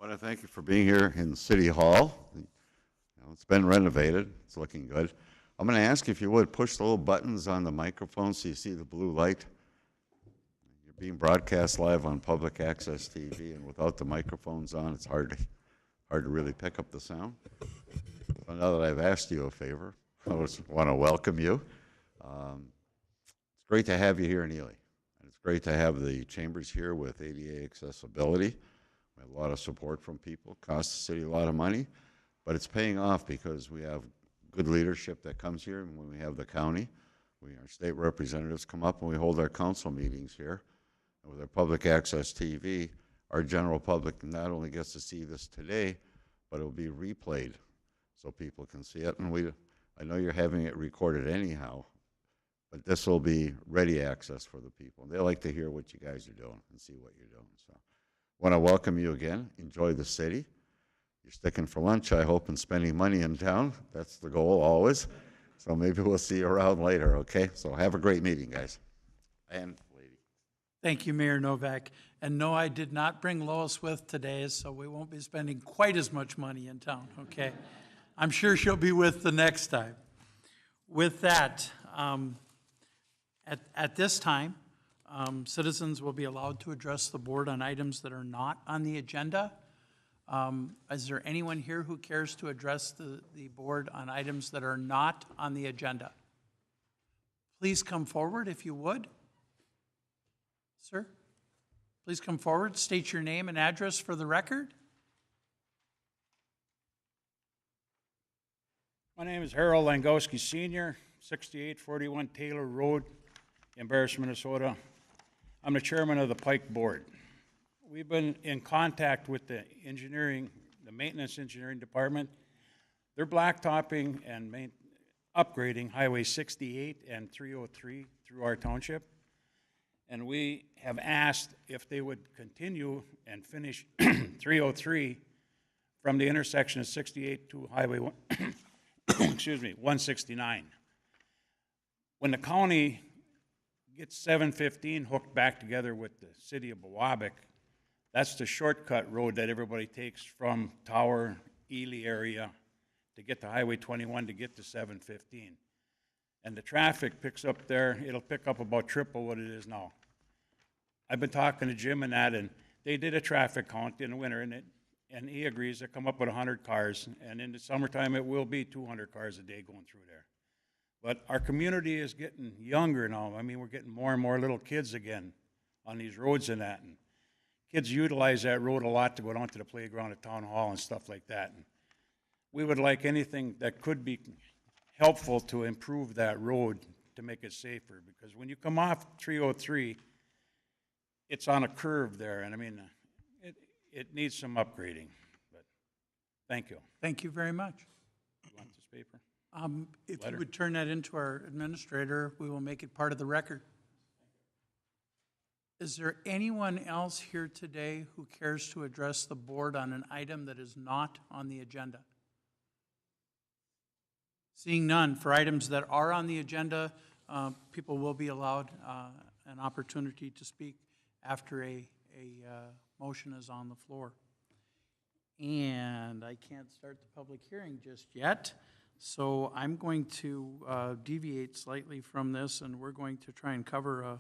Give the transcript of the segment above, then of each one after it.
I want to thank you for being here in City Hall. It's been renovated. It's looking good. I'm going to ask you if you would push the little buttons on the microphone so you see the blue light. You're being broadcast live on public access TV, and without the microphones on, it's hard to really pick up the sound. So now that I've asked you a favor, I just want to welcome you. It's great to have you here in Ely. And it's great to have the chambers here with ADA accessibility. We have a lot of support from people. Costs the city a lot of money, but it's paying off because we have good leadership that comes here, and when we have the county, our state representatives come up and we hold our council meetings here. And with our public access TV, our general public not only gets to see this today, but it will be replayed so people can see it. And I know you're having it recorded anyhow, but this will be ready access for the people. They like to hear what you guys are doing and see what you're doing. So I want to welcome you again. Enjoy the city. You're sticking for lunch, I hope, and spending money in town. That's the goal always. So maybe we'll see you around later, okay? So have a great meeting, guys. And lady. Thank you, Mayor Novak. And no, I did not bring Lois with today, so we won't be spending quite as much money in town, okay? I'm sure she'll be with the next time. With that, at this time, citizens will be allowed to address the board on items that are not on the agenda. Is there anyone here who cares to address the board on items that are not on the agenda? Please come forward if you would. Sir, please come forward. State your name and address for the record. My name is Harold Langowski Sr., 6841 Taylor Road, Embarrass, Minnesota. I'm the chairman of the Pike Board. We've been in contact with the maintenance engineering department. They're blacktopping and upgrading Highway 68 and 303 through our township. And we have asked if they would continue and finish 303 from the intersection of 68 to Highway 169. When the county gets 715 hooked back together with the city of Bowabic, that's the shortcut road that everybody takes from Tower, Ely area to get to Highway 21 to get to 715. And the traffic picks up there, it'll pick up about triple what it is now. I've been talking to Jim and that, and they did a traffic count in the winter, and he agrees to come up with 100 cars, and in the summertime it will be 200 cars a day going through there. But our community is getting younger now. I mean, we're getting more and more little kids again on these roads and that, and kids utilize that road a lot to go down to the playground at Town Hall and stuff like that. And we would like anything that could be helpful to improve that road to make it safer, because when you come off 303, it's on a curve there, and I mean, it needs some upgrading, but thank you. Thank you very much. You want this paper? If Letter? you would turn that into our administrator, we will make it part of the record. Is there anyone else here today who cares to address the board on an item that is not on the agenda? Seeing none, for items that are on the agenda, people will be allowed an opportunity to speak after a motion is on the floor. And I can't start the public hearing just yet, so I'm going to deviate slightly from this, and we're going to try and cover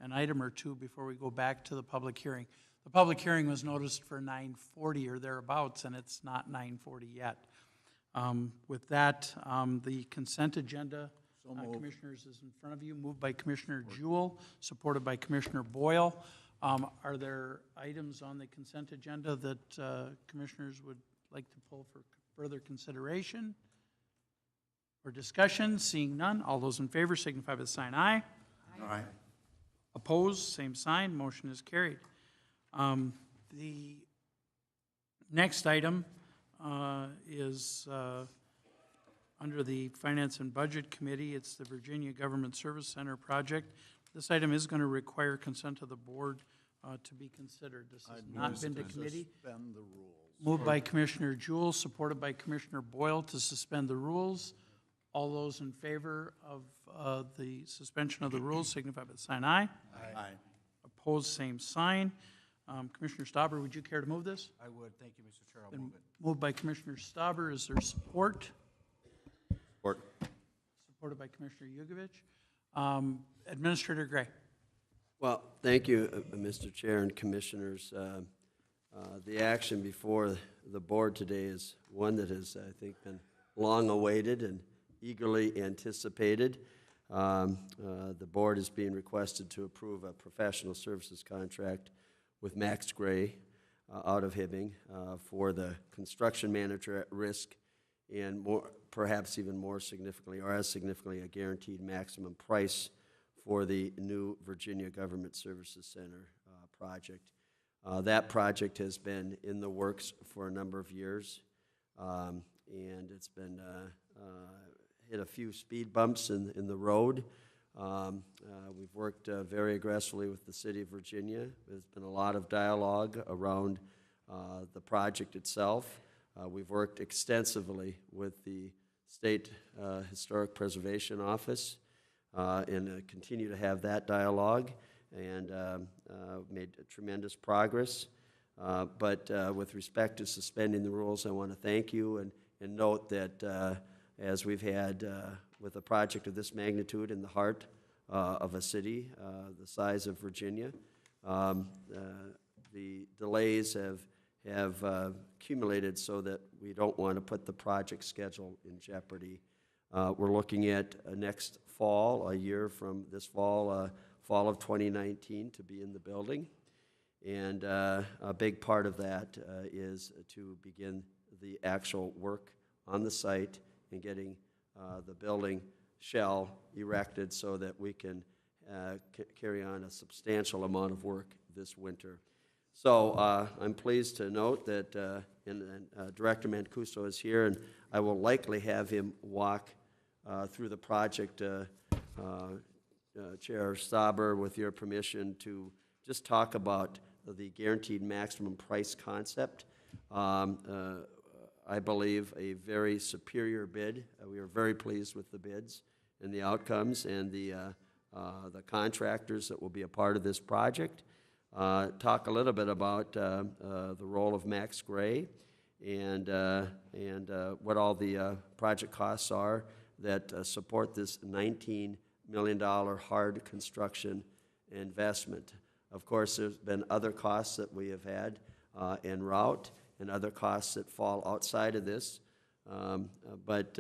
an item or two before we go back to the public hearing. The public hearing was noticed for 9:40 or thereabouts, and it's not 9:40 yet. With that, the consent agenda, Commissioners, is in front of you, moved by Commissioner Jewell, supported by Commissioner Boyle. Are there items on the consent agenda that Commissioners would like to pull for further consideration or discussion? Seeing none, all those in favor signify by the sign aye. Aye. Opposed, same sign, motion is carried. The next item is under the Finance and Budget Committee. It's the Virginia Government Service Center project. This item is going to require consent of the board to be considered. This has not been to committee. Suspend the rules. Moved by Commissioner Jewell, supported by Commissioner Boyle to suspend the rules. All those in favor of the suspension of the rules signify by the sign aye. Aye. Opposed, same sign. Commissioner Stauber, would you care to move this? I would. Thank you, Mr. Chair. I'll Been move it. moved by Commissioner Stauber. Is there support? Support. Supported by Commissioner Yugovich. Administrator Gray. Well, thank you, Mr. Chair and Commissioners. The action before the board today is one that has, I think, been long awaited and eagerly anticipated. The board is being requested to approve a professional services contract with Max Gray out of Hibbing for the construction manager at risk, and more, perhaps even more significantly, or as significantly, a guaranteed maximum price for the new Virginia Government Services Center project. That project has been in the works for a number of years, and it's been hit a few speed bumps in the road. We've worked very aggressively with the city of Virginia. There's been a lot of dialogue around the project itself. We've worked extensively with the State Historic Preservation Office and continue to have that dialogue, and made tremendous progress. But with respect to suspending the rules, I want to thank you and note that as we've had with a project of this magnitude in the heart of a city the size of Virginia, the delays have accumulated so that we don't want to put the project schedule in jeopardy. We're looking at next fall, a year from this fall, fall of 2019, to be in the building. And a big part of that is to begin the actual work on the site and getting the building shell erected so that we can carry on a substantial amount of work this winter. So I'm pleased to note that Director Mancuso is here, and I will likely have him walk through the project, Chair Stauber, with your permission, to just talk about the guaranteed maximum price concept. I believe a very superior bid. We are very pleased with the bids and the outcomes and the contractors that will be a part of this project. Talk a little bit about the role of Max Gray and what all the project costs are that support this $19 million hard construction investment. Of course, there's been other costs that we have had en route and other costs that fall outside of this, but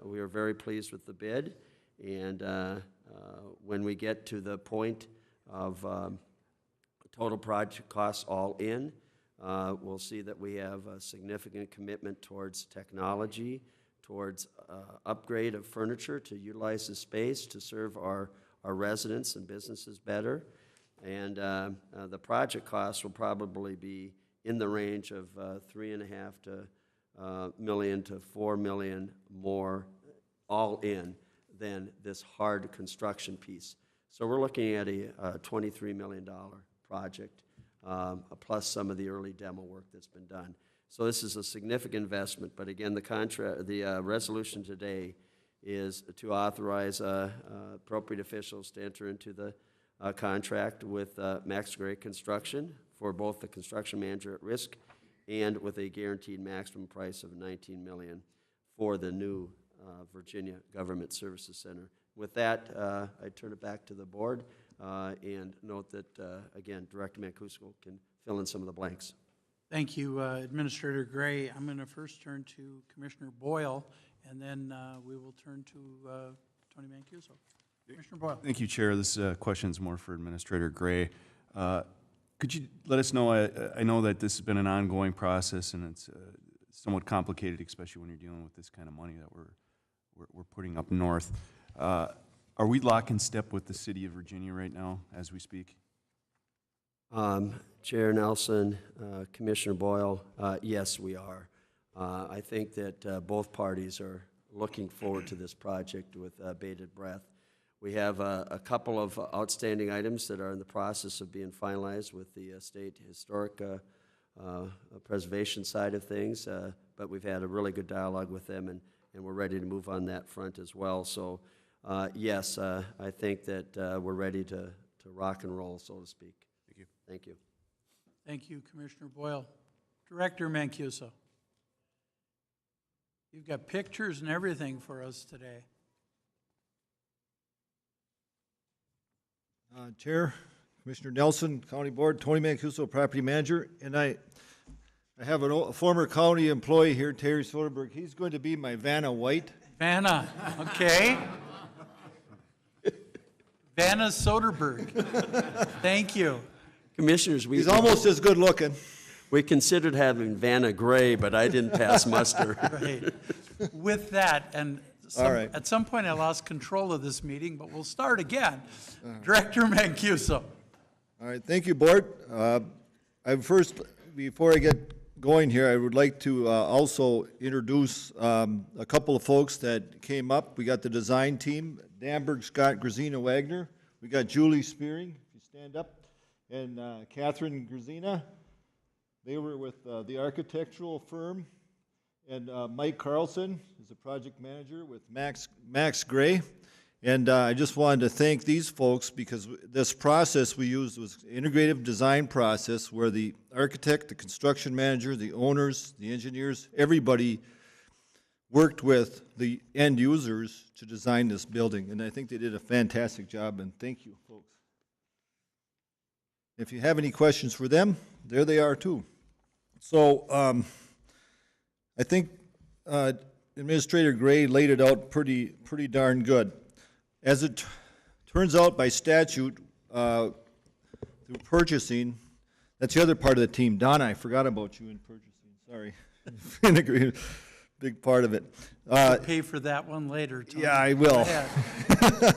we are very pleased with the bid, and when we get to the point of total project costs all in, we'll see that we have a significant commitment towards technology, towards upgrade of furniture to utilize the space to serve our residents and businesses better. And the project costs will probably be in the range of $3.5 million to $4 million more all in than this hard construction piece. So we're looking at a $23 million project, plus some of the early demo work that's been done. So this is a significant investment, but again, the resolution today is to authorize appropriate officials to enter into the contract with Max Gray Construction for both the construction manager at risk and with a guaranteed maximum price of $19 million for the new Virginia Government Services Center. With that, I turn it back to the board and note that, again, Director Mancuso can fill in some of the blanks. Thank you, Administrator Gray. I'm going to first turn to Commissioner Boyle, and then we will turn to Tony Mancuso. Commissioner Boyle. Thank you, Chair. This question is more for Administrator Gray. Could you let us know, I know that this has been an ongoing process and it's somewhat complicated, especially when you're dealing with this kind of money that we're putting up north. Are we lock in step with the city of Virginia right now as we speak? Chair Nelson, Commissioner Boyle, yes, we are. I think that both parties are looking forward to this project with bated breath. We have a couple of outstanding items that are in the process of being finalized with the State Historic Preservation side of things, but we've had a really good dialogue with them, and we're ready to move on that front as well. So, yes, I think that we're ready to rock and roll, so to speak. Thank you. Thank you. Thank you, Commissioner Boyle. Director Mancuso. You've got pictures and everything for us today. Chair, Commissioner Nelson, County Board, Tony Mancuso, Property Manager, and I have a former county employee here, Terry Soderberg. He's going to be my Vanna White. Vanna, okay. Vanna Soderberg. Thank you. Commissioners, He's almost as good looking. we considered having Vanna Gray, but I didn't pass muster. Right. With that, and All right. at some point I lost control of this meeting, but we'll start again. Director Mancuso. All right, thank you, Board. Before I get going here, I would like to also introduce a couple of folks that came up. We got the design team, Danberg, Scott, Grazina, Wagner. We got Julie Spearing, if you stand up, and Catherine Grazina. They were with the architectural firm. And Mike Carlson is the project manager with Max Gray. And I just wanted to thank these folks because this process we used was an integrative design process where the architect, the construction manager, the owners, the engineers, everybody worked with the end users to design this building. And I think they did a fantastic job, and thank you, folks. If you have any questions for them, there they are too. So I think Administrator Gray laid it out pretty darn good. As it turns out by statute, through purchasing, that's the other part of the team. Donna, I forgot about you in purchasing, sorry. Big part of it. Pay for that one later, Tony. Yeah, I will. Go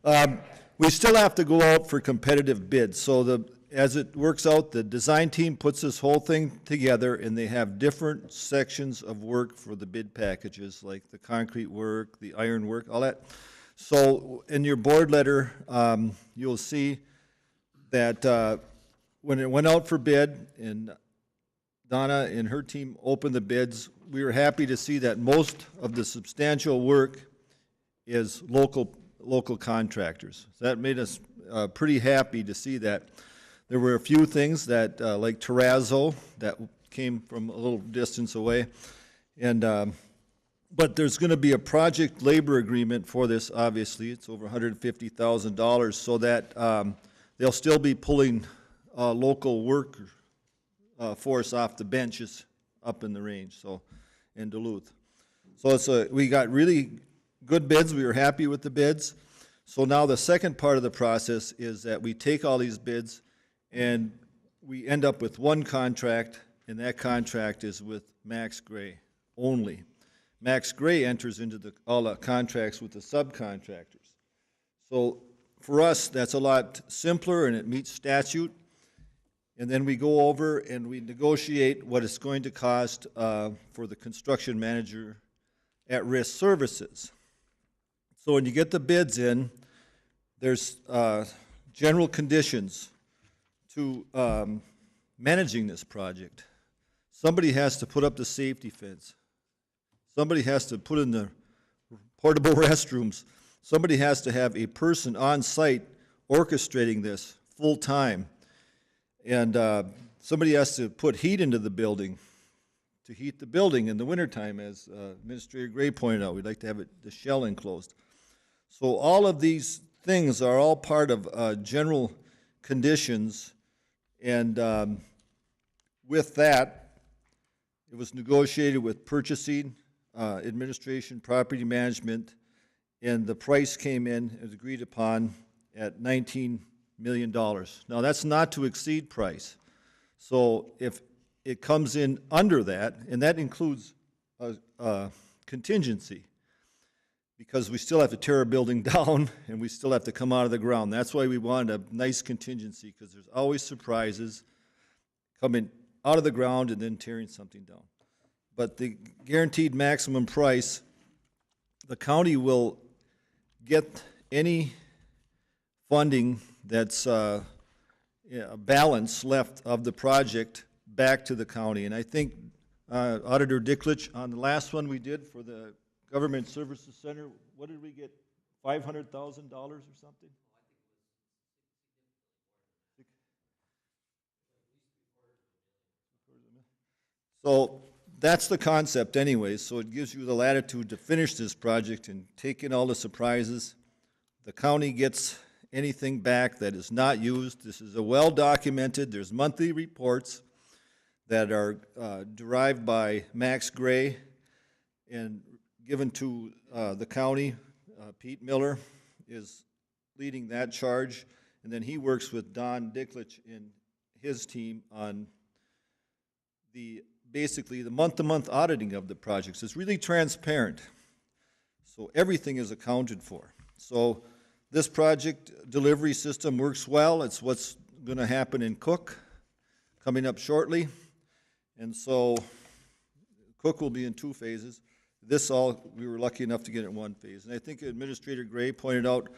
ahead. We still have to go out for competitive bids, so as it works out, the design team puts this whole thing together, and they have different sections of work for the bid packages, like the concrete work, the iron work, all that. So in your board letter, you'll see that when it went out for bid, and Donna and her team opened the bids, we were happy to see that most of the substantial work is local contractors. So that made us pretty happy to see that. There were a few things that, like Terrazzo, that came from a little distance away. And, but there's going to be a project labor agreement for this, obviously. It's over $150,000, so that they'll still be pulling local work force off the benches up in the range, so in Duluth. So we got really good bids. We were happy with the bids. So now the second part of the process is that we take all these bids and we end up with one contract, and that contract is with Max Gray only. Max Gray enters into all the contracts with the subcontractors. So for us, that's a lot simpler, and it meets statute. And then we go over and we negotiate what it's going to cost for the construction manager at-risk services. So when you get the bids in, there's general conditions to managing this project. Somebody has to put up the safety fence. Somebody has to put in the portable restrooms. Somebody has to have a person on site orchestrating this full time. And somebody has to put heat into the building to heat the building in the wintertime, as Administrator Gray pointed out. We'd like to have the shell enclosed. So all of these things are all part of general conditions, and with that, it was negotiated with purchasing, administration, property management, and the price came in as agreed upon at $19 million. Now, that's not to exceed price. So if it comes in under that, and that includes a contingency, because we still have to tear a building down and we still have to come out of the ground. That's why we wanted a nice contingency, because there's always surprises coming out of the ground and then tearing something down. But the guaranteed maximum price, the county will get any funding that's a balance left of the project back to the county. And I think Auditor Dicklich, on the last one we did for the Government Services Center, what did we get, $500,000 or something? So that's the concept anyways, so it gives you the latitude to finish this project and take in all the surprises. The county gets anything back that is not used. This is a well-documented, there's monthly reports that are derived by Max Gray and given to the county. Pete Miller is leading that charge, and then he works with Don Dicklich and his team on basically the month-to-month auditing of the projects. It's really transparent, so everything is accounted for. So this project delivery system works well. It's what's going to happen in Cook coming up shortly. And so Cook will be in 2 phases. We were lucky enough to get it in 1 phase. And I think Administrator Gray pointed out,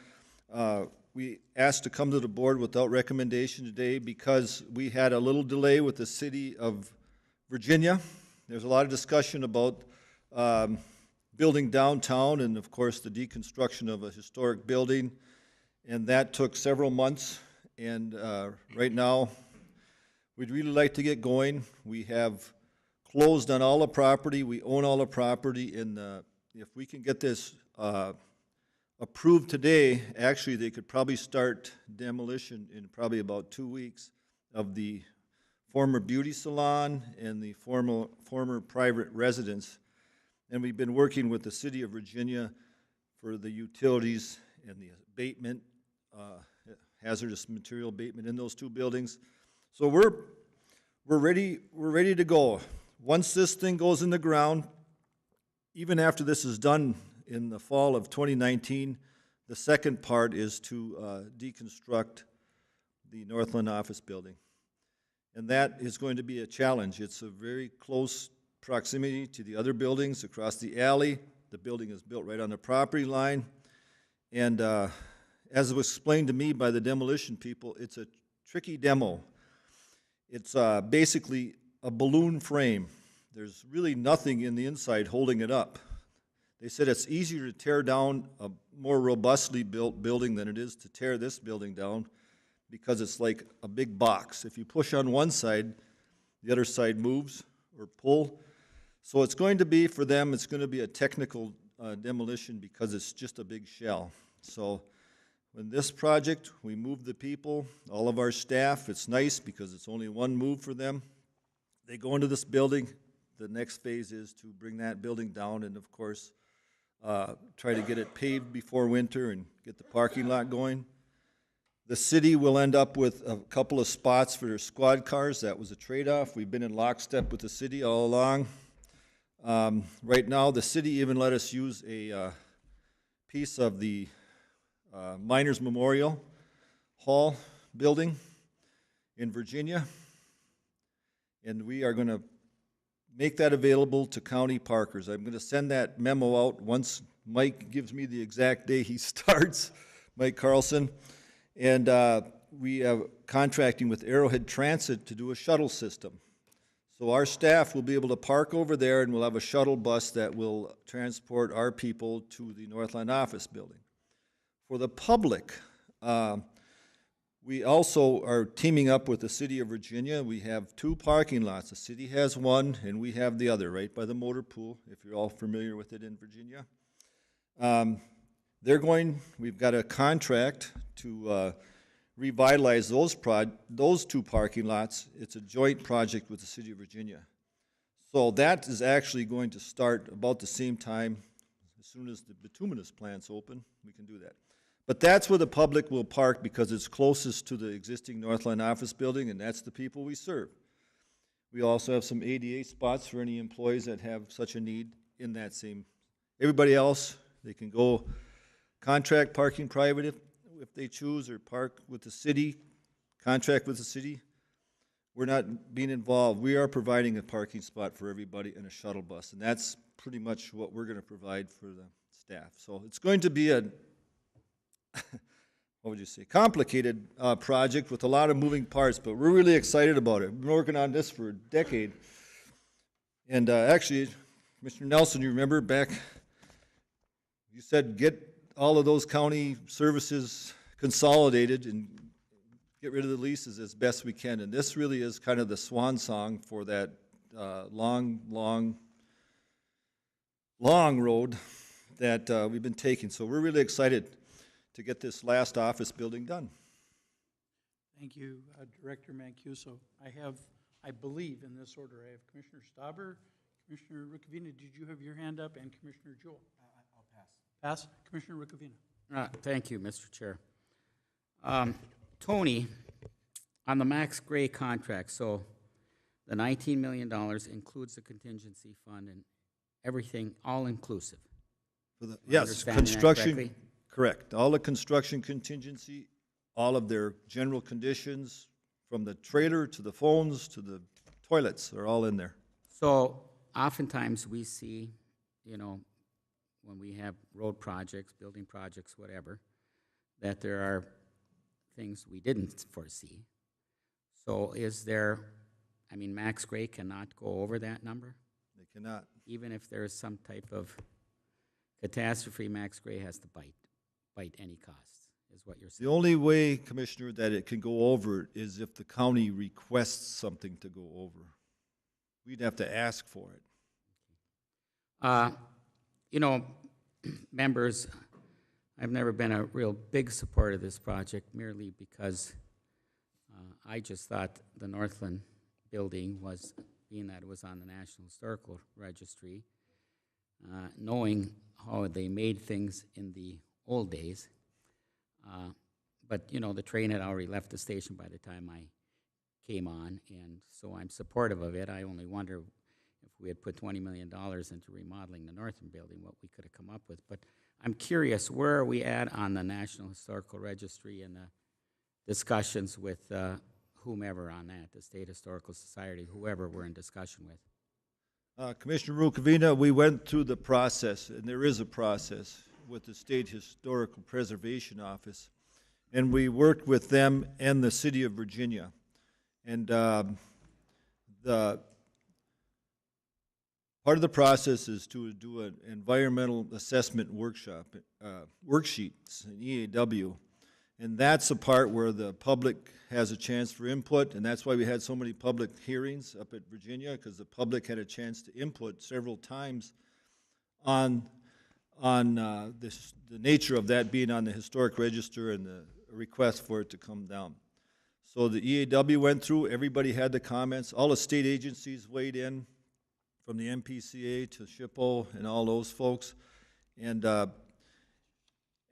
we asked to come to the board without recommendation today because we had a little delay with the city of Virginia. There's a lot of discussion about building downtown and, of course, the deconstruction of a historic building. And that took several months. And right now, we'd really like to get going. We have closed on all the property. We own all the property. And if we can get this approved today, actually, they could probably start demolition in probably about 2 weeks of the former beauty salon and the former private residence. And we've been working with the city of Virginia for the utilities and the abatement, hazardous material abatement in those 2 buildings. So we're ready to go. Once this thing goes in the ground, even after this is done in the fall of 2019, the second part is to deconstruct the Northland office building. And that is going to be a challenge. It's a very close proximity to the other buildings across the alley. The building is built right on the property line. And as it was explained to me by the demolition people, it's a tricky demo. It's basically a balloon frame. There's really nothing in the inside holding it up. They said it's easier to tear down a more robustly built building than it is to tear this building down because it's like a big box. If you push on one side, the other side moves or pull. So it's going to be, for them, it's going to be a technical demolition because it's just a big shell. So when this project, we move the people, all of our staff, it's nice because it's only one move for them. They go into this building. The next phase is to bring that building down and, of course, try to get it paved before winter and get the parking lot going. The city will end up with a couple of spots for their squad cars. That was a trade-off. We've been in lockstep with the city all along. Right now, the city even let us use a piece of the Miners Memorial Hall building in Virginia. And we are going to make that available to county parkers. I'm going to send that memo out once Mike gives me the exact day he starts, Mike Carlson. And we are contracting with Arrowhead Transit to do a shuttle system. So our staff will be able to park over there and we'll have a shuttle bus that will transport our people to the Northland office building. For the public, we also are teaming up with the city of Virginia. We have 2 parking lots. The city has one and we have the other right by the motor pool, if you're all familiar with it in Virginia. We've got a contract to revitalize those 2 parking lots. It's a joint project with the city of Virginia. So that is actually going to start about the same time. As soon as the bituminous plant's open, we can do that. But that's where the public will park because it's closest to the existing Northland office building, and that's the people we serve. We also have some ADA spots for any employees that have such a need in that same. Everybody else, they can go contract parking private if they choose, or park with the city, contract with the city. We're not being involved. We are providing a parking spot for everybody and a shuttle bus, and that's pretty much what we're going to provide for the staff. So it's going to be a what would you say, complicated project with a lot of moving parts, but we're really excited about it. We've been working on this for a decade. And actually, Mr. Nelson, you remember back, you said get all of those county services consolidated and get rid of the leases as best we can. And this really is kind of the swan song for that long road that we've been taking. So we're really excited to get this last office building done. Thank you, Director Mancuso. I believe in this order, I have Commissioner Stauber, Commissioner Rukavina, did you have your hand up, and Commissioner Jewell? I'll pass. Pass? Commissioner Rukavina. Thank you, Mr. Chair. Tony, on the Max Gray contract, so the $19 million includes the contingency fund and everything, all inclusive? Yes, understanding that construction, correctly? correct. All the construction contingency, all of their general conditions, from the trailer to the phones to the toilets, are all in there. So oftentimes we see, when we have road projects, building projects, whatever, that there are things we didn't foresee. So Max Gray cannot go over that number? They cannot. Even if there is some type of catastrophe, Max Gray has to bite any costs, is what you're saying? The only way, Commissioner, that it can go over is if the county requests something to go over. We'd have to ask for it. Members, I've never been a real big supporter of this project merely because I just thought the Northland building was, being that it was on the National Historical Registry, knowing how they made things in the old days. But the train had already left the station by the time I came on, and so I'm supportive of it. I only wonder if we had put $20 million into remodeling the Northland building, what we could have come up with. But I'm curious, where are we at on the National Historical Registry and the discussions with whomever on that, the State Historical Society, whoever we're in discussion with? Commissioner Rukavina, we went through the process, and there is a process with the State Historical Preservation Office, and we worked with them and the City of Virginia. And the part of the process is to do an environmental assessment workshop, worksheets, an EAW. And that's the part where the public has a chance for input, and that's why we had so many public hearings up at Virginia, because the public had a chance to input several times on the nature of that being on the historic register and the request for it to come down. So the EAW went through, everybody had the comments, all the state agencies weighed in, from the MPCA to SHPO and all those folks. And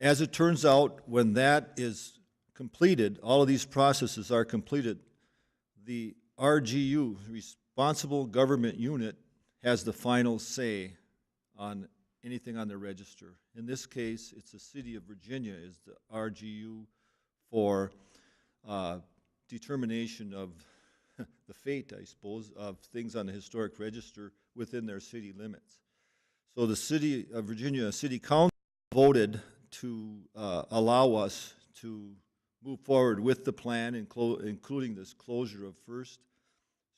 as it turns out, when that is completed, all of these processes are completed, the RGU, Responsible Government Unit, has the final say on anything on the register. In this case, it's the City of Virginia is the RGU for determination of the fate, I suppose, of things on the historic register within their city limits. So the City of Virginia City Council voted to allow us to move forward with the plan, including this closure of First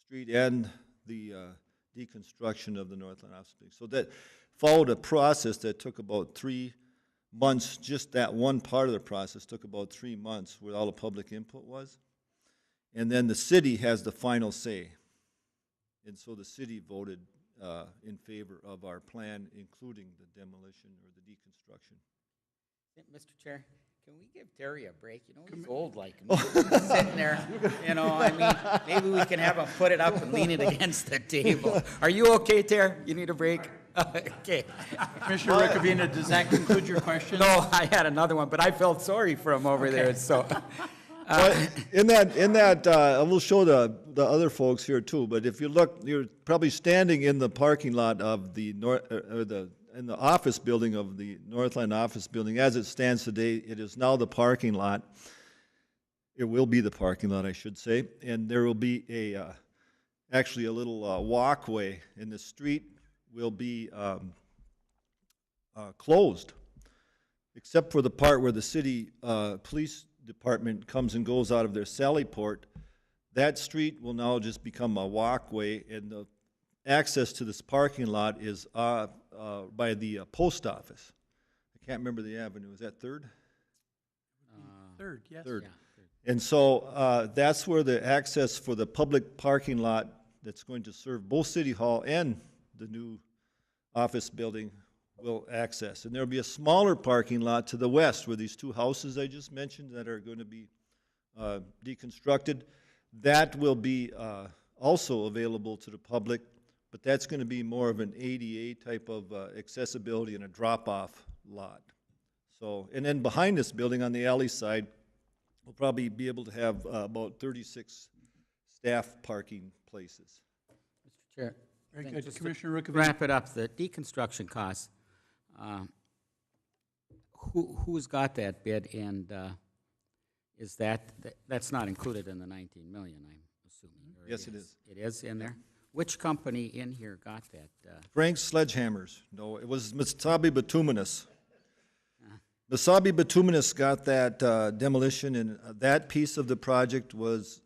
Street and the deconstruction of the Northland Office Building. So that followed a process that took about 3 months. Just that one part of the process took about 3 months, where all the public input was. And then the city has the final say. And so the city voted in favor of our plan, including the demolition or the deconstruction. Mr. Chair, can we give Terry a break? He's old like me. He's sitting there, maybe we can have him put it up and lean it against the table. Are you okay, Terry? You need a break? Okay. Commissioner Rukavina, does that conclude your question? No, I had another one, but I felt sorry for him over there, so. In that, I will show the other folks here too. But if you look, you're probably standing in the parking lot of the in the office building of the Northland office building. As it stands today, it is now the parking lot. It will be the parking lot, I should say, and there will be actually a little walkway, and the street will be closed, except for the part where the city police department comes and goes out of their Sally Port. That street will now just become a walkway, and the access to this parking lot is by the post office. I can't remember the avenue. Is that Third? Third, yes. Third. Yeah. And so that's where the access for the public parking lot that's going to serve both City Hall and the new office building will access. And there'll be a smaller parking lot to the west where these two houses I just mentioned that are going to be deconstructed. That will be also available to the public, but that's going to be more of an ADA type of accessibility and a drop-off lot. So, and then behind this building on the alley side, we'll probably be able to have about 36 staff parking places. Mr. Chair. Very I think good. just to Commissioner Rickover. Wrap it up, the deconstruction costs, who's got that bid, and is that's not included in the 19 million, I'm assuming? Or Yes, it is. It is in there? Which company in here got that? Frank's Sledgehammers. No, it was Misabi Bituminous. Misabi Bituminous got that demolition, and that piece of the project was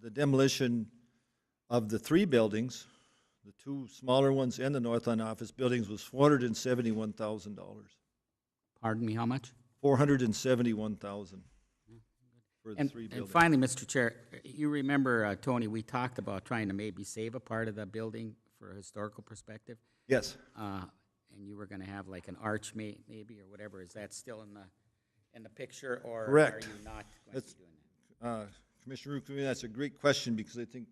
the demolition of the three buildings, the two smaller ones and the Northland office buildings, was $471,000. Pardon me, how much? $471,000 for the three And buildings. finally, Mr. Chair, you remember, Tony, we talked about trying to maybe save a part of the building for a historical perspective? Yes. And you were gonna have like an arch maybe, or whatever, is that still in the picture, or are Correct. you not going to That's- be doing that? Commissioner Rukumi, that's a great question, because I think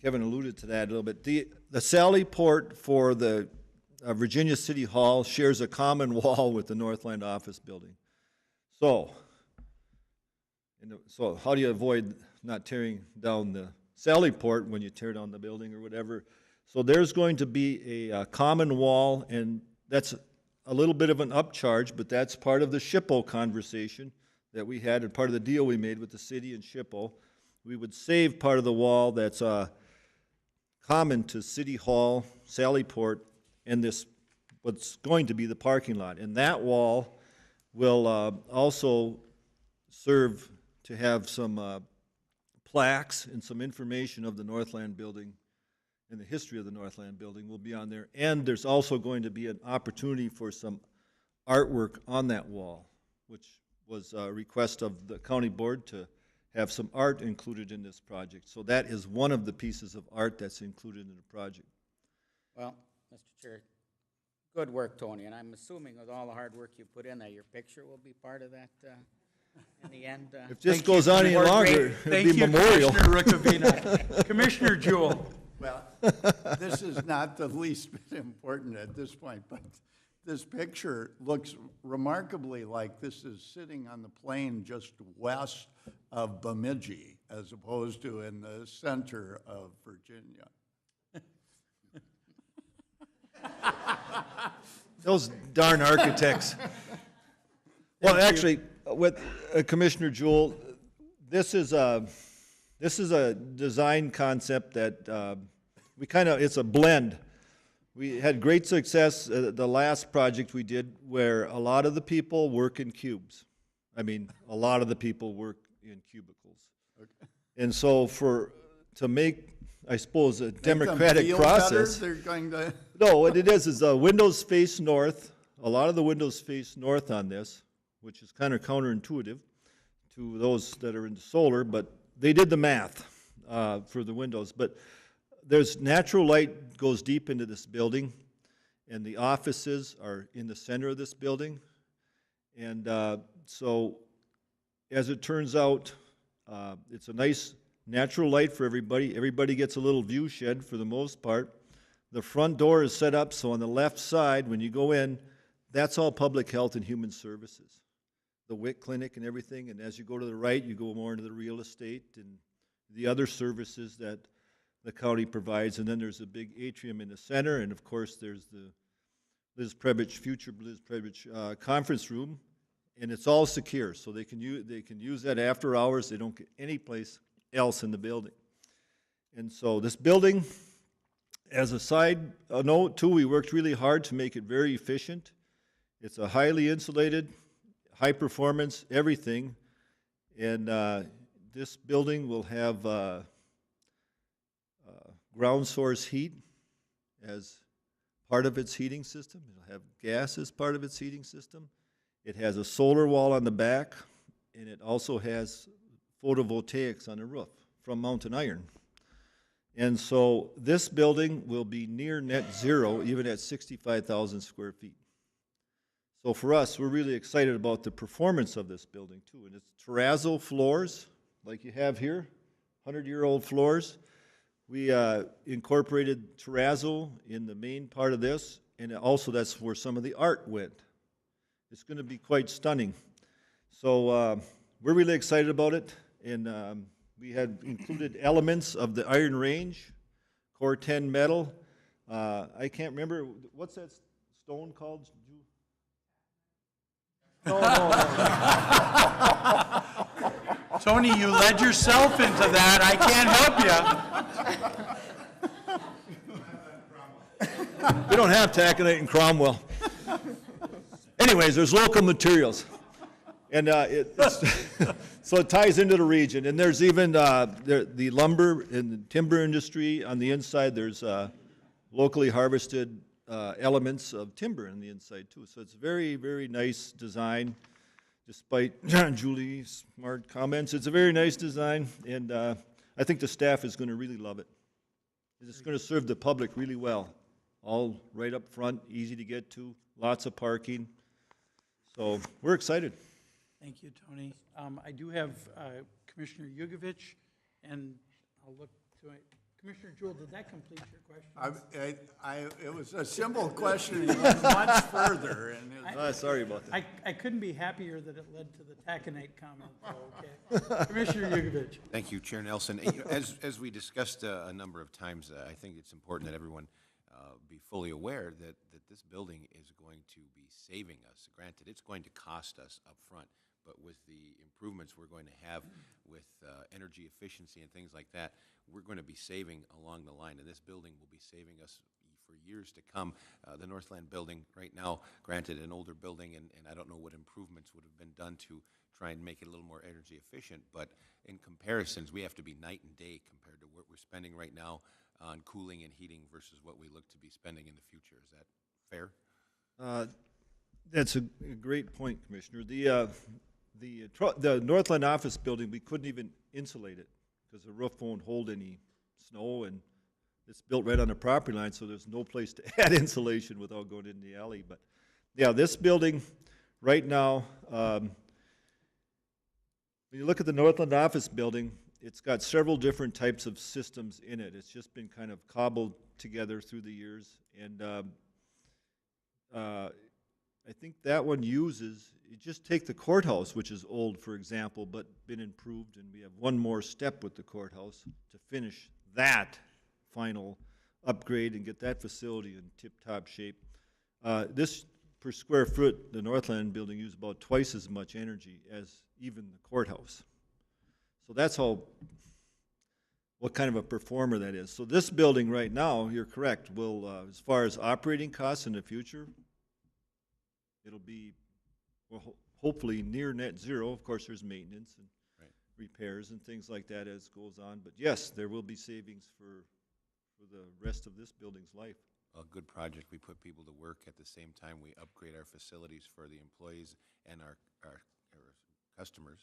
Kevin alluded to that a little bit. The Sally Port for the Virginia City Hall shares a common wall with the Northland office building. So, so how do you avoid not tearing down the Sally Port when you tear down the building or whatever? So there's going to be a common wall, and that's a little bit of an upcharge, but that's part of the SHPO conversation that we had, and part of the deal we made with the city and SHPO. We would save part of the wall that's common to City Hall, Sallyport, and this, what's going to be the parking lot. And that wall will also serve to have some plaques and some information of the Northland building and the history of the Northland building will be on there. And there's also going to be an opportunity for some artwork on that wall, which was a request of the county board to have some art included in this project. So that is one of the pieces of art that's included in the project. Well, Mr. Chair, good work, Tony, and I'm assuming with all the hard work you put in that, your picture will be part of that in the end. If this goes on any longer, it'll Thank be you, memorial. Commissioner Rickover. Commissioner Jewell. Well, this is not the least bit important at this point, but this picture looks remarkably like this is sitting on the plain just west of Bemidji, as opposed to in the center of Virginia. Those darn architects. Well, actually, with Commissioner Jewell, this is a design concept that we kind of, it's a blend. We had great success the last project we did where a lot of the people work in cubes. I mean, a lot of the people work in cubicles. And so to make, I suppose, a democratic Make them feel better, process. they're going to. No, what it is windows face north. A lot of the windows face north on this, which is kind of counterintuitive to those that are into solar, but they did the math for the windows. But there's natural light goes deep into this building, and the offices are in the center of this building. And so, as it turns out, it's a nice natural light for everybody. Everybody gets a little view shed for the most part. The front door is set up so on the left side, when you go in, that's all public health and human services. The WIC clinic and everything, and as you go to the right, you go more into the real estate and the other services that the county provides. And then there's a big atrium in the center, and of course there's the future Liz Prebich conference room, and it's all secure, so they can use that after hours. They don't get any place else in the building. And so this building, as a side note too, we worked really hard to make it very efficient. It's a highly insulated, high performance, everything. And this building will have ground source heat as part of its heating system. It'll have gas as part of its heating system. It has a solar wall on the back, and it also has photovoltaics on the roof from Mountain Iron. And so this building will be near net zero, even at 65,000 square feet. So for us, we're really excited about the performance of this building too. And it's terrazzo floors, like you have here, 100-year-old floors. We incorporated terrazzo in the main part of this, and also that's where some of the art went. It's going to be quite stunning. So we're really excited about it, and we had included elements of the Iron Range, Core 10 metal. I can't remember, what's that stone called? No. Tony, you led yourself into that. I can't help you. We don't have taconite in Cromwell. Anyways, there's local materials. And so it ties into the region. And there's even the lumber and the timber industry on the inside. There's locally harvested elements of timber on the inside too. So it's very, very nice design. Despite Julie's smart comments, it's a very nice design. And I think the staff is going to really love it. It's going to serve the public really well. All right up front, easy to get to, lots of parking. So we're excited. Thank you, Tony. I do have Commissioner Yugovich, and I'll look to it. Commissioner Jewell, did that complete your question? It was a simple question, and went much further, and Sorry about that. I couldn't be happier that it led to the taconite comment, though, okay? Commissioner Yugovich. Thank you, Chair Nelson. As we discussed a number of times, I think it's important that everyone be fully aware that this building is going to be saving us. Granted, it's going to cost us up front, but with the improvements we're going to have with energy efficiency and things like that, we're going to be saving along the line, and this building will be saving us for years to come. The Northland building right now, granted an older building, and I don't know what improvements would have been done to try and make it a little more energy efficient, but in comparisons, we have to be night and day compared to what we're spending right now on cooling and heating versus what we look to be spending in the future. Is that fair? That's a great point, Commissioner. The Northland office building, we couldn't even insulate it because the roof won't hold any snow, and it's built right on the property line, so there's no place to add insulation without going in the alley. But yeah, this building right now, when you look at the Northland office building, it's got several different types of systems in it. It's just been kind of cobbled together through the years, and I think that one uses, you just take the courthouse, which is old, for example, but been improved, and we have one more step with the courthouse to finish that final upgrade and get that facility in tip-top shape. This, per square foot, the Northland building used about twice as much energy as even the courthouse. So that's what kind of a performer that is. So this building right now, you're correct, will, as far as operating costs in the future, it'll be, well, hopefully near net zero. Of course, there's maintenance and repairs and things like that as it goes on. But yes, there will be savings for the rest of this building's life. A good project. We put people to work at the same time. We upgrade our facilities for the employees and our customers.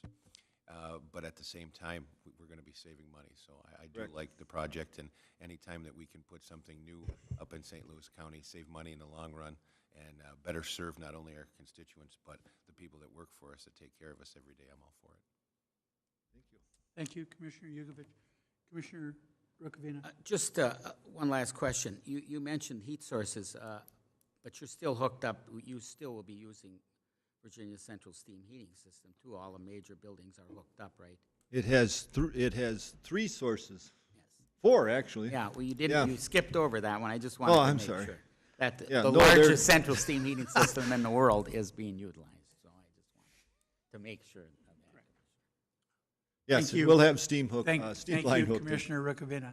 But at the same time, we're going to be saving money. So I do like the project, and anytime that we can put something new up in St. Louis County, save money in the long run, and better serve not only our constituents, but the people that work for us, that take care of us every day, I'm all for it. Thank you. Thank you, Commissioner Yugovich. Commissioner Rukavina. Just one last question. You mentioned heat sources, but you're still hooked up. You still will be using Virginia Central Steam Heating System too. All the major buildings are hooked up, right? It has three sources. Yes. Four, actually. Yeah, well, you didn't. Yeah. You skipped over that one. I just wanted to I'm make sorry. sure that Yeah, the no, they're- largest central steam heating system in the world is being utilized. So I just wanted to make sure of that. Yes, Thank it you. will have steam hook, Thank steam line you, hooked in. Commissioner Rukavina.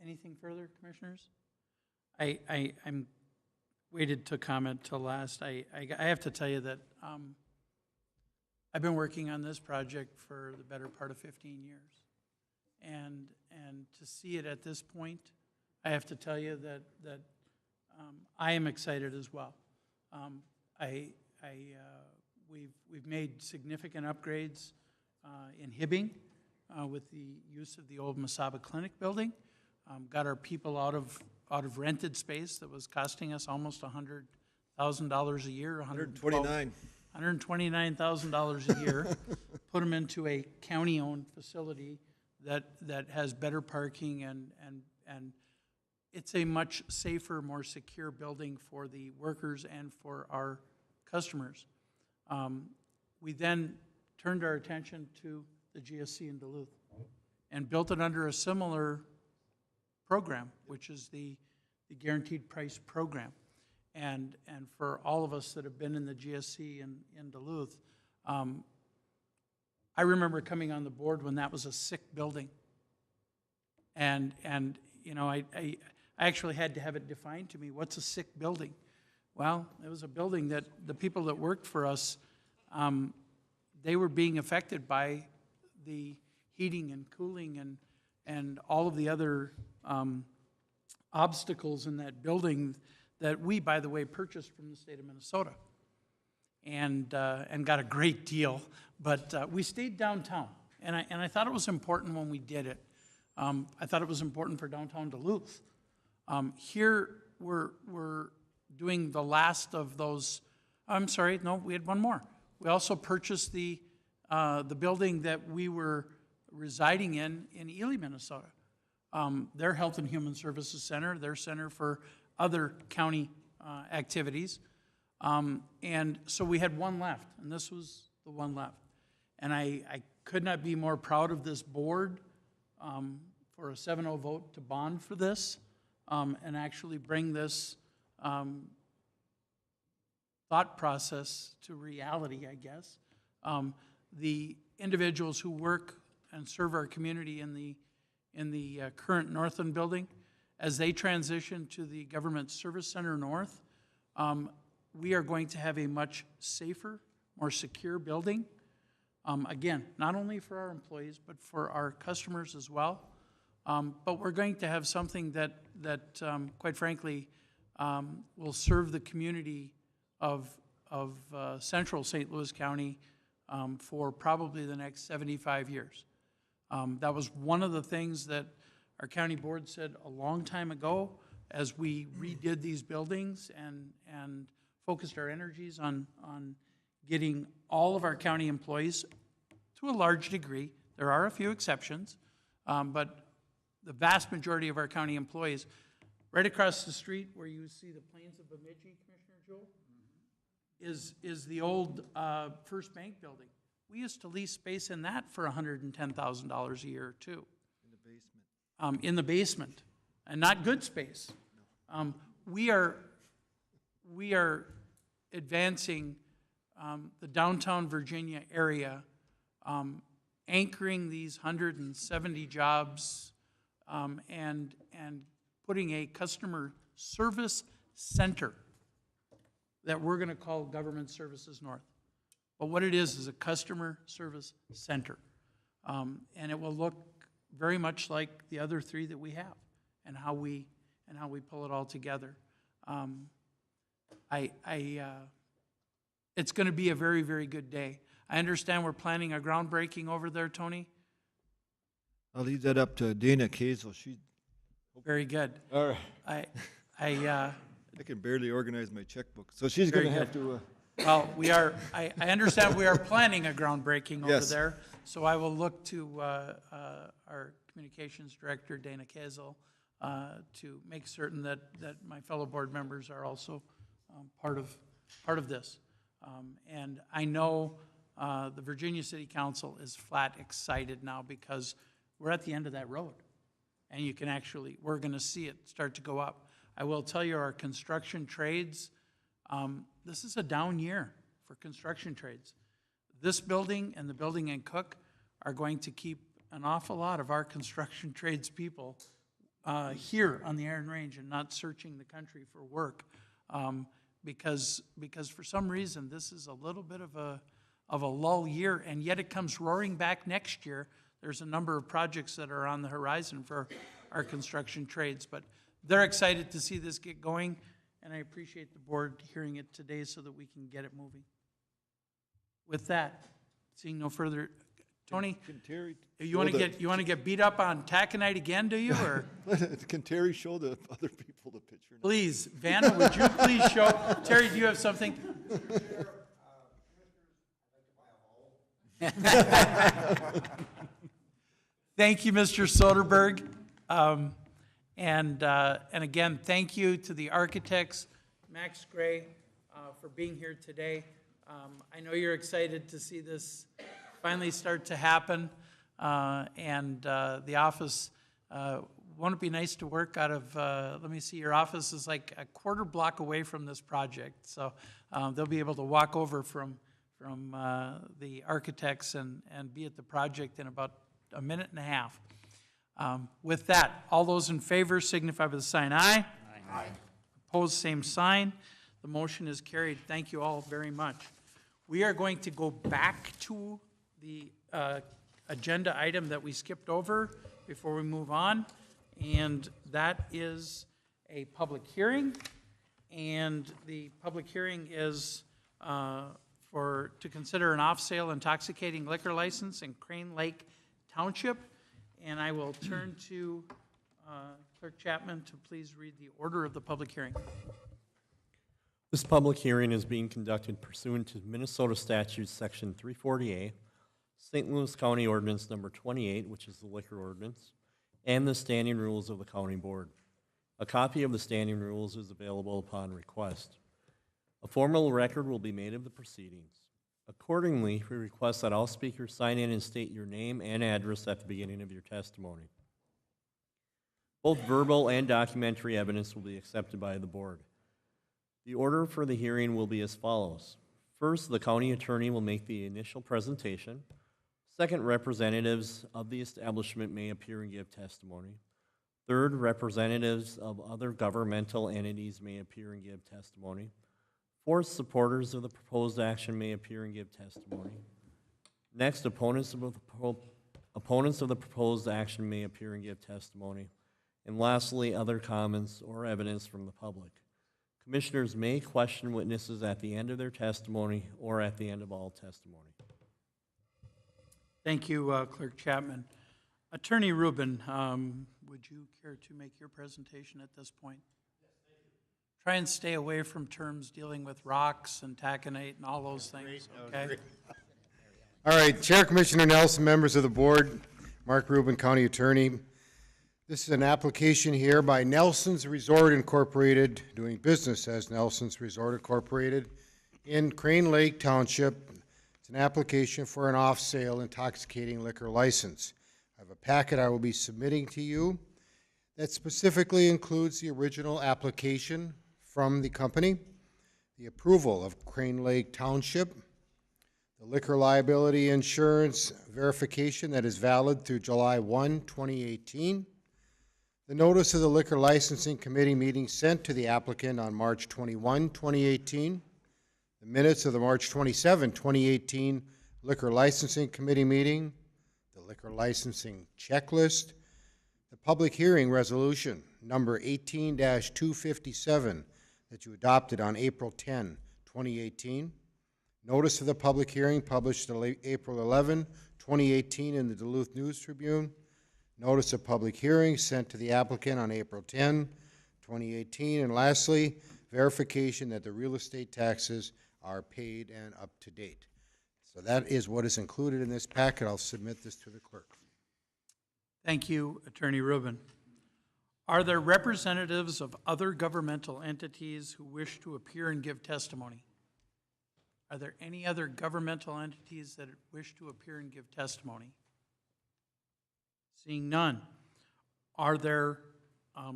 Anything further, commissioners? I'm waited to comment till last. I have to tell you that I've been working on this project for the better part of 15 years. And to see it at this point, I have to tell you that I am excited as well. We've made significant upgrades in Hibbing, with the use of the old Masaba Clinic building. Got our people out of rented space that was costing us almost $100,000 a year, $129,000 a year. Put them into a county-owned facility that has better parking and it's a much safer, more secure building for the workers and for our customers. We then turned our attention to the GSC in Duluth and built it under a similar program, which is the Guaranteed Price Program. And for all of us that have been in the GSC in Duluth, I remember coming on the board when that was a sick building. And you know, I actually had to have it defined to me, what's a sick building? Well, it was a building that the people that worked for us, they were being affected by the heating and cooling and all of the other obstacles in that building that we, by the way, purchased from the state of Minnesota and got a great deal. But we stayed downtown, and I thought it was important when we did it. I thought it was important for downtown Duluth. Here, we're doing the last of those. I'm sorry, no, we had one more. We also purchased the building that we were residing in Ely, Minnesota. Their Health and Human Services Center, their center for other county activities. And so we had one left, and this was the one left. And I could not be more proud of this board for a 7-0 vote to bond for this and actually bring this thought process to reality, I guess. The individuals who work and serve our community in the current Northland building, as they transition to the Government Service Center North, we are going to have a much safer, more secure building. Again, not only for our employees, but for our customers as well. But we're going to have something that quite frankly, will serve the community of central St. Louis County for probably the next 75 years. That was one of the things that our county board said a long time ago as we redid these buildings and focused our energies on getting all of our county employees, to a large degree, there are a few exceptions, but the vast majority of our county employees, right across the street where you see the Plains of Bemidji, Commissioner Jewell, is the old First Bank building. We used to lease space in that for $110,000 a year too. In the basement, and not good space. We are advancing the downtown Virginia area, anchoring these 170 jobs and putting a customer service center that we're going to call Government Services North. But what it is a customer service center. And it will look very much like the other three that we have and how we pull it all together. It's going to be a very, very good day. I understand we're planning a groundbreaking over there, Tony. I'll leave that up to Dana Kazel. She. Very good. All right. I can barely organize my checkbook, so she's going to have to. Well, I understand we are planning a groundbreaking over Yes. there, so I will look to our communications director, Dana Kazel, to make certain that my fellow board members are also part of this. And I know the Virginia City Council is flat excited now because we're at the end of that road. And you can actually, we're going to see it start to go up. I will tell you our construction trades, this is a down year for construction trades. This building and the building in Cook are going to keep an awful lot of our construction trades people here on the Iron Range and not searching the country for work. Because for some reason, this is a little bit of a lull year, and yet it comes roaring back next year. There's a number of projects that are on the horizon for our construction trades, but they're excited to see this get going, and I appreciate the board hearing it today so that we can get it moving. With that, seeing no further, Tony, Can Terry you want to get beat up on taconite again, do you, or? Can Terry show the other people the picture? now? Please, Vanna, would you please show, Terry, do you have something? Thank you, Mr. Soderberg. And again, thank you to the architects, Max Gray, for being here today. I know you're excited to see this finally start to happen. And the office, won't it be nice to work out of, let me see, your office is like a quarter block away from this project. So they'll be able to walk over from the architects and be at the project in about a minute and a half. With that, all those in favor signify by the sign aye. Aye. Opposed, same sign. The motion is carried. Thank you all very much. We are going to go back to the agenda item that we skipped over before we move on, and that is a public hearing. And the public hearing is to consider an off-sale intoxicating liquor license in Crane Lake Township. And I will turn to Clerk Chapman to please read the order of the public hearing. This public hearing is being conducted pursuant to Minnesota Statute Section 340A, St. Louis County Ordinance Number 28, which is the liquor ordinance, and the standing rules of the county board. A copy of the standing rules is available upon request. A formal record will be made of the proceedings. Accordingly, we request that all speakers sign in and state your name and address at the beginning of your testimony. Both verbal and documentary evidence will be accepted by the board. The order for the hearing will be as follows. First, the county attorney will make the initial presentation. Second, representatives of the establishment may appear and give testimony. Third, representatives of other governmental entities may appear and give testimony. Fourth, supporters of the proposed action may appear and give testimony. Next, opponents of the proposed action may appear and give testimony. And lastly, other comments or evidence from the public. Commissioners may question witnesses at the end of their testimony or at the end of all testimony. Thank you, Clerk Chapman. Attorney Rubin, would you care to make your presentation at this point? Yes, thank you. Try and stay away from terms dealing with rocks and taconite and all those things, okay? All right, Chair Commissioner Nelson, members of the board, Mark Rubin, County Attorney. This is an application here by Nelson's Resort Incorporated, doing business as Nelson's Resort Incorporated in Crane Lake Township. It's an application for an off-sale intoxicating liquor license. I have a packet I will be submitting to you that specifically includes the original application from the company, the approval of Crane Lake Township, the liquor liability insurance verification that is valid through July 1, 2018, the notice of the Liquor Licensing Committee meeting sent to the applicant on March 21, 2018, the minutes of the March 27, 2018 Liquor Licensing Committee meeting, the liquor licensing checklist, the public hearing resolution number 18-257 that you adopted on April 10, 2018, notice of the public hearing published April 11, 2018 in the Duluth News Tribune, notice of public hearing sent to the applicant on April 10, 2018, and lastly, verification that the real estate taxes are paid and up to date. So that is what is included in this packet. I'll submit this to the clerk. Thank you, Attorney Rubin. Are there representatives of other governmental entities who wish to appear and give testimony? Are there any other governmental entities that wish to appear and give testimony? Seeing none, are there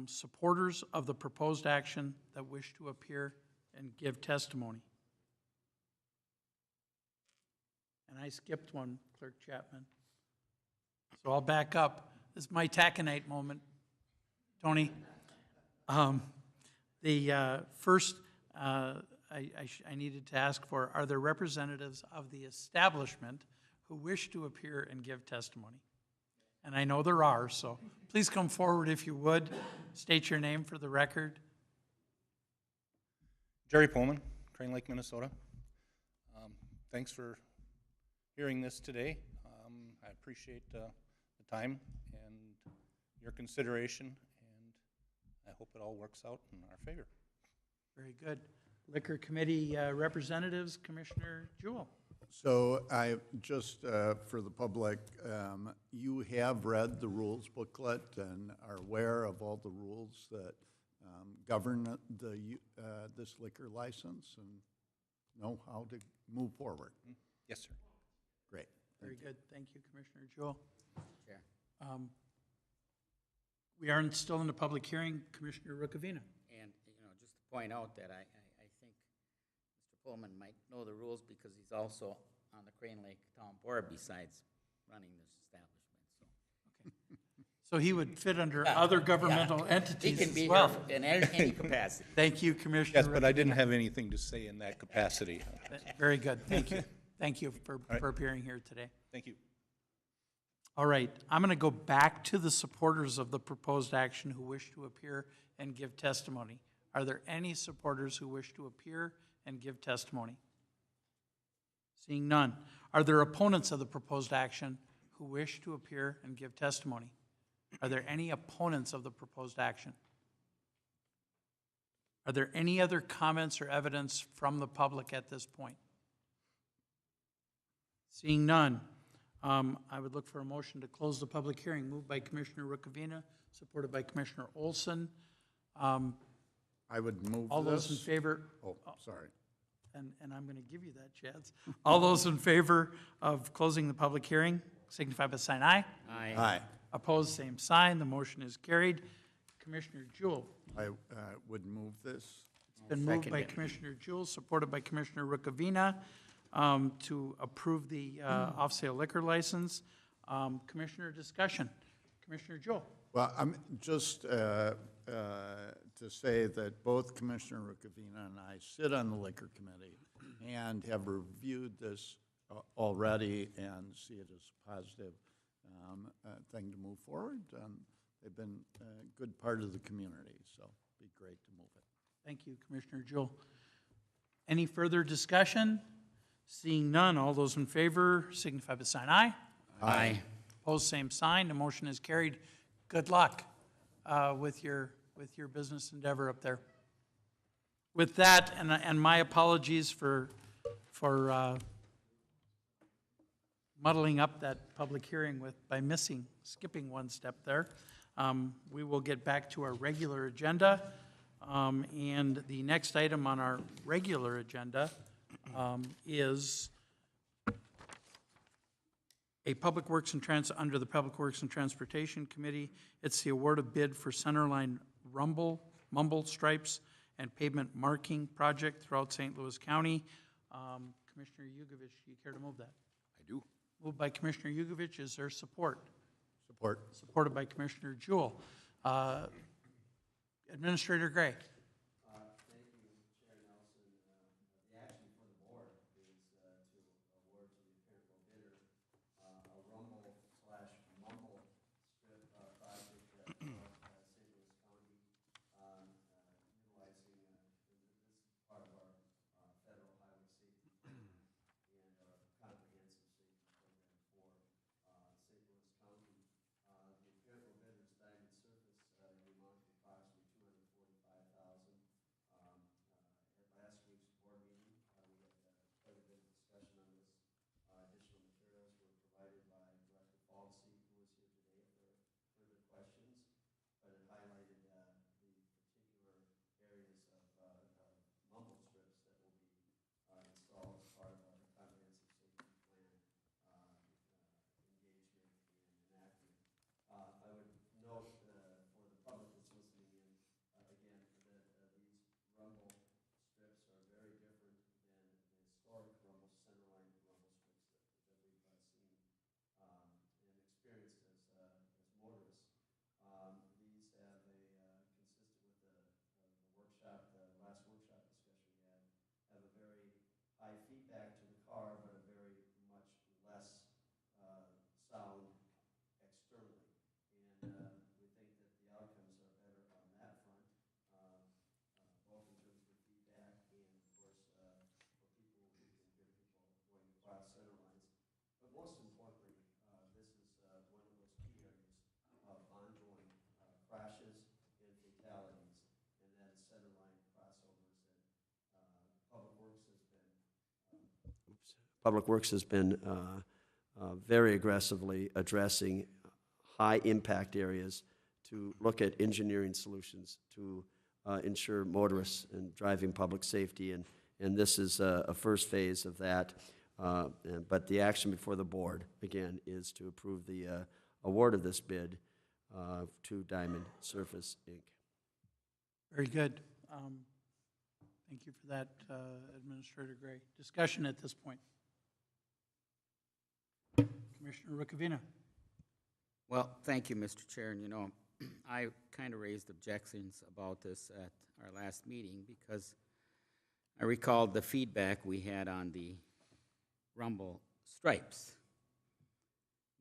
supporters of the proposed action that wish to appear and give testimony? And I skipped one, Clerk Chapman. So I'll back up. This is my taconite moment, Tony. First, I needed to ask for, are there representatives of the establishment who wish to appear and give testimony? And I know there are, so please come forward if you would. State your name for the record. Jerry Pullman, Crane Lake, Minnesota. Thanks for hearing this today. I appreciate the time and your consideration, and I hope it all works out in our favor. Very good. Liquor Committee representatives, Commissioner Jewell. So I, just for the public, you have read the rules booklet and are aware of all the rules that govern this liquor license and know how to move forward. Yes, sir. Great. Very good. Thank you, Commissioner Jewell. Chair. We are still in the public hearing. Commissioner Rukavina. And, just to point out that I think Mr. Pullman might know the rules because he's also on the Crane Lake Town Board besides running this establishment, so. So he would fit under other governmental He entities can as be well. here in any capacity. Thank you, Commissioner. Yes, but I didn't have anything to say in that capacity. Very good. Thank you. Thank you for appearing here today. Thank you. All right, I'm going to go back to the supporters of the proposed action who wish to appear and give testimony. Are there any supporters who wish to appear and give testimony? Seeing none. Are there opponents of the proposed action who wish to appear and give testimony? Are there any opponents of the proposed action? Are there any other comments or evidence from the public at this point? Seeing none, I would look for a motion to close the public hearing. Moved by Commissioner Rukavina, supported by Commissioner Olson. I would move this. All those in favor? Oh, sorry. And I'm going to give you that chance. All those in favor of closing the public hearing, signify by saying aye. Aye. Aye. Opposed, same sign. The motion is carried. Commissioner Jewell. I would move this. It's been moved Second by it. Commissioner Jewell, supported by Commissioner Rukavina, to approve the off-sale liquor license. Commissioner discussion. Commissioner Jewell. Well, I'm just to say that both Commissioner Rukavina and I sit on the Liquor Committee and have reviewed this already and see it as a positive thing to move forward. They've been a good part of the community, so it'd be great to move it. Thank you, Commissioner Jewell. Any further discussion? Seeing none, all those in favor signify by saying aye. Aye. Opposed, same sign. The motion is carried. Good luck with your business endeavor up there. With that, and my apologies for muddling up that public hearing by skipping one step there. We will get back to our regular agenda. And the next item on our regular agenda is a Public Works and under the Public Works and Transportation Committee. It's the award of bid for centerline mumble stripes and pavement marking project throughout St. Louis County. Commissioner Yugovich, do you care to move that? I do. Moved by Commissioner Yugovich. Is there support? Support. Supported by Commissioner Jewell. Administrator Gray. Thank you, Chair Nelson. The action for the board is to award to the apparent low bidder a rumble/mumble strip project at St. Louis County, utilizing this is part of our federal highway safety program and our comprehensive safety program for St. Louis County. The apparent low bidder's diamond surface, the amount of approximately $245,000. Public Works has been very aggressively addressing high-impact areas to look at engineering solutions to ensure motorists and driving public safety, and this is a first phase of that. But the action before the board, again, is to approve the award of this bid to Diamond Surface, Inc. Very good. Thank you for that, Administrator Gray. Discussion at this point. Commissioner Rukavina. Well, thank you, Mr. Chair. And you know, I kind of raised objections about this at our last meeting because I recalled the feedback we had on the rumble stripes,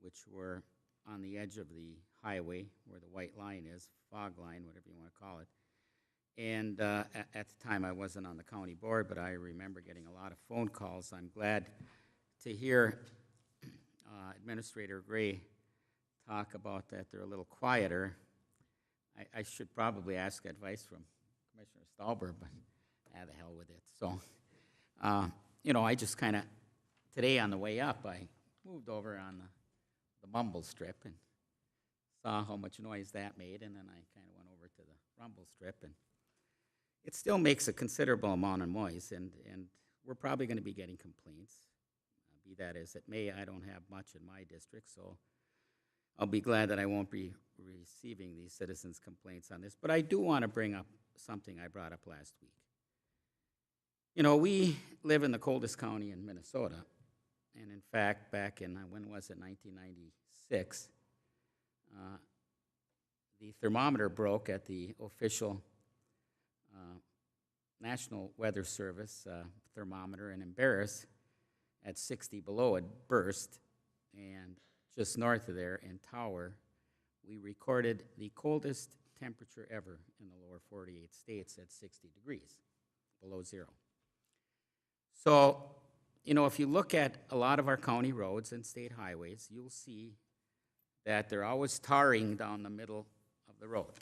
which were on the edge of the highway where the white line is, fog line, whatever you want to call it. And at the time, I wasn't on the county board, but I remember getting a lot of phone calls. I'm glad to hear Administrator Gray talk about that they're a little quieter. I should probably ask advice from Commissioner Stauber, but the hell with it. So, you know, I just kind of, today on the way up, I moved over on the mumble strip and saw how much noise that made, and then I kind of went over to the rumble strip, and it still makes a considerable amount of noise, and we're probably going to be getting complaints. Be that as it may, I don't have much in my district, so I'll be glad that I won't be receiving these citizens' complaints on this. But I do want to bring up something I brought up last week. You know, we live in the coldest county in Minnesota, and in fact, back in, when was it, 1996, the thermometer broke at the official National Weather Service thermometer in Embarrass at 60 below. It burst, and just north of there in Tower, we recorded the coldest temperature ever in the lower 48 states at 60 degrees, below zero. So, you know, if you look at a lot of our county roads and state highways, you'll see that they're always tarring down the middle of the road.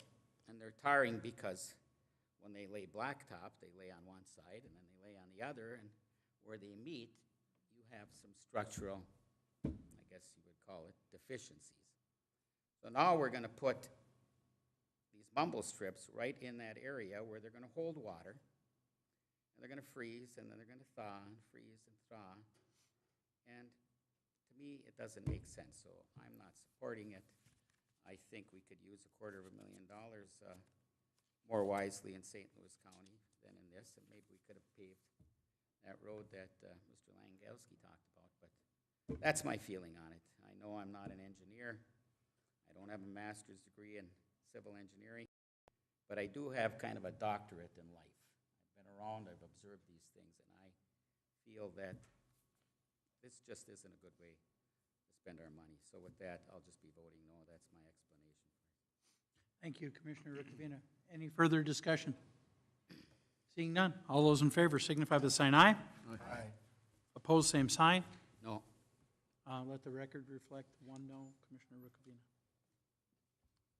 And they're tarring because when they lay blacktop, they lay on one side and then they lay on the other, and where they meet, you have some structural, I guess you would call it, deficiencies. So now we're going to put these mumble strips right in that area where they're going to hold water, and they're going to freeze, and then they're going to thaw and freeze and thaw. And to me, it doesn't make sense, so I'm not supporting it. I think we could use $250,000 more wisely in St. Louis County than in this, and maybe we could have paved that road that Mr. Langowski talked about, but that's my feeling on it. I know I'm not an engineer. I don't have a master's degree in civil engineering, but I do have kind of a doctorate in life. I've been around, I've observed these things, and I feel that this just isn't a good way to spend our money. So with that, I'll just be voting no. That's my explanation. Thank you, Commissioner Rukavina. Any further discussion? Seeing none. All those in favor signify by saying aye. Aye. Opposed, same sign. No. Let the record reflect 1 no, Commissioner Rukavina.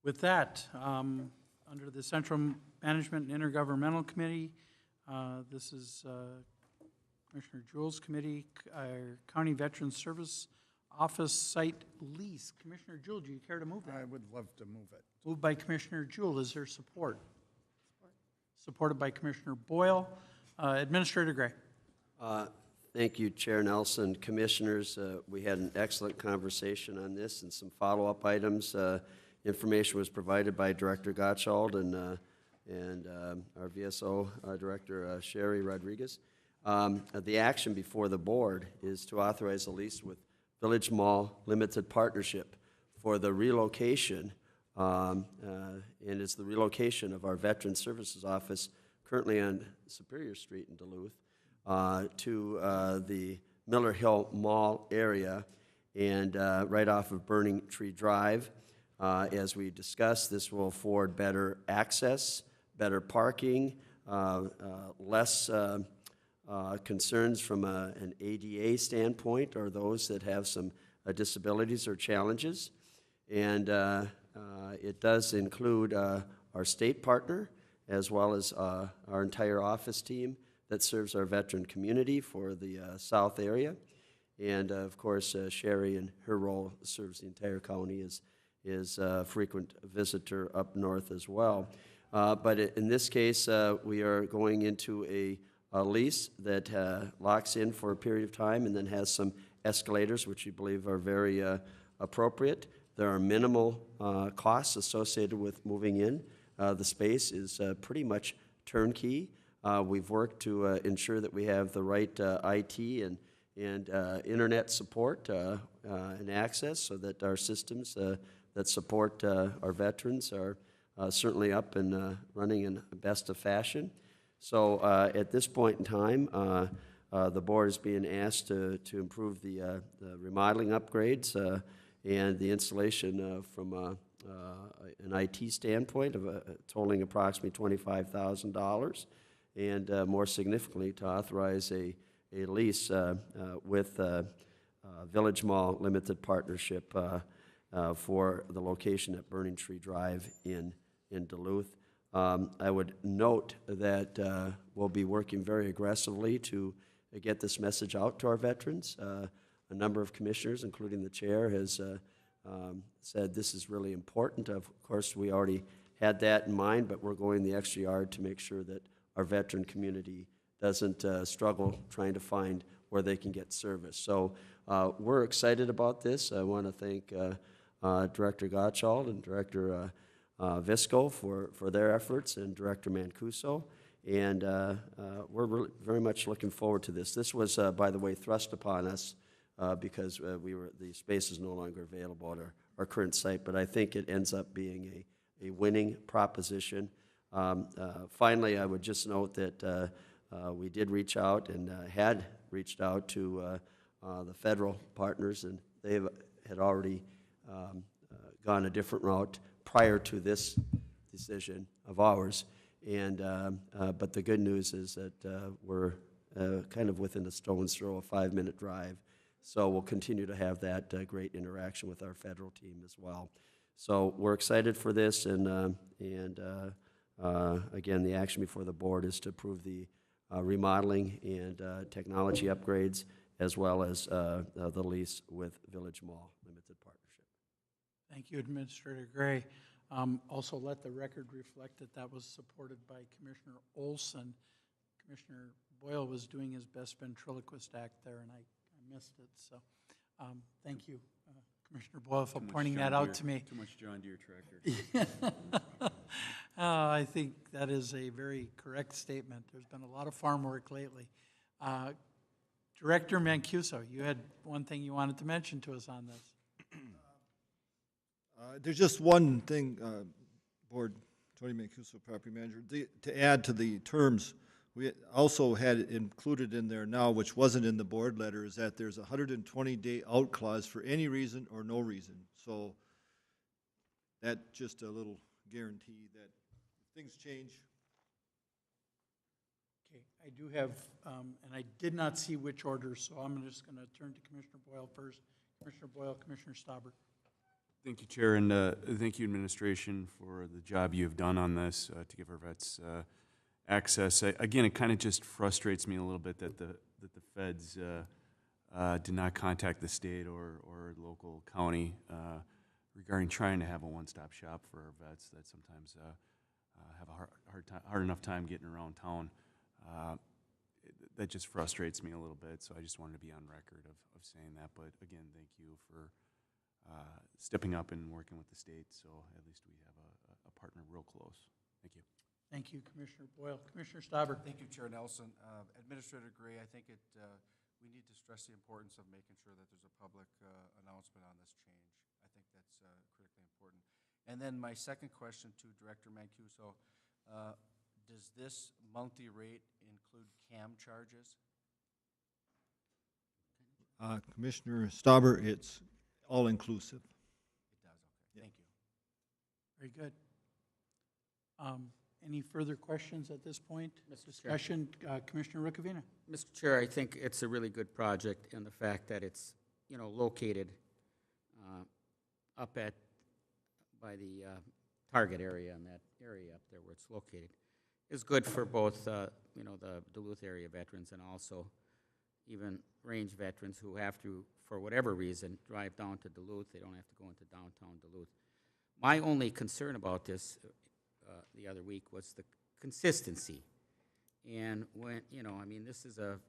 With that, under the Central Management and Intergovernmental Committee, this is Commissioner Jewell's committee, County Veterans Service Office Site Lease. Commissioner Jewell, do you care to move that? I would love to move it. Moved by Commissioner Jewell. Is there support? Supported by Commissioner Boyle. Administrator Gray. Thank you, Chair Nelson. Commissioners, we had an excellent conversation on this and some follow-up items. Information was provided by Director Gottschald and our VSO Director Sherry Rodriguez. The action before the board is to authorize a lease with Village Mall Limited Partnership for the relocation, and it's the relocation of our Veteran Services Office currently on Superior Street in Duluth to the Miller Hill Mall area and right off of Burning Tree Drive. As we discussed, this will afford better access, better parking, less concerns from an ADA standpoint or those that have some disabilities or challenges. And it does include our state partner as well as our entire office team that serves our veteran community for the south area. And of course, Sherry, in her role, serves the entire county, is a frequent visitor up north as well. But in this case, we are going into a lease that locks in for a period of time and then has some escalators, which we believe are very appropriate. There are minimal costs associated with moving in. The space is pretty much turnkey. We've worked to ensure that we have the right IT and internet support and access so that our systems that support our veterans are certainly up and running in the best of fashion. So at this point in time, the board is being asked to improve the remodeling upgrades and the installation from an IT standpoint of totaling approximately $25,000, and more significantly, to authorize a lease with Village Mall Limited Partnership for the location at Burning Tree Drive in Duluth. I would note that we'll be working very aggressively to get this message out to our veterans. A number of commissioners, including the chair, has said this is really important. Of course, we already had that in mind, but we're going the extra yard to make sure that our veteran community doesn't struggle trying to find where they can get service. So we're excited about this. I want to thank Director Gottschall and Director Visco for their efforts, and Director Mancuso. And we're really very much looking forward to this. This was, by the way, thrust upon us because the space is no longer available at our current site, but I think it ends up being a winning proposition. Finally, I would just note that we did reach out and had reached out to the federal partners, and they had already gone a different route prior to this decision of ours. And but the good news is that we're kind of within a stone's throw, a 5-minute drive. So we'll continue to have that great interaction with our federal team as well. So we're excited for this, and again, the action before the board is to approve the remodeling and technology upgrades, as well as the lease with Village Mall Limited Partnership. Thank you, Administrator Gray. Also, let the record reflect that that was supported by Commissioner Olson. Commissioner Boyle was doing his best ventriloquist act there, and I missed it. So thank you, Commissioner Boyle, for pointing that out to me. Too much John Deere tractor. I think that is a very correct statement. There's been a lot of farm work lately. Director Mancuso, you had one thing you wanted to mention to us on this. There's just one thing, Board, Tony Mancuso, Property Manager, to add to the terms. We also had included in there now, which wasn't in the board letter, is that there's a 120-day out clause for any reason or no reason. So that's just a little guarantee that if things change. Okay, I do have, and I did not see which order, so I'm just going to turn to Commissioner Boyle first. Commissioner Boyle, Commissioner Stauber. Thank you, Chair, and thank you, administration, for the job you've done on this to give our vets access. Again, it kind of just frustrates me a little bit that the feds did not contact the state or local county regarding trying to have a one-stop shop for our vets that sometimes have a hard enough time getting around town. That just frustrates me a little bit, so I just wanted to be on record of saying that. But again, thank you for stepping up and working with the state, so at least we have a partner real close. Thank you. Thank you, Commissioner Boyle. Commissioner Stauber. Thank you, Chair Nelson. Administrator Gray, I think we need to stress the importance of making sure that there's a public announcement on this change. I think that's critically important. And then my second question to Director Mancuso, does this monthly rate include CAM charges? Commissioner Stauber, it's all-inclusive. It does, okay. Thank you. Very good. Any further questions at this point? Mr. Discussion, Commissioner Rukavina. Mr. Chair, I think it's a really good project, and the fact that it's, located up by the target area, and that area up there where it's located, is good for both, the Duluth area veterans and also, even range veterans who have to, for whatever reason, drive down to Duluth. They don't have to go into downtown Duluth. My only concern about this the other week was the consistency. And when, you know, I mean, this is a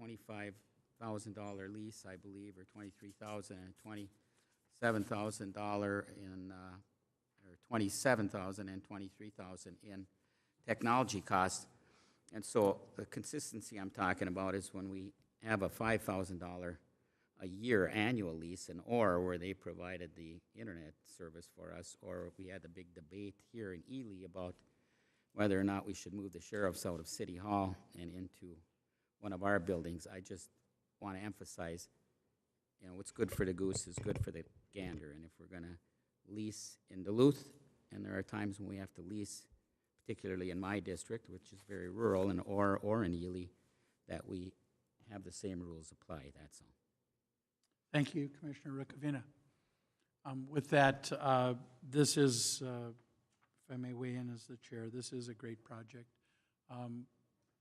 $25,000 lease, I believe, or $23,000 and $27,000 in, or $27,000 and $23,000 in technology costs. And so the consistency I'm talking about is when we have a $5,000 a year annual lease, and or where they provided the internet service for us, or we had the big debate here in Ely about whether or not we should move the sheriff's out of City Hall and into one of our buildings. I just want to emphasize, you know, what's good for the goose is good for the gander. And if we're going to lease in Duluth, and there are times when we have to lease, particularly in my district, which is very rural, and or in Ely, that we have the same rules apply, that's all. Thank you, Commissioner Rukavina. With that, this is, if I may weigh in as the chair, this is a great project.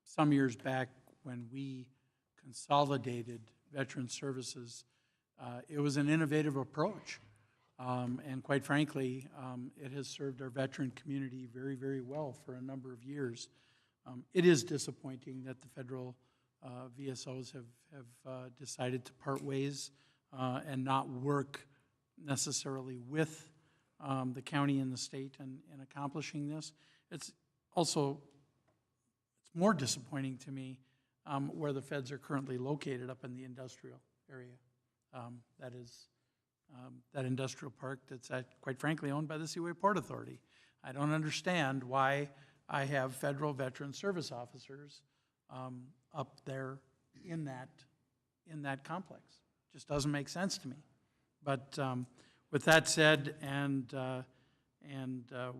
Some years back, when we consolidated veteran services, it was an innovative approach. And quite frankly, it has served our veteran community very, very well for a number of years. It is disappointing that the federal VSOs have decided to part ways and not work necessarily with the county and the state in accomplishing this. It's also, it's more disappointing to me where the feds are currently located up in the industrial area. That is that industrial park that's, quite frankly, owned by the Seaway Port Authority. I don't understand why I have federal veteran service officers up there in that complex. Just doesn't make sense to me. But with that said, and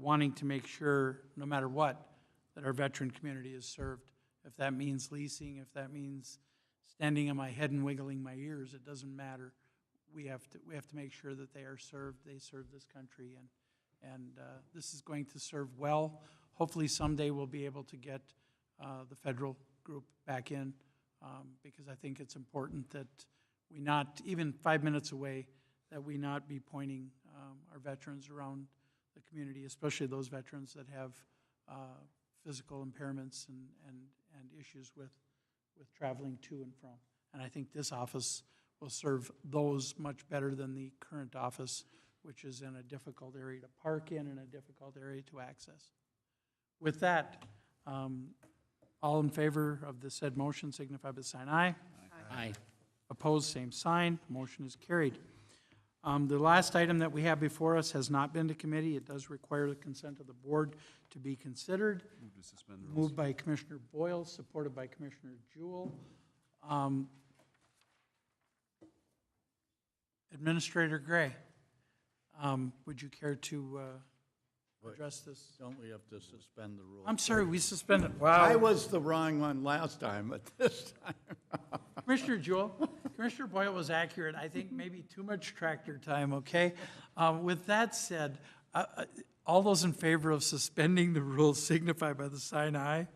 wanting to make sure, no matter what, that our veteran community is served. If that means leasing, if that means standing on my head and wiggling my ears, it doesn't matter. We have to make sure that they are served. They serve this country, and this is going to serve well. Hopefully someday we'll be able to get the federal group back in, because I think it's important that we not, even 5 minutes away, that we not be pointing our veterans around the community, especially those veterans that have physical impairments and issues with traveling to and from. And I think this office will serve those much better than the current office, which is in a difficult area to park in and a difficult area to access. With that, all in favor of the said motion signify by saying aye. Aye. Opposed, same sign. Motion is carried. The last item that we have before us has not been to committee. It does require the consent of the board to be considered. Move to suspend the rules. Moved by Commissioner Boyle, supported by Commissioner Jewell. Administrator Gray, would you care to address this? Don't we have to suspend the rules? I'm sorry, we suspended. Wow. I was the wrong one last time, but this time. Commissioner Jewell, Commissioner Boyle was accurate. I think maybe too much tractor time, okay? With that said, all those in favor of suspending the rules signify by the sign aye.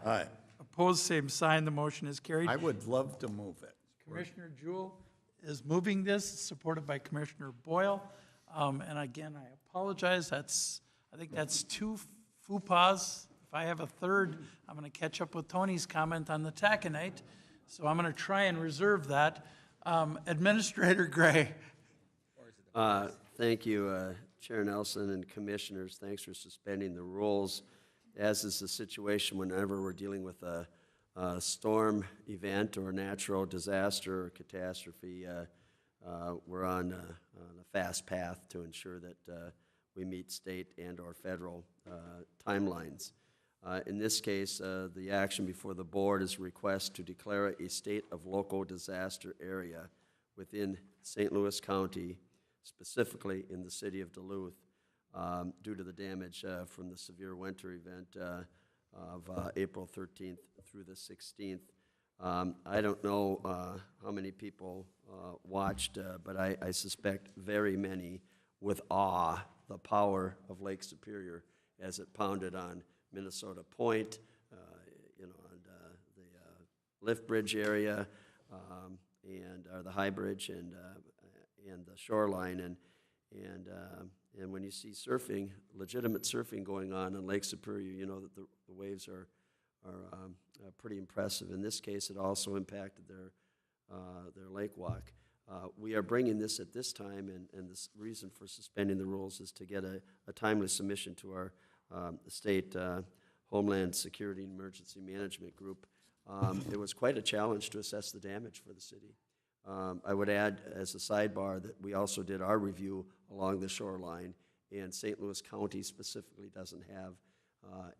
Aye. Opposed, same sign. The motion is carried. I would love to move it. Commissioner Jewell is moving this, supported by Commissioner Boyle. And again, I apologize. I think that's two faux pas. If I have a third, I'm going to catch up with Tony's comment on the taconite. So I'm going to try and reserve that. Administrator Gray. Thank you, Chair Nelson and Commissioners. Thanks for suspending the rules. As is the situation whenever we're dealing with a storm event or natural disaster or catastrophe, we're on a fast path to ensure that we meet state and or federal timelines. In this case, the action before the board is a request to declare a state of local disaster area within St. Louis County, specifically in the city of Duluth, due to the damage from the severe winter event of April 13th through the 16th. I don't know how many people watched, but I suspect very many, with awe, the power of Lake Superior as it pounded on Minnesota Point, and the lift bridge area, or the high bridge and the shoreline. And when you see surfing, legitimate surfing going on in Lake Superior, you know that the waves are pretty impressive. In this case, it also impacted their lake walk. We are bringing this at this time, and the reason for suspending the rules is to get a timely submission to our state Homeland Security and Emergency Management Group. It was quite a challenge to assess the damage for the city. I would add as a sidebar that we also did our review along the shoreline, and St. Louis County specifically doesn't have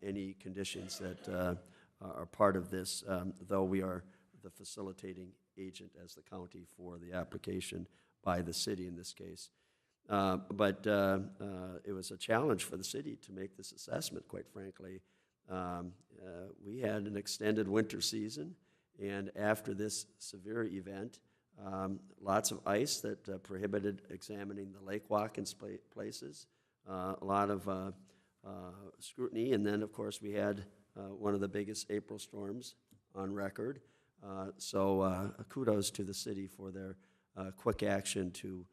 any conditions that are part of this, though we are the facilitating agent as the county for the application by the city in this case. But it was a challenge for the city to make this assessment, quite frankly. We had an extended winter season, and after this severe event, lots of ice that prohibited examining the lake walk in places, a lot of scrutiny, and then, of course, we had one of the biggest April storms on record. So kudos to the city for their quick action to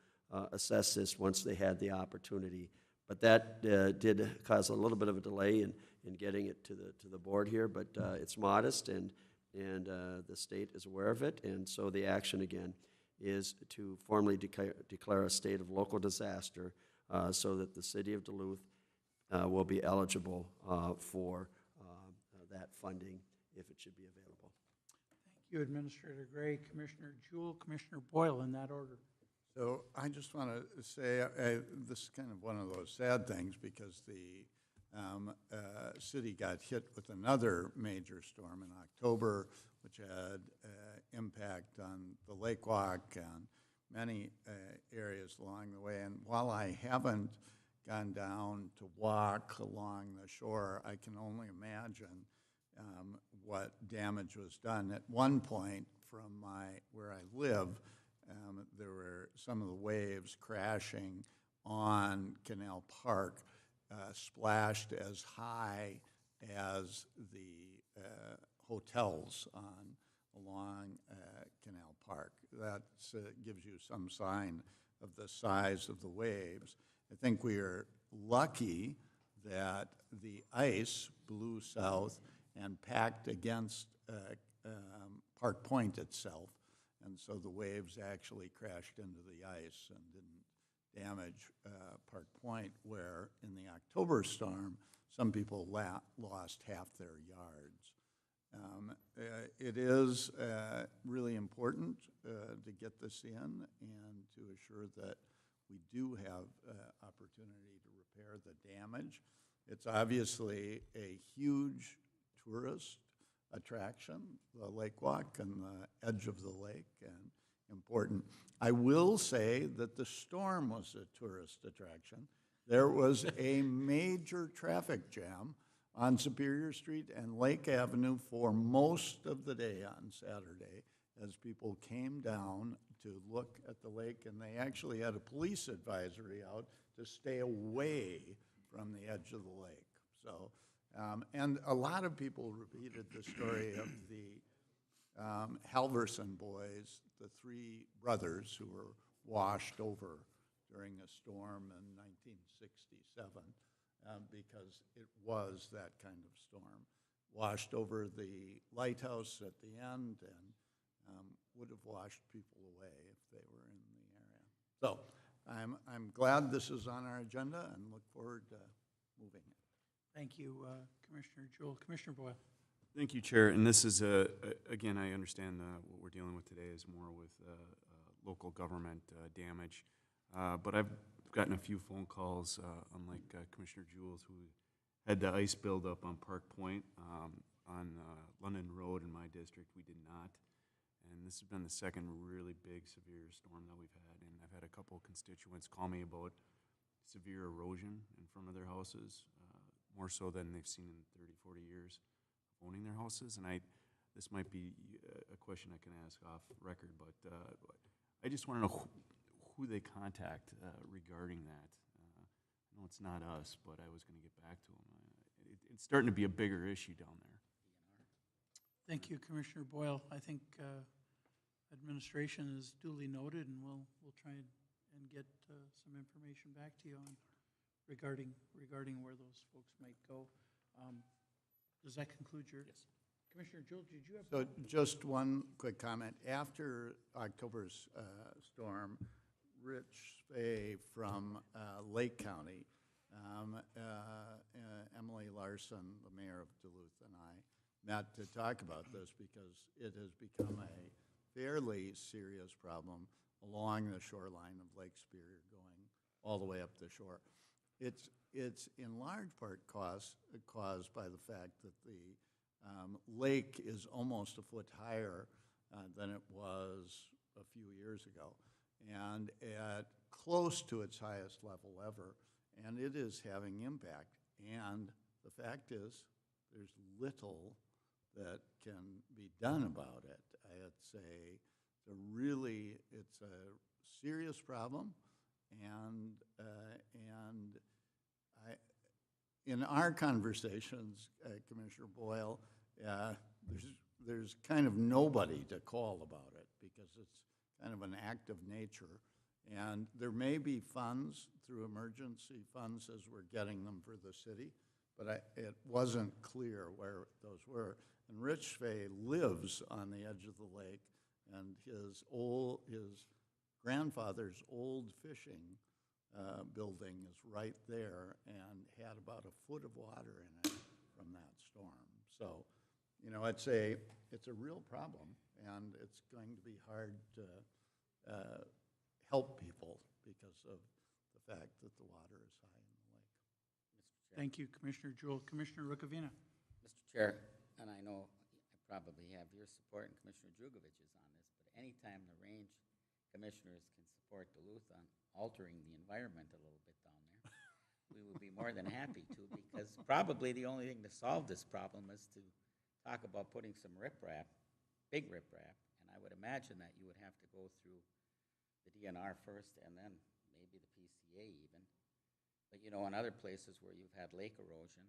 assess this once they had the opportunity. But that did cause a little bit of a delay in getting it to the board here, but it's modest, and the state is aware of it, and so the action again is to formally declare a state of local disaster so that the city of Duluth will be eligible for that funding if it should be available. Thank you, Administrator Gray, Commissioner Jewell, Commissioner Boyle, in that order. So I just want to say, this is kind of one of those sad things because the city got hit with another major storm in October, which had impact on the lake walk and many areas along the way. And while I haven't gone down to walk along the shore, I can only imagine what damage was done. At one point from where I live, there were some of the waves crashing on Canal Park, splashed as high as the hotels along Canal Park. That gives you some sign of the size of the waves. I think we are lucky that the ice blew south and packed against Park Point itself, and so the waves actually crashed into the ice and didn't damage Park Point, where in the October storm, some people lost half their yards. It is really important to get this in and to assure that we do have opportunity to repair the damage. It's obviously a huge tourist attraction, the lake walk and the edge of the lake, and important. I will say that the storm was a tourist attraction. There was a major traffic jam on Superior Street and Lake Avenue for most of the day on Saturday as people came down to look at the lake, and they actually had a police advisory out to stay away from the edge of the lake. So, and a lot of people repeated the story of the Halverson boys, the three brothers who were washed over during a storm in 1967, because it was that kind of storm. Washed over the lighthouse at the end and would have washed people away if they were in the area. So I'm glad this is on our agenda and look forward to moving it. Thank you, Commissioner Jewell. Commissioner Boyle. Thank you, Chair. And this is, again, I understand what we're dealing with today is more with local government damage. But I've gotten a few phone calls, unlike Commissioner Jewell, who had the ice buildup on Park Point. On London Road in my district, we did not. And this has been the second really big, severe storm that we've had. And I've had a couple of constituents call me about severe erosion in front of their houses, more so than they've seen in 30, 40 years of owning their houses. And this might be a question I can ask off record, but I just want to know who they contact regarding that. I know it's not us, but I was going to get back to them. It's starting to be a bigger issue down there. Thank you, Commissioner Boyle. I think administration is duly noted, and we'll try and get some information back to you on regarding where those folks might go. Does that conclude your? Yes. Commissioner Jewell, did you have? So just one quick comment. After October's storm, Rich Fay from Lake County, Emily Larson, the mayor of Duluth, and I met to talk about this because it has become a fairly serious problem along the shoreline of Lake Superior going all the way up the shore. It's in large part caused by the fact that the lake is almost a foot higher than it was a few years ago, and at close to its highest level ever, and it is having impact. And the fact is, there's little that can be done about it. It's a serious problem, and in our conversations, Commissioner Boyle, there's kind of nobody to call about it because it's kind of an act of nature. And there may be funds through emergency funds as we're getting them for the city, but it wasn't clear where those were. And Rich Fay lives on the edge of the lake, and his grandfather's old fishing building is right there and had about a foot of water in it from that storm. So, you know, it's a real problem, and it's going to be hard to help people because of the fact that the water is high in the lake. Thank you, Commissioner Jewell. Commissioner Rukavina. Mr. Chair, and I know I probably have your support and Commissioner Jugovich's on this, but anytime the range commissioners can support Duluth on altering the environment a little bit down there, we would be more than happy to, because probably the only thing to solve this problem is to talk about putting some riprap, big riprap, and I would imagine that you would have to go through the DNR first and then maybe the PCA even. But, you know, in other places where you've had lake erosion,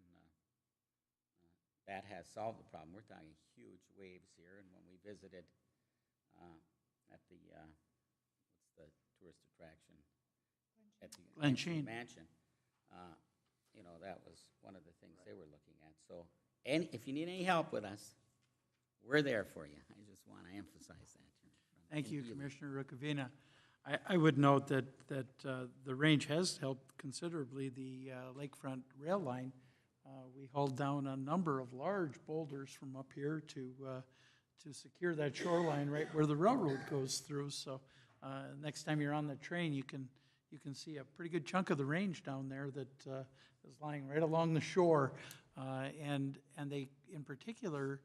that has solved the problem. We're talking huge waves here, and when we visited at the, what's the tourist attraction? At the Glensheen Mansion, you know, that was one of the things they were looking at. So, and if you need any help with us, we're there for you. I just want to emphasize that. Thank you, Commissioner Rukavina. I would note that the range has helped considerably the lakefront rail line. We hauled down a number of large boulders from up here to secure that shoreline right where the railroad goes through. So next time you're on the train, you can see a pretty good chunk of the range down there that is lying right along the shore. And they, in particular,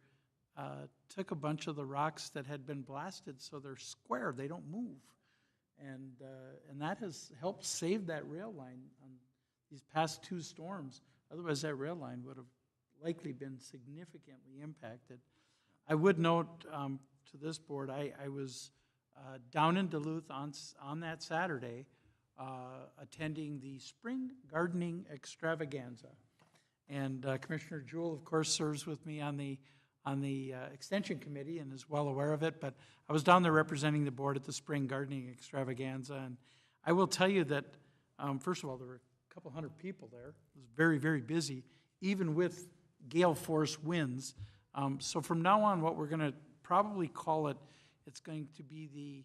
took a bunch of the rocks that had been blasted so they're square, they don't move. And that has helped save that rail line on these past two storms. Otherwise, that rail line would have likely been significantly impacted. I would note to this board, I was down in Duluth on that Saturday attending the Spring Gardening Extravaganza. And Commissioner Jewell, of course, serves with me on the Extension Committee and is well aware of it, but I was down there representing the board at the Spring Gardening Extravaganza, and I will tell you that, first of all, there were a couple hundred people there. It was very, very busy, even with gale force winds. So from now on, what we're going to probably call it, it's going to be the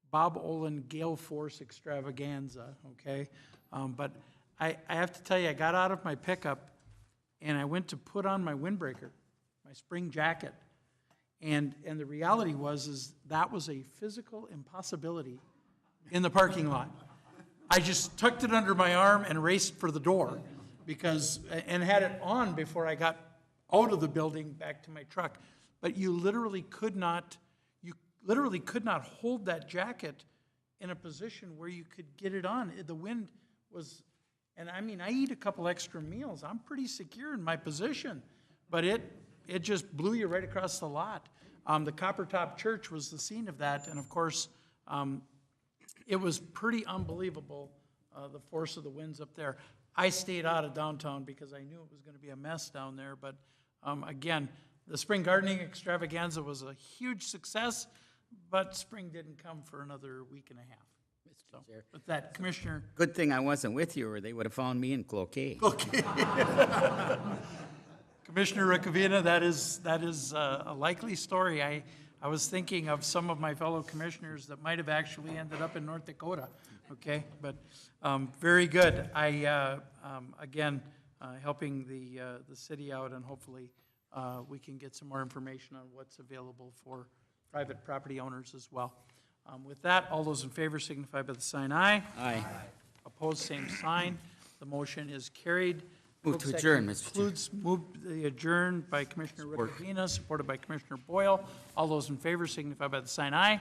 Bob Olin Gale Force Extravaganza, okay? But I have to tell you, I got out of my pickup, and I went to put on my windbreaker, my spring jacket. And the reality is that was a physical impossibility in the parking lot. I just tucked it under my arm and raced for the door and had it on before I got out of the building back to my truck. But you literally could not hold that jacket in a position where you could get it on. The wind was, and I mean, I eat a couple extra meals. I'm pretty secure in my position, but it just blew you right across the lot. The Copper Top Church was the scene of that, and of course, it was pretty unbelievable, the force of the winds up there. I stayed out of downtown because I knew it was going to be a mess down there, but again, the spring gardening extravaganza was a huge success, but spring didn't come for another week and a half. So, with that, Commissioner. Good thing I wasn't with you, or they would have found me in Cloquet. Commissioner Rukavina, that is a likely story. I was thinking of some of my fellow commissioners that might have actually ended up in North Dakota, okay? But very good. Again, helping the city out, and hopefully we can get some more information on what's available for private property owners as well. With that, all those in favor signify by the sign aye. Aye. Opposed, same sign. The motion is carried. Move to adjourn, Mr. Chair. Move the adjourn by Commissioner Rukavina, supported by Commissioner Boyle. All those in favor signify by the sign aye.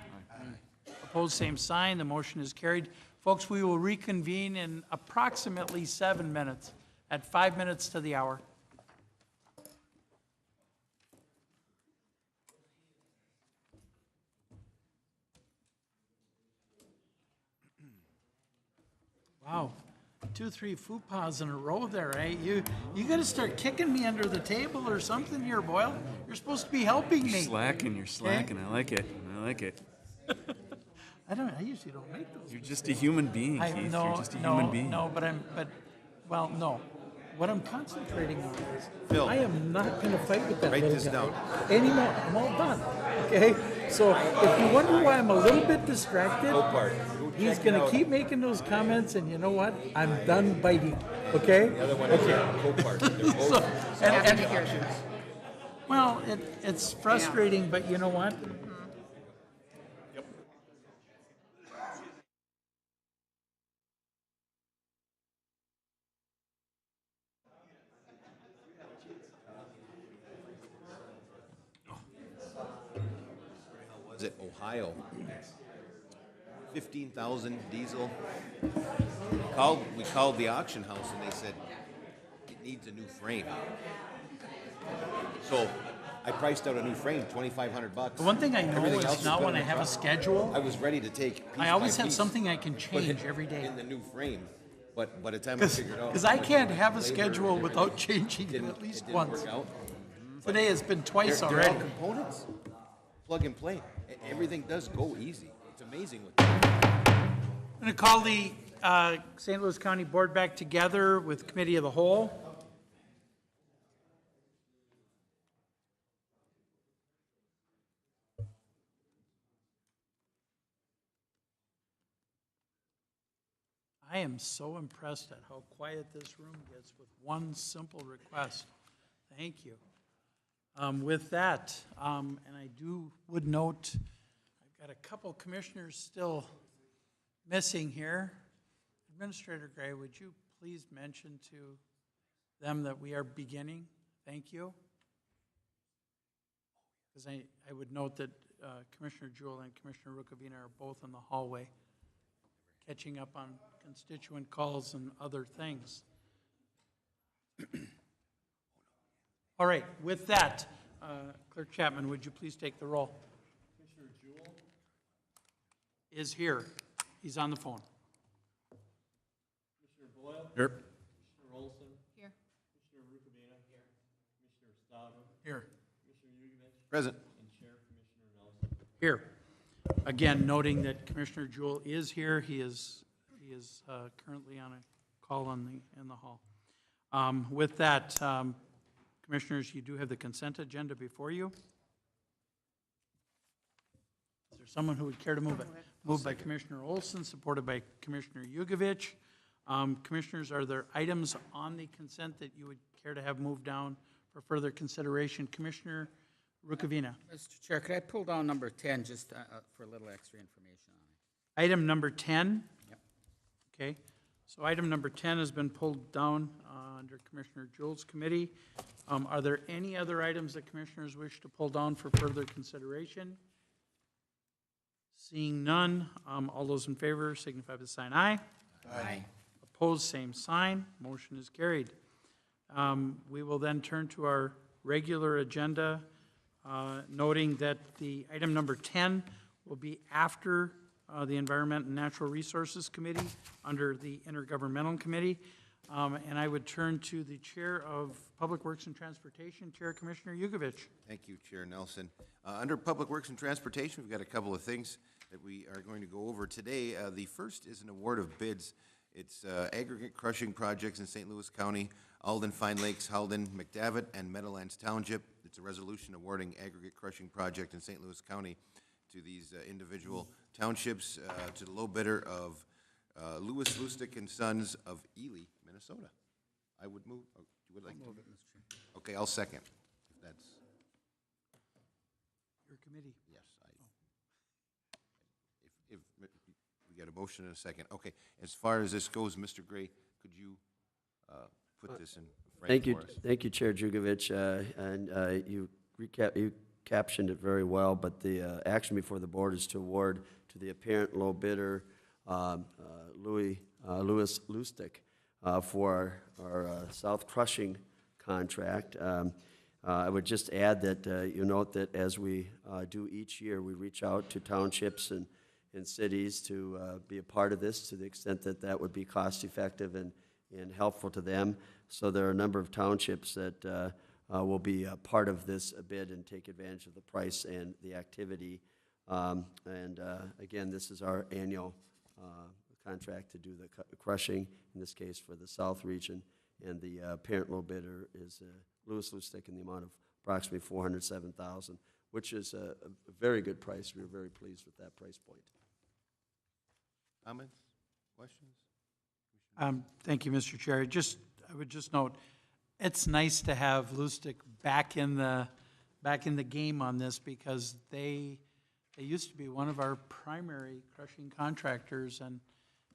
Opposed, same sign. The motion is carried. Folks, we will reconvene in approximately 7 minutes, at 5 minutes to the hour. Wow, 2, 3 fupas in a row there, eh? You gotta start kicking me under the table or something here, Boyle. You're supposed to be helping me. You're slacking. I like it. I usually don't make those. You're just a human being, Keith. You're just a human being. No, well, no. What I'm concentrating on is, Phil, I am not gonna fight with that write little this guy down. anymore. I'm all done, okay? So if you wonder why I'm a little bit distracted, he's gonna keep making those comments, and you know what? I'm done biting, okay? The other one is Copart. They're both Well, it's frustrating, but you know what? Was it Ohio? 15,000 diesel. We called the auction house and they said it needs a new frame. So I priced out a new frame, $2,500. The one thing I know Everything else is now put when in I the have a truck. schedule, I was ready to take piece I always by have piece, something I can put change it every day. in the new frame. But by the time I figured out, Because I can't have a labor, schedule without changing it didn't- at least it didn't once. work out. Today has been twice They're all already. components, plug and play. Everything does go easy. It's amazing what. I'm going to call the St. Louis County Board back together with Committee of the Whole. I am so impressed at how quiet this room gets with one simple request. Thank you. With that, and I would note, I've got a couple commissioners still missing here. Administrator Gray, would you please mention to them that we are beginning? Thank you. Because I would note that Commissioner Jewell and Commissioner Rukavina are both in the hallway, catching up on constituent calls and other things. All right, with that, Clerk Chapman, would you please take the roll? Commissioner Jewell is here. He's on the phone. Commissioner Boyle? Here. Commissioner Olson? Here. Commissioner Rukavina? Here. Commissioner Stauber? Here. Commissioner Yugovich? Present. And Chair Commissioner Nelson. Here. Again, noting that Commissioner Jewell is here. He is currently on a call in the hall. With that, Commissioners, you do have the consent agenda before you. Is there someone who would care to move it? Moved by Commissioner Olson, supported by Commissioner Yugovich. Commissioners, are there items on the consent that you would care to have moved down for further consideration? Commissioner Rukavina. Mr. Chair, could I pull down number 10 just for a little extra information on it? Item number 10? Yep. Okay, so item number 10 has been pulled down under Commissioner Jewell's committee. Are there any other items that commissioners wish to pull down for further consideration? Seeing none, all those in favor signify by the sign aye. Aye. Opposed, same sign. Motion is carried. We will then turn to our regular agenda, noting that the item number 10 will be after the Environment and Natural Resources Committee under the Intergovernmental Committee. And I would turn to the Chair of Public Works and Transportation, Chair Commissioner Yugovich. Thank you, Chair Nelson. Under Public Works and Transportation, we've got a couple of things that we are going to go over today. The first is an award of bids. It's aggregate crushing projects in St. Louis County, Alden, Fine Lakes, Halden, McDavitt, and Meadowlands Township. It's a resolution awarding aggregate crushing project in St. Louis County to these individual townships, to the low bidder of Lewis Lustig and Sons of Ely, Minnesota. I would move, oh, you would like to? Okay, I'll second, if that's, Your committee. yes, if we got a motion and a second. Okay, as far as this goes, Mr. Gray, could you put this in frame for us? Thank you, Chair Jugovich, and you captioned it very well, but the action before the board is to award to the apparent low bidder, Lewis Lustig, for our south crushing contract. I would just add that you note that as we do each year, we reach out to townships and cities to be a part of this to the extent that that would be cost effective and helpful to them. So there are a number of townships that will be a part of this bid and take advantage of the price and the activity. Again, this is our annual contract to do the crushing, in this case for the south region, and the parent low bidder is Lewis Lustig in the amount of approximately $407,000, which is a very good price. We're very pleased with that price point. Comments, questions? Thank you, Mr. Chair. I would just note, it's nice to have Lustig back in the game on this, because they used to be one of our primary crushing contractors, and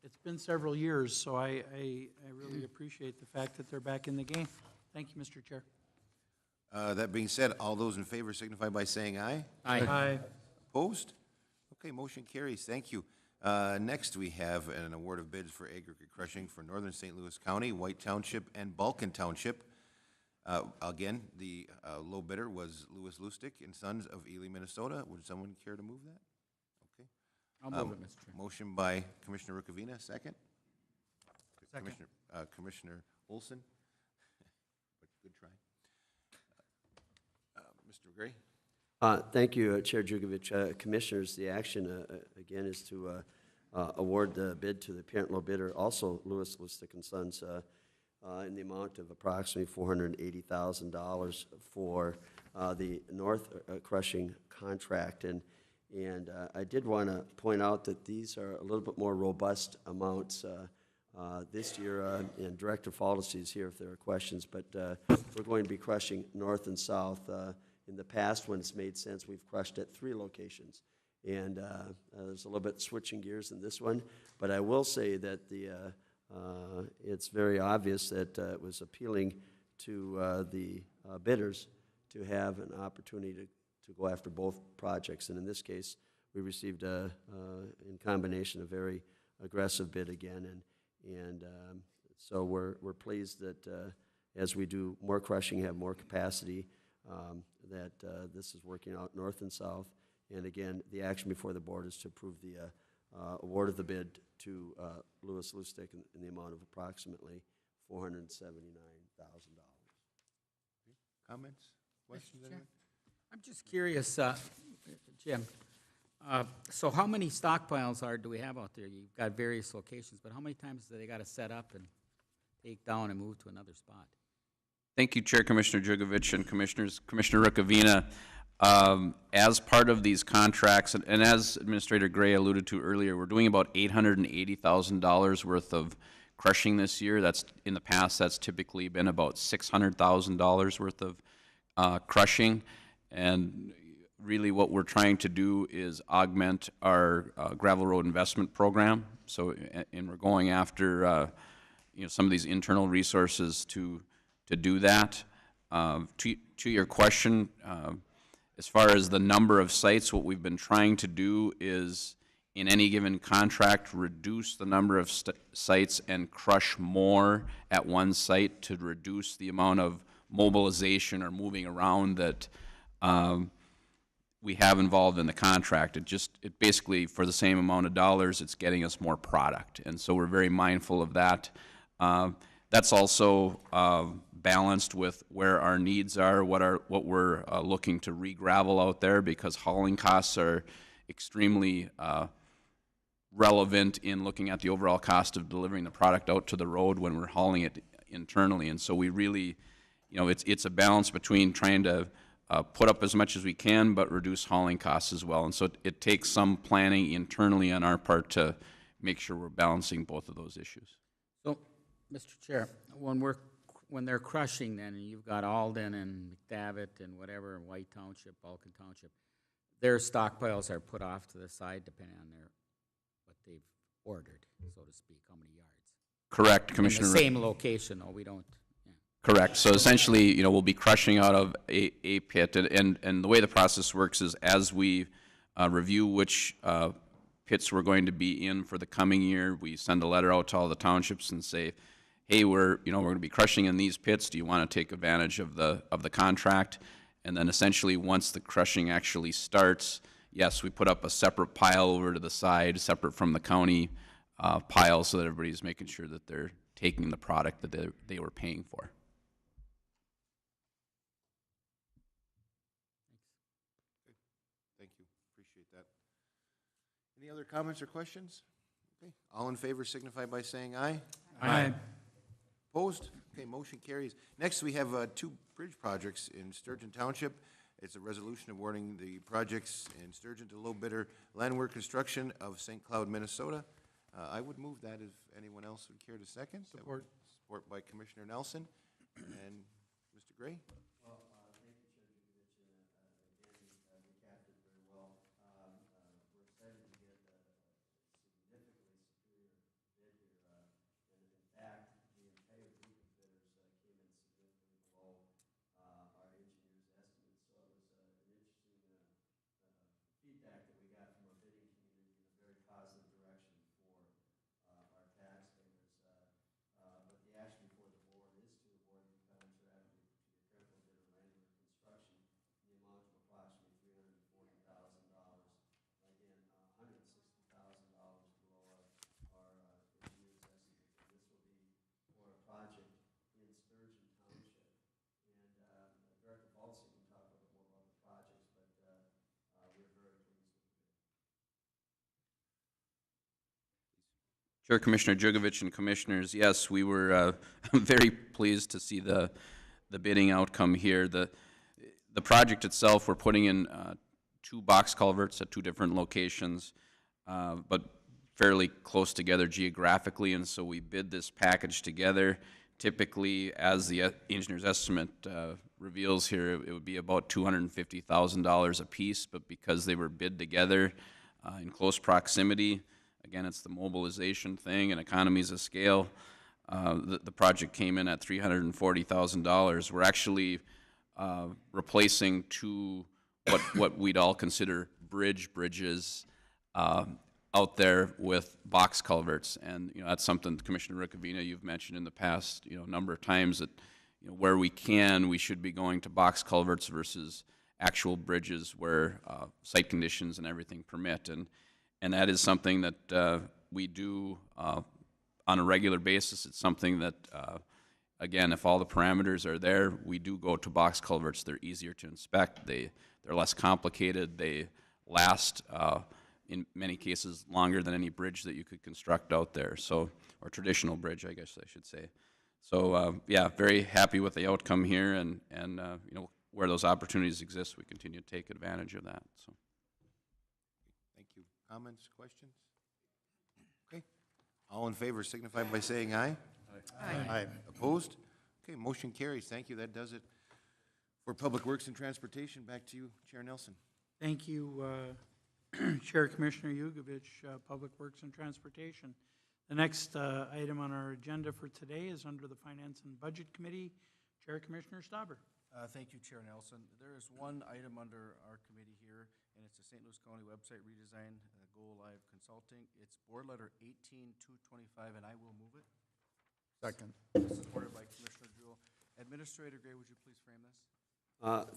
it's been several years, so I really appreciate the fact that they're back in the game. Thank you, Mr. Chair. That being said, all those in favor signify by saying aye. Aye. Opposed? Okay, motion carries. Thank you. Next, we have an award of bids for aggregate crushing for northern St. Louis County, White Township, and Balkan Township. Again, the low bidder was Lewis Lustig and Sons of Ely, Minnesota. Would someone care to move that? Okay. I'll move it, Mr. Chair. Motion by Commissioner Rukavina, second. Second. Commissioner Olson. Good try. Mr. Gray? Thank you, Chair Jugovich. Commissioners, the action, again, is to award the bid to the parent low bidder, also Lewis Lustig and Sons, in the amount of approximately $480,000 for the north crushing contract. And I did want to point out that these are a little bit more robust amounts this year, and Director Faldesy is here if there are questions, but we're going to be crushing north and south. In the past, when it's made sense, we've crushed at 3 locations, and there's a little bit switching gears in this one, but I will say that it's very obvious that it was appealing to the bidders to have an opportunity to go after both projects, and in this case, we received in combination a very aggressive bid again, and so we're pleased that as we do more crushing, have more capacity, that this is working out north and south. And again, the action before the board is to approve the award of the bid to Lewis Lustig in the amount of approximately $479,000. Comments? Questions? Chair, I'm just curious, Jim, so how many stockpiles do we have out there? You've got various locations, but how many times do they got to set up and take down and move to another spot? Thank you, Chair Commissioner Jugovich and Commissioners. Commissioner Rukavina, as part of these contracts, and as Administrator Gray alluded to earlier, we're doing about $880,000 worth of crushing this year. That's, in the past, that's typically been about $600,000 worth of crushing. And really what we're trying to do is augment our gravel road investment program. So, and we're going after some of these internal resources to do that. To your question, as far as the number of sites, what we've been trying to do is, in any given contract, reduce the number of sites and crush more at one site to reduce the amount of mobilization or moving around that we have involved in the contract. It basically, for the same amount of dollars, it's getting us more product. And so we're very mindful of that. That's also balanced with where our needs are, what we're looking to re-gravel out there, because hauling costs are extremely relevant in looking at the overall cost of delivering the product out to the road when we're hauling it internally. And so we really, it's a balance between trying to put up as much as we can, but reduce hauling costs as well. And so it takes some planning internally on our part to make sure we're balancing both of those issues. So, Mr. Chair, when they're crushing then, and you've got Alden and McDavitt and whatever, and White Township, Balkan Township, their stockpiles are put off to the side depending on what they've ordered, so to speak, how many yards. Correct, In Commissioner. the same location, though, we don't. Correct. So essentially, we'll be crushing out of a pit, and the way the process works is as we review which pits we're going to be in for the coming year, we send a letter out to all the townships and say, hey, we're going to be crushing in these pits. Do you want to take advantage of the contract? And then essentially, once the crushing actually starts, yes, we put up a separate pile over to the side, separate from the county pile, so that everybody's making sure that they're taking the product that they were paying for. Thank you, appreciate that. Any other comments or questions? Okay, all in favor signify by saying aye. Aye. Opposed? Okay, motion carries. Next, we have two bridge projects in Sturgeon Township. It's a resolution awarding the projects in Sturgeon to low bidder Landwehr Construction of St. Cloud, Minnesota. I would move that if anyone else would care to second. Support. Support by Commissioner Nelson. And Mr. Gray? Chair, Commissioner Jugovich, and Commissioners, yes, we were very pleased to see the bidding outcome here. The project itself, we're putting in 2 box culverts at 2 different locations, but fairly close together geographically, and so we bid this package together. Typically, as the engineer's estimate reveals here, it would be about $250,000 a piece, but because they were bid together in close proximity, again, it's the mobilization thing and economies of scale. The project came in at $340,000. We're actually replacing 2 what we'd all consider bridges out there with box culverts, and that's something Commissioner Rukavina, you've mentioned in the past a number of times that where we can, we should be going to box culverts versus actual bridges where site conditions and everything permit, and that is something that we do on a regular basis. It's something that, again, if all the parameters are there, we do go to box culverts. They're easier to inspect. They're less complicated. They last, in many cases, longer than any bridge that you could construct out there. So, or traditional bridge, I guess I should say. So, yeah, very happy with the outcome here, and where those opportunities exist, we continue to take advantage of that. So. Thank you. Comments, questions? Okay. All in favor signify by saying aye. Aye. Opposed? Okay, motion carries. Thank you. That does it for Public Works and Transportation. Back to you, Chair Nelson. Thank you, Chair Commissioner Jugovich, Public Works and Transportation. The next item on our agenda for today is under the Finance and Budget Committee. Chair Commissioner Stauber. Thank you, Chair Nelson. There is one item under our committee here, and it's the St. Louis County website redesign, Go Live Consulting. It's Board Letter 18225, and I will move it. Second. Supported by Commissioner Jewell. Administrator Gray, would you please frame this?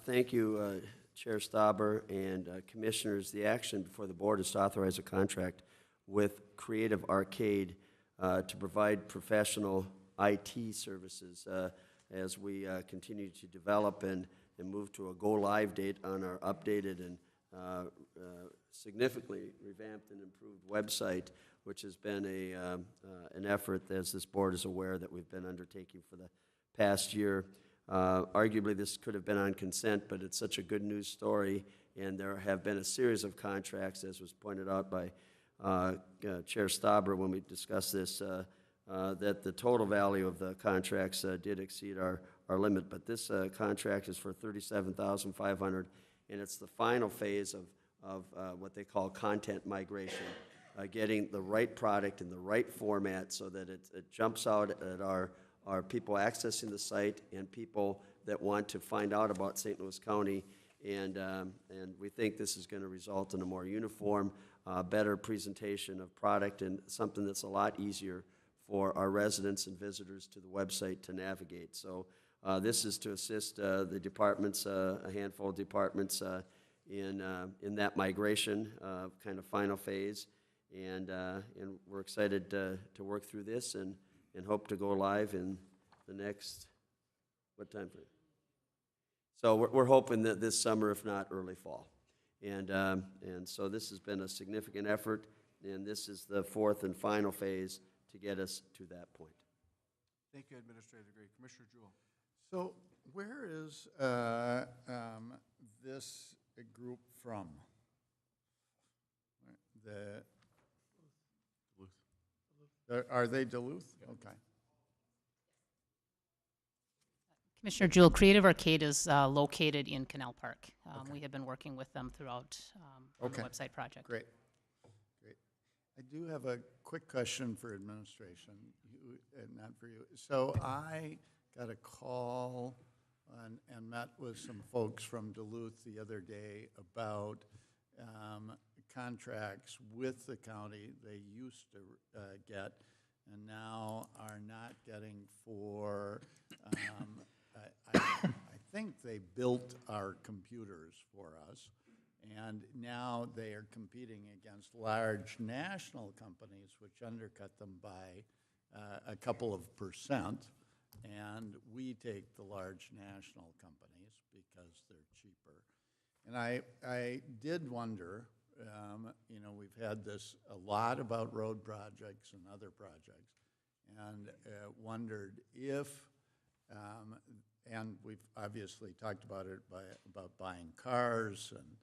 Thank you, Chair Stauber and Commissioners. The action before the board is to authorize a contract with Creative Arcade to provide professional IT services as we continue to develop and move to a go-live date on our updated and significantly revamped and improved website, which has been an effort, as this board is aware, that we've been undertaking for the past year. Arguably, this could have been on consent, but it's such a good news story, and there have been a series of contracts, as was pointed out by Chair Stauber when we discussed this, that the total value of the contracts did exceed our limit. But this contract is for $37,500, and it's the final phase of what they call content migration, getting the right product in the right format so that it jumps out at our people accessing the site and people that want to find out about St. Louis County. And we think this is going to result in a more uniform, better presentation of product and something that's a lot easier for our residents and visitors to the website to navigate. So this is to assist the departments, a handful of departments in that migration kind of final phase. And we're excited to work through this and hope to go live in the next, what time frame? So we're hoping that this summer, if not early fall. And so this has been a significant effort, and this is the fourth and final phase to get us to that point. Thank you, Administrator Gray. Commissioner Jewell. So where is this group from? Are they Duluth? Okay. Commissioner Jewell, Creative Arcade is located in Canal Park. We have been working with them throughout on the website project. Great. I do have a quick question for administration, not for you. So I got a call and met with some folks from Duluth the other day about contracts with the county they used to get and now are not getting for, I think they built our computers for us, and now they are competing against large national companies which undercut them by a couple of %, and we take the large national companies because they're cheaper. And I did wonder, we've had this a lot about road projects and other projects, and wondered if, and we've obviously talked about it about buying cars and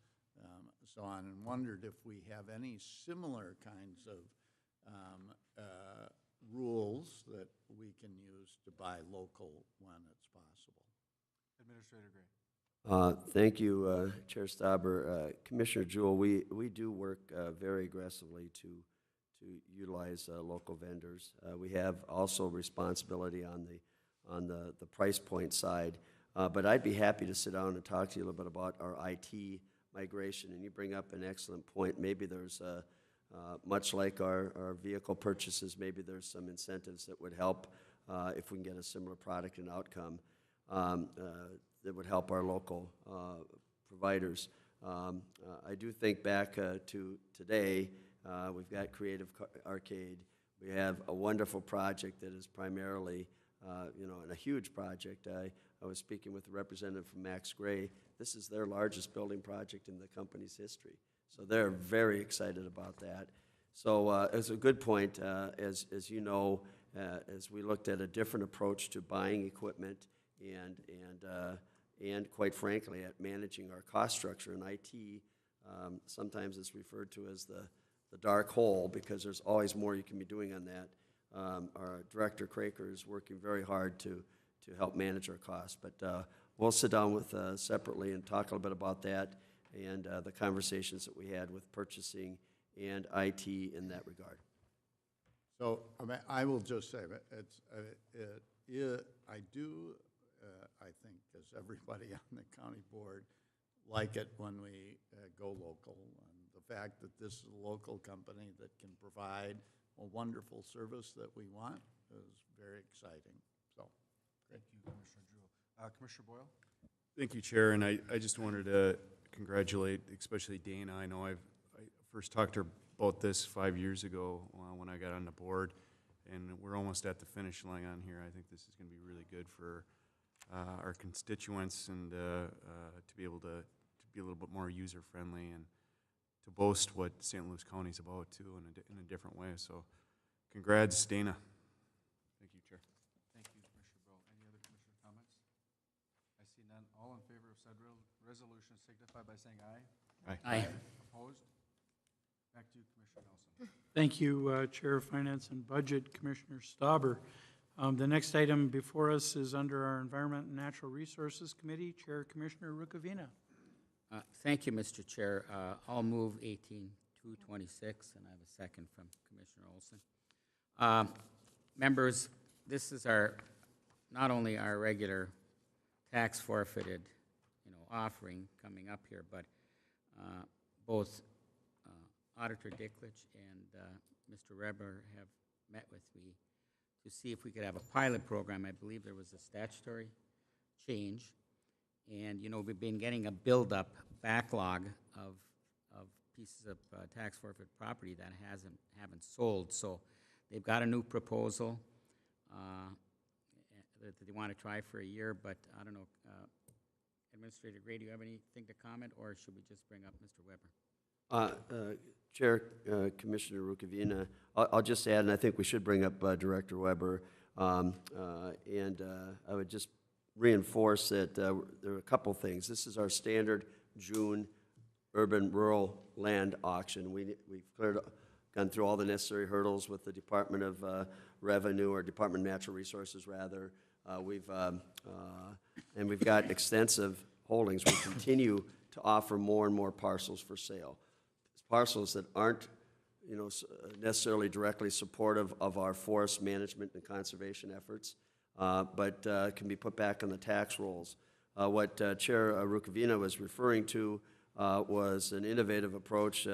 so on, and wondered if we have any similar kinds of rules that we can use to buy local when it's possible. Administrator Gray. Thank you, Chair Stauber. Commissioner Jewell, we do work very aggressively to utilize local vendors. We have also responsibility on the price point side, but I'd be happy to sit down and talk to you a little bit about our IT migration. And you bring up an excellent point. Maybe there's much like our vehicle purchases, maybe there's some incentives that would help if we can get a similar product and outcome that would help our local providers. I do think back to today, we've got Creative Arcade. We have a wonderful project that is primarily, and a huge project. I was speaking with a representative from Max Gray. This is their largest building project in the company's history. So they're very excited about that. So it's a good point. As you know, as we looked at a different approach to buying equipment and quite frankly at managing our cost structure in IT, sometimes it's referred to as the dark hole because there's always more you can be doing on that. Our Director Craker is working very hard to help manage our costs, but we'll sit down with separately and talk a little bit about that and the conversations that we had with purchasing and IT in that regard. So I will just say, I do, I think, as everybody on the county board, like it when we go local. And the fact that this is a local company that can provide a wonderful service that we want is very exciting. So, great. Thank you, Commissioner Jewell. Commissioner Boyle? Thank you, Chair, and I just wanted to congratulate especially Dana. I know I first talked to her about this 5 years ago when I got on the board, and we're almost at the finish line on here. I think this is gonna be really good for our constituents and to be able to be a little bit more user-friendly and to boast what St. Louis County's about too in a different way. So congrats, Dana. Thank you, Chair. Thank you, Commissioner Bill. Any other commissioner comments? I see none. All in favor of said resolution signify by saying aye. Aye. Aye. Opposed? Back to you, Commissioner Nelson. Thank you, Chair of Finance and Budget, Commissioner Stauber. The next item before us is under our Environment and Natural Resources Committee, Chair Commissioner Rukavina. Thank you, Mr. Chair. I'll move 18226, and I have a second from Commissioner Olson. Members, this is not only our regular tax forfeited, offering coming up here, but both Auditor Dicklich and Mr. Reber have met with me to see if we could have a pilot program. I believe there was a statutory change. And, we've been getting a buildup backlog of pieces of tax forfeit property that haven't sold. So they've got a new proposal that they want to try for a year, but I don't know. Administrator Gray, do you have anything to comment, or should we just bring up Mr. Weber? Chair, Commissioner Rukavina, I'll just add, and I think we should bring up Director Weber, and I would just reinforce that there are a couple things. This is our standard June urban rural land auction. We've gone through all the necessary hurdles with the Department of Revenue, or Department of Natural Resources rather. We've got extensive holdings. We continue to offer more and more parcels for sale. Parcels that aren't necessarily directly supportive of our forest management and conservation efforts, but can be put back on the tax rolls. What Chair Rukavina was referring to was an innovative approach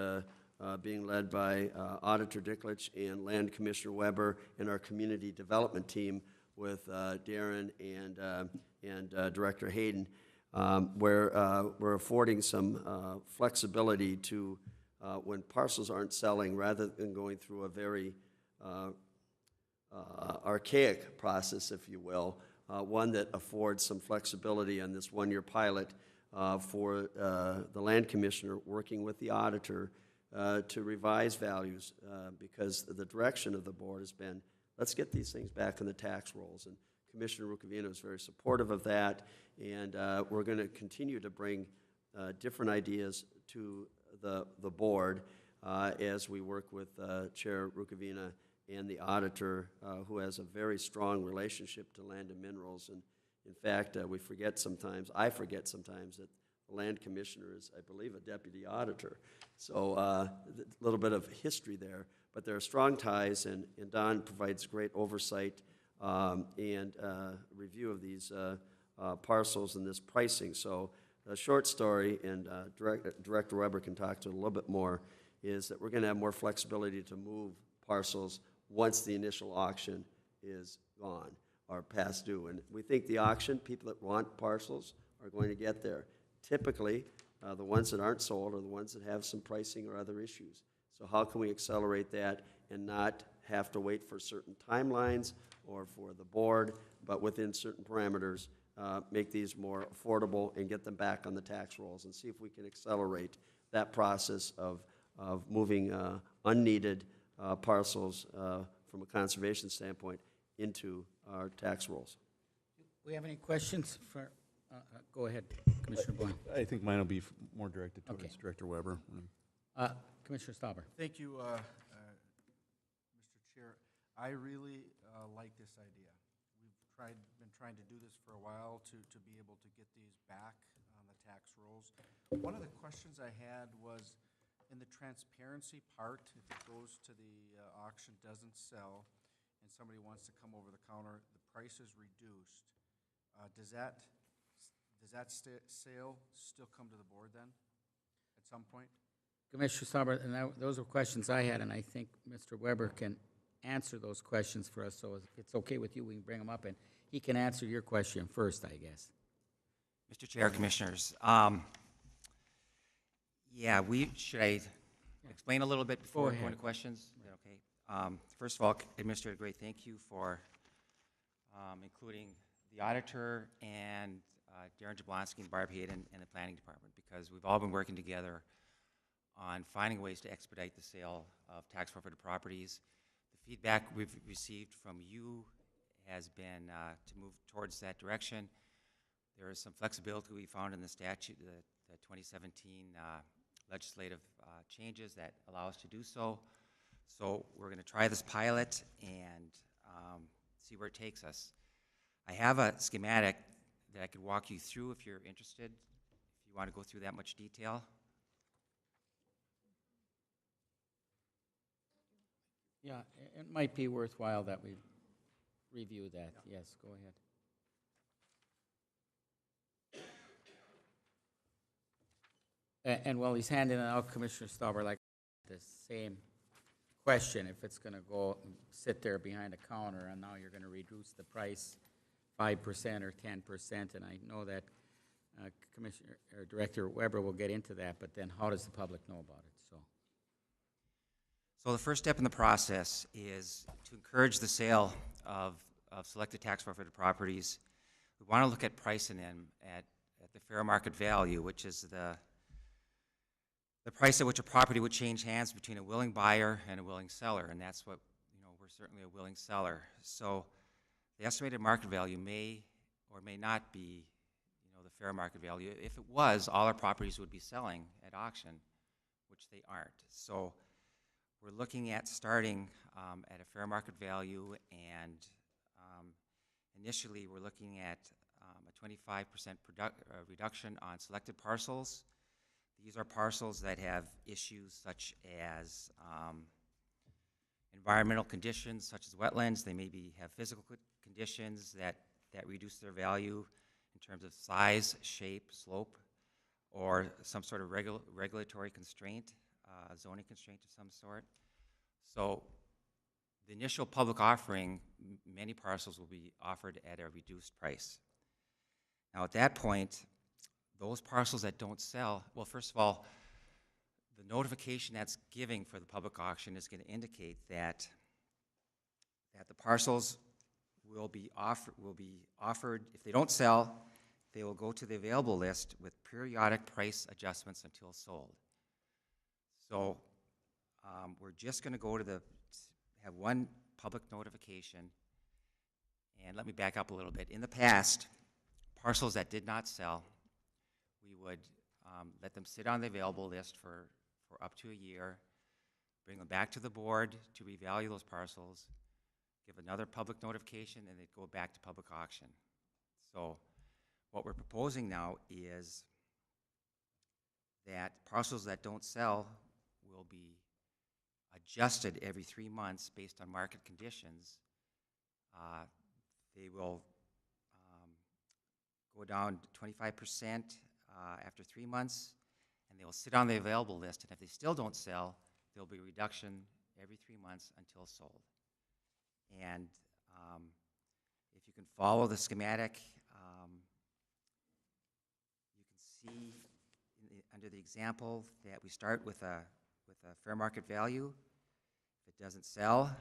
being led by Auditor Dicklich and Land Commissioner Weber and our community development team with Darren and Director Hayden, where we're affording some flexibility to when parcels aren't selling, rather than going through a very archaic process, if you will, one that affords some flexibility on this one-year pilot for the land commissioner working with the auditor to revise values, because the direction of the board has been, let's get these things back in the tax rolls. And Commissioner Rukavina is very supportive of that, and we're going to continue to bring different ideas to the board as we work with Chair Rukavina and the auditor, who has a very strong relationship to Land and Minerals. And in fact, I forget sometimes that the land commissioner is, I believe, a deputy auditor. So a little bit of history there. But there are strong ties, and Don provides great oversight and review of these parcels and this pricing. So a short story, and Director Weber can talk to it a little bit more, is that we're going to have more flexibility to move parcels once the initial auction is gone or past due. And we think the auction, people that want parcels are going to get there. Typically, the ones that aren't sold are the ones that have some pricing or other issues. So how can we accelerate that and not have to wait for certain timelines or for the board, but within certain parameters, make these more affordable and get them back on the tax rolls, and see if we can accelerate that process of moving unneeded parcels from a conservation standpoint into our tax rolls. We have any questions for, go ahead, Commissioner Boyle. I think mine will be more directed towards Director Weber. Commissioner Stauber. Thank you, Mr. Chair. I really like this idea. We've been trying to do this for a while to be able to get these back on the tax rolls. One of the questions I had was, in the transparency part, if it goes to the auction, doesn't sell, and somebody wants to come over the counter, the price is reduced. Does that sale still come to the board then, at some point? Commissioner Stauber, and those are questions I had, and I think Mr. Weber can answer those questions for us. So if it's okay with you, we can bring them up, and he can answer your question first, I guess. Mr. Chair, Commissioners, should I explain a little bit before going to questions? Is that okay? First of all, Administrator Gray, thank you for including the auditor and Darren Jablonski and Barb Hayden and the planning department, because we've all been working together on finding ways to expedite the sale of tax forfeited properties. The feedback we've received from you has been to move towards that direction. There is some flexibility we found in the statute, the 2017 legislative changes that allow us to do so. So we're going to try this pilot and see where it takes us. I have a schematic that I could walk you through if you're interested, if you want to go through that much detail. Yeah, it might be worthwhile that we review that. Yes, go ahead. And while he's handing it out, Commissioner Stauber, like the same question, if it's going to go sit there behind a counter and now you're going to reduce the price 5% or 10%, and I know that Commissioner or Director Weber will get into that, but then how does the public know about it? So the first step in the process is to encourage the sale of selected tax forfeited properties. We want to look at pricing them at the fair market value, which is the price at which a property would change hands between a willing buyer and a willing seller, and that's what, we're certainly a willing seller. So the estimated market value may or may not be, the fair market value. If it was, all our properties would be selling at auction, which they aren't. So we're looking at starting at a fair market value, and initially we're looking at a 25% reduction on selected parcels. These are parcels that have issues such as environmental conditions, such as wetlands. They maybe have physical conditions that reduce their value in terms of size, shape, slope, or some sort of regulatory constraint, zoning constraint of some sort. So the initial public offering, many parcels will be offered at a reduced price. Now at that point, those parcels that don't sell, well, first of all, the notification that's giving for the public auction is going to indicate that the parcels will be offered, if they don't sell, they will go to the available list with periodic price adjustments until sold. So we're just going to go to have one public notification. And let me back up a little bit. In the past, parcels that did not sell, we would let them sit on the available list for up to a year, bring them back to the board to revalue those parcels, give another public notification, and they'd go back to public auction. So what we're proposing now is that parcels that don't sell will be adjusted every 3 months based on market conditions. They will go down 25% after 3 months, and they will sit on the available list. And if they still don't sell, there'll be a reduction every 3 months until sold. And if you can follow the schematic, you can see under the example that we start with a fair market value. If it doesn't sell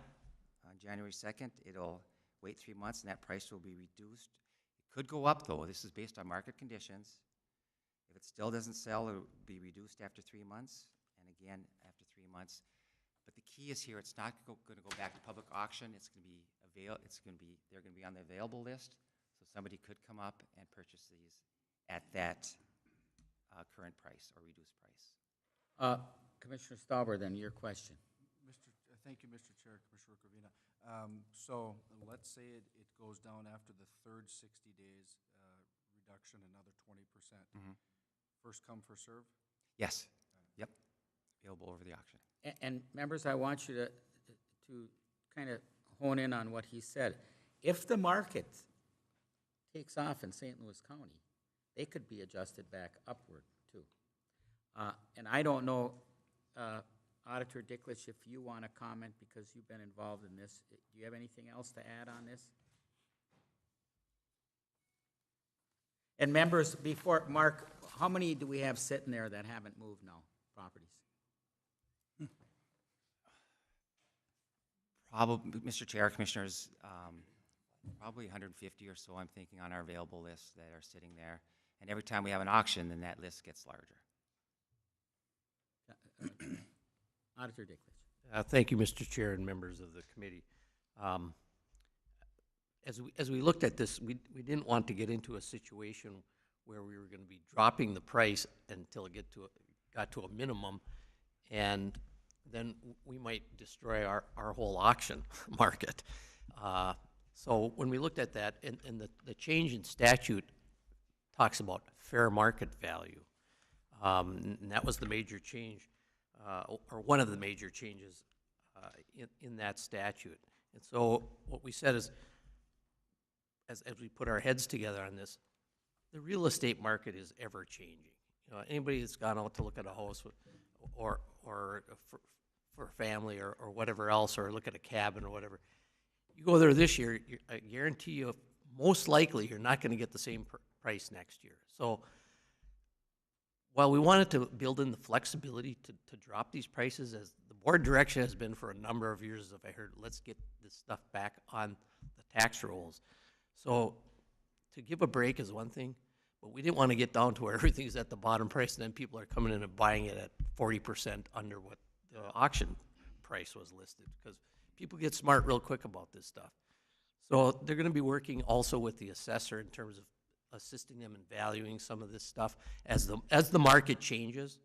on January 2nd, it'll wait 3 months and that price will be reduced. It could go up though. This is based on market conditions. If it still doesn't sell, it'll be reduced after 3 months, and again after 3 months. But the key is here, it's not going to go back to public auction. It's going to be they're going to be on the available list, so somebody could come up and purchase these at that current price or reduced price. Commissioner Stauber, then your question. Thank you, Mr. Chair, Commissioner Rukavina. So let's say it goes down after the third 60 days, reduction another 20%. Mm-hmm. First come, first serve? Yes. Yep. Available over the auction. And members, I want you to kind of hone in on what he said. If the market takes off in St. Louis County, they could be adjusted back upward too. And I don't know, Auditor Dicklich, if you want to comment because you've been involved in this. Do you have anything else to add on this? And members, before, Mark, how many do we have sitting there that haven't moved now, properties? Probably, Mr. Chair, Commissioners, probably 150 or so, I'm thinking, on our available list that are sitting there. And every time we have an auction, then that list gets larger. Auditor Dickledge. Thank you, Mr. Chair and members of the committee. As we looked at this, we didn't want to get into a situation where we were going to be dropping the price until it got to a minimum, and then we might destroy our whole auction market. So when we looked at that, and the change in statute talks about fair market value, and that was the major change, or one of the major changes in that statute. And so what we said is, as we put our heads together on this, the real estate market is ever changing. You know, anybody that's gone out to look at a house or for a family or whatever else, or look at a cabin or whatever, you go there this year, I guarantee you, most likely you're not going to get the same price next year. So while we wanted to build in the flexibility to drop these prices, as the board direction has been for a number of years, if I heard, let's get this stuff back on the tax rolls. So to give a break is one thing, but we didn't want to get down to where everything's at the bottom price and then people are coming in and buying it at 40% under what the auction price was listed, because people get smart real quick about this stuff. So they're going to be working also with the assessor in terms of assisting them in valuing some of this stuff as the market changes,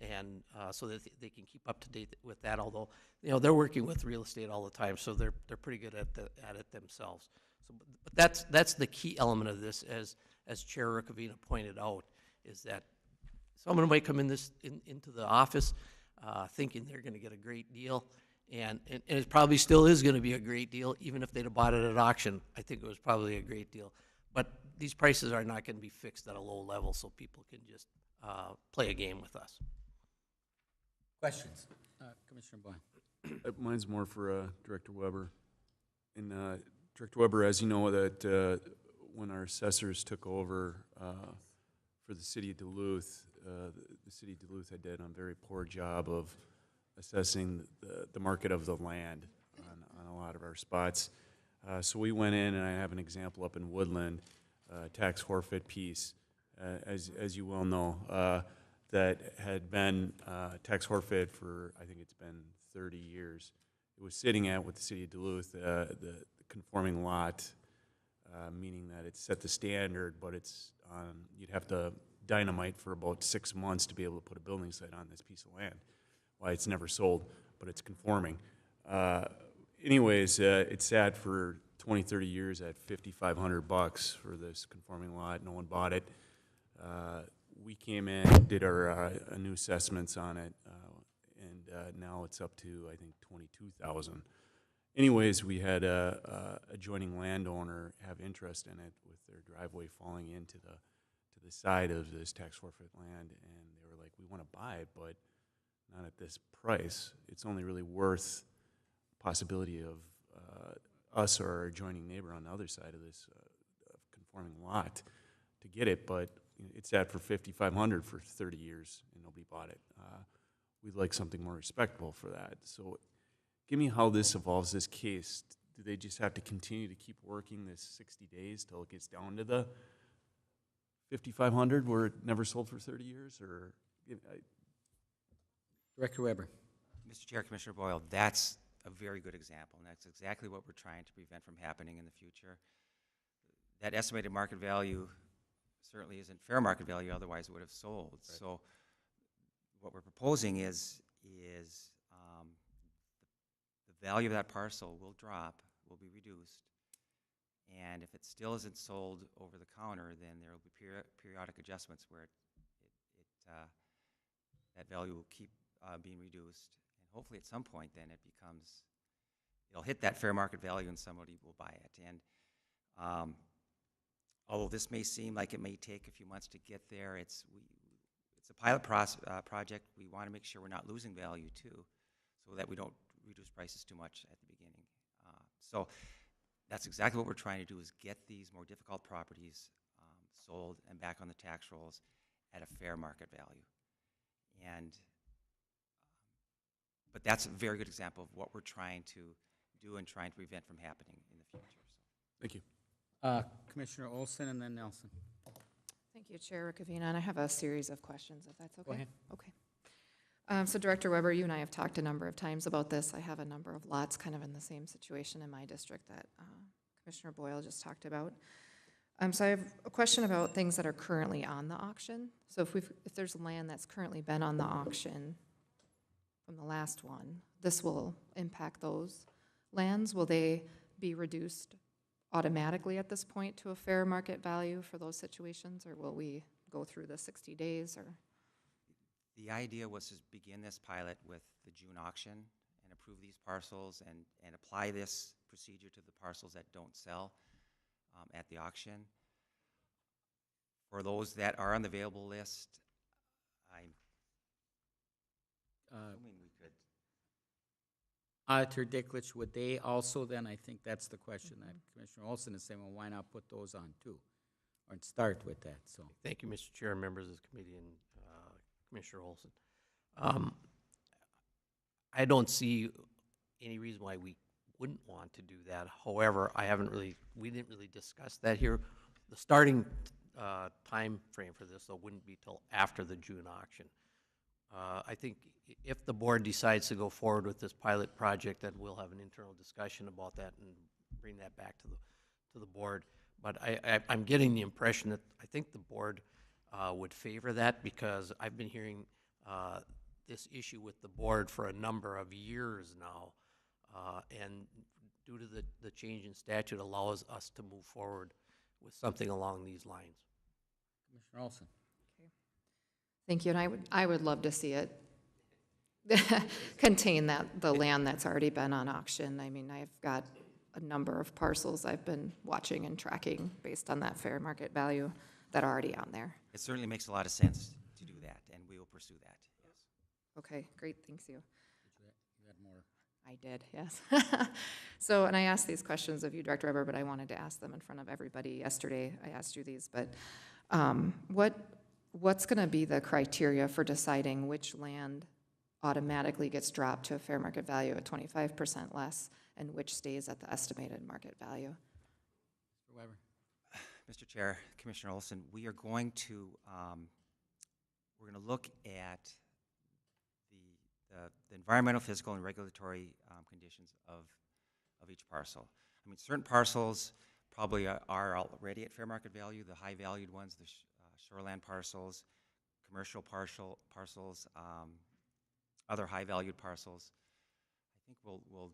and so that they can keep up to date with that. Although, you know, they're working with real estate all the time, so they're pretty good at it themselves. So, but that's the key element of this, as Chair Rukavina pointed out, is that someone might come into the office thinking they're going to get a great deal, and it probably still is going to be a great deal, even if they'd have bought it at auction. I think it was probably a great deal. But these prices are not going to be fixed at a low level, so people can just play a game with us. Questions? Commissioner Boyle. Mine's more for Director Weber. And Director Weber, as you know, that when our assessors took over for the city of Duluth, the city of Duluth had done a very poor job of assessing the market of the land on a lot of our spots. So we went in, and I have an example up in Woodland, tax forfeit piece, as you well know, that had been tax forfeit for, I think it's been 30 years. It was sitting at, with the city of Duluth, the conforming lot, meaning that it set the standard, but it's you'd have to dynamite for about 6 months to be able to put a building site on this piece of land. Why, it's never sold, but it's conforming. Anyways, it sat for 20, 30 years at $5,500 for this conforming lot. No one bought it. We came in, did our new assessments on it, and now it's up to, I think, $22,000. Anyways, we had a adjoining landowner have interest in it with their driveway falling into the side of this tax forfeit land, and they were like, we want to buy it, but not at this price. It's only really worth possibility of us or our adjoining neighbor on the other side of this conforming lot to get it, but it's at for $5,500 for 30 years and nobody bought it. We'd like something more respectable for that. So give me how this evolves, this case. Do they just have to continue to keep working this 60 days till it gets down to the $5,500 where it never sold for 30 years? Or Director Weber. Mr. Chair, Commissioner Boyle, that's a very good example, and that's exactly what we're trying to prevent from happening in the future. That estimated market value certainly isn't fair market value, otherwise it would have sold. Right. So what we're proposing is the value of that parcel will drop, will be reduced, and if it still isn't sold over the counter, then there will be periodic adjustments where that value will keep being reduced, and hopefully at some point then it'll hit that fair market value and somebody will buy it. And although this may seem like it may take a few months to get there, it's a pilot project. We want to make sure we're not losing value too, so that we don't reduce prices too much at the beginning. So that's exactly what we're trying to do, is get these more difficult properties sold and back on the tax rolls at a fair market value. And but that's a very good example of what we're trying to do and trying to prevent from happening in the future. So. Thank you. Commissioner Olson and then Nelson. Thank you, Chair Rukavina, and I have a series of questions, if that's okay. Go ahead. Okay. So Director Weber, you and I have talked a number of times about this. I have a number of lots kind of in the same situation in my district that Commissioner Boyle just talked about. So I have a question about things that are currently on the auction. So if there's land that's currently been on the auction from the last one, this will impact those lands. Will they be reduced automatically at this point to a fair market value for those situations, or will we go through the 60 days, or? The idea was to begin this pilot with the June auction and approve these parcels and apply this procedure to the parcels that don't sell at the auction. For those that are on the available list, I'm assuming we could. Auditor Dicklich, would they also then, I think that's the question that Commissioner Olson is saying, well, why not put those on too? Or start with that, so. Thank you, Mr. Chair, members of the committee, and Commissioner Olson. I don't see any reason why we wouldn't want to do that. However, we didn't really discuss that here. The starting time frame for this, though, wouldn't be till after the June auction. I think if the board decides to go forward with this pilot project, then we'll have an internal discussion about that and bring that back to the board. But I'm getting the impression that I think the board would favor that, because I've been hearing this issue with the board for a number of years now, and due to the change in statute allows us to move forward with something along these lines. Commissioner Olson. Thank you, and I would love to see it contain the land that's already been on auction. I mean, I've got a number of parcels I've been watching and tracking based on that fair market value that are already on there. It certainly makes a lot of sense to do that, and we will pursue that, yes. Okay, great, thanks you. You had more. I did, yes. So, and I asked these questions of you, Director Weber, but I wanted to ask them in front of everybody yesterday. I asked you these, but what's going to be the criteria for deciding which land automatically gets dropped to a fair market value at 25% less, and which stays at the estimated market value? Mr. Weber. Mr. Chair, Commissioner Olson, we are going to look at the environmental, physical, and regulatory conditions of each parcel. I mean, certain parcels probably are already at fair market value, the high valued ones, the shoreland parcels, commercial parcels, other high valued parcels. I think we'll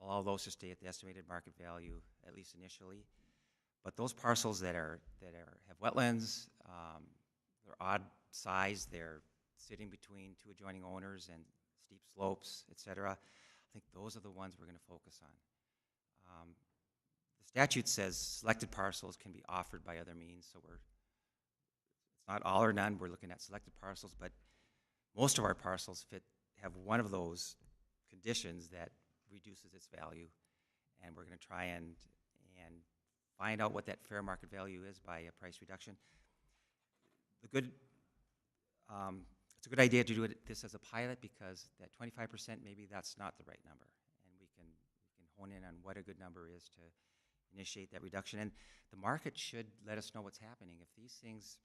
allow those to stay at the estimated market value, at least initially. But those parcels that have wetlands, they're odd size, they're sitting between two adjoining owners and steep slopes, et cetera, I think those are the ones we're going to focus on. The statute says selected parcels can be offered by other means, so it's not all or none. We're looking at selected parcels, but most of our parcels have one of those conditions that reduces its value, and we're going to try and find out what that fair market value is by a price reduction. It's a good idea to do this as a pilot, because that 25%, maybe that's not the right number, and we can hone in on what a good number is to initiate that reduction. And the market should let us know what's happening. If these things,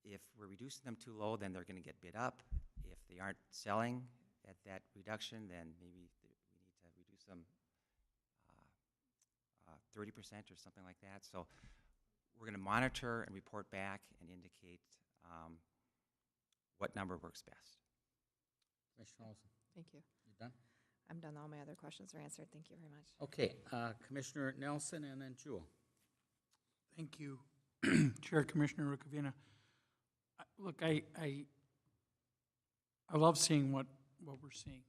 if we're reducing them too low, then they're going to get bid up. If they aren't selling at that reduction, then maybe we need to reduce them 30% or something like that. So we're going to monitor and report back and indicate what number works best. Commissioner Olson. Thank you. You done? I'm done. All my other questions are answered. Thank you very much. Okay, Commissioner Nelson and then Jewel. Thank you, Chair Commissioner Rukavina. Look, I love seeing what we're seeing,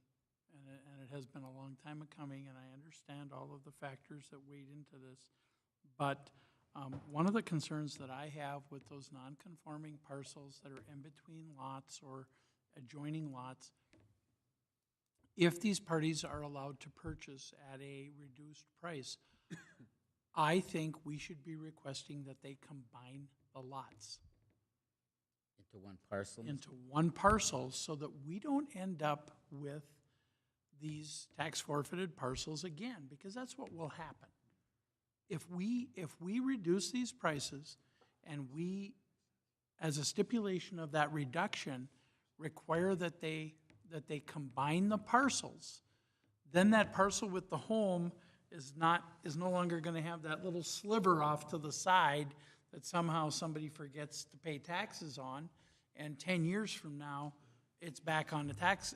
and it has been a long time coming, and I understand all of the factors that weighed into this. But one of the concerns that I have with those non-conforming parcels that are in between lots or adjoining lots, if these parties are allowed to purchase at a reduced price, I think we should be requesting that they combine the lots Into one parcel? into one parcel, so that we don't end up with these tax forfeited parcels again, because that's what will happen. If we reduce these prices and we, as a stipulation of that reduction, require that they combine the parcels, then that parcel with the home is no longer gonna have that little sliver off to the side that somehow somebody forgets to pay taxes on, and 10 years from now, it's back on the tax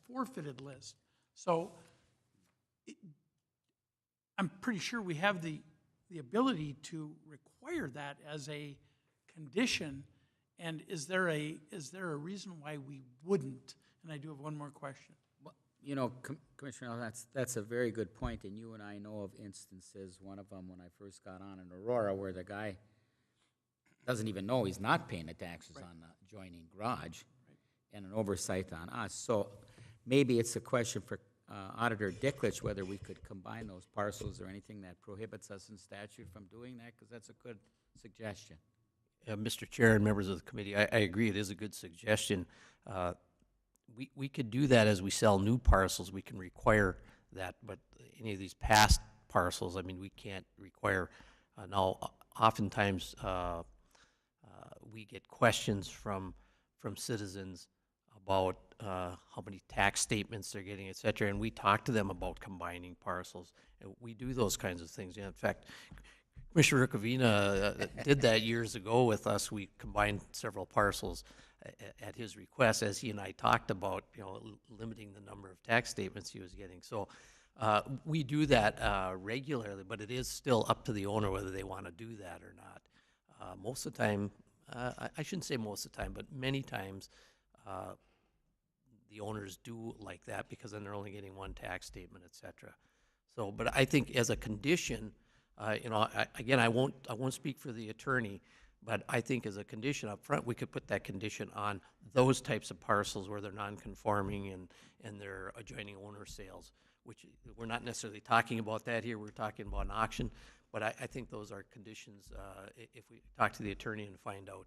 forfeited list. So I'm pretty sure we have the ability to require that as a condition. And is there a reason why we wouldn't? And I do have one more question. You know, Commissioner, that's a very good point, and you and I know of instances, one of them when I first got on in Aurora, where the guy doesn't even know he's not paying the taxes on the adjoining garage, and an oversight on us. So maybe it's a question for Auditor Dicklich whether we could combine those parcels or anything that prohibits us in statute from doing that, because that's a good suggestion. Mr. Chair and members of the committee, I agree, it is a good suggestion. We could do that as we sell new parcels, we can require that, but any of these past parcels, I mean, we can't require. Now, oftentimes, we get questions from citizens about how many tax statements they're getting, et cetera, and we talk to them about combining parcels, and we do those kinds of things. In fact, Commissioner Rukavina did that years ago with us. We combined several parcels at his request, as he and I talked about, limiting the number of tax statements he was getting. So we do that regularly, but it is still up to the owner whether they want to do that or not. Most of the time, I shouldn't say most of the time, but many times, the owners do like that because then they're only getting one tax statement, et cetera. So, but I think as a condition, again, I won't speak for the attorney, but I think as a condition up front, we could put that condition on those types of parcels where they're non-conforming and they're adjoining owner sales, which we're not necessarily talking about that here. We're talking about an auction, but I think those are conditions. If we talk to the attorney and find out,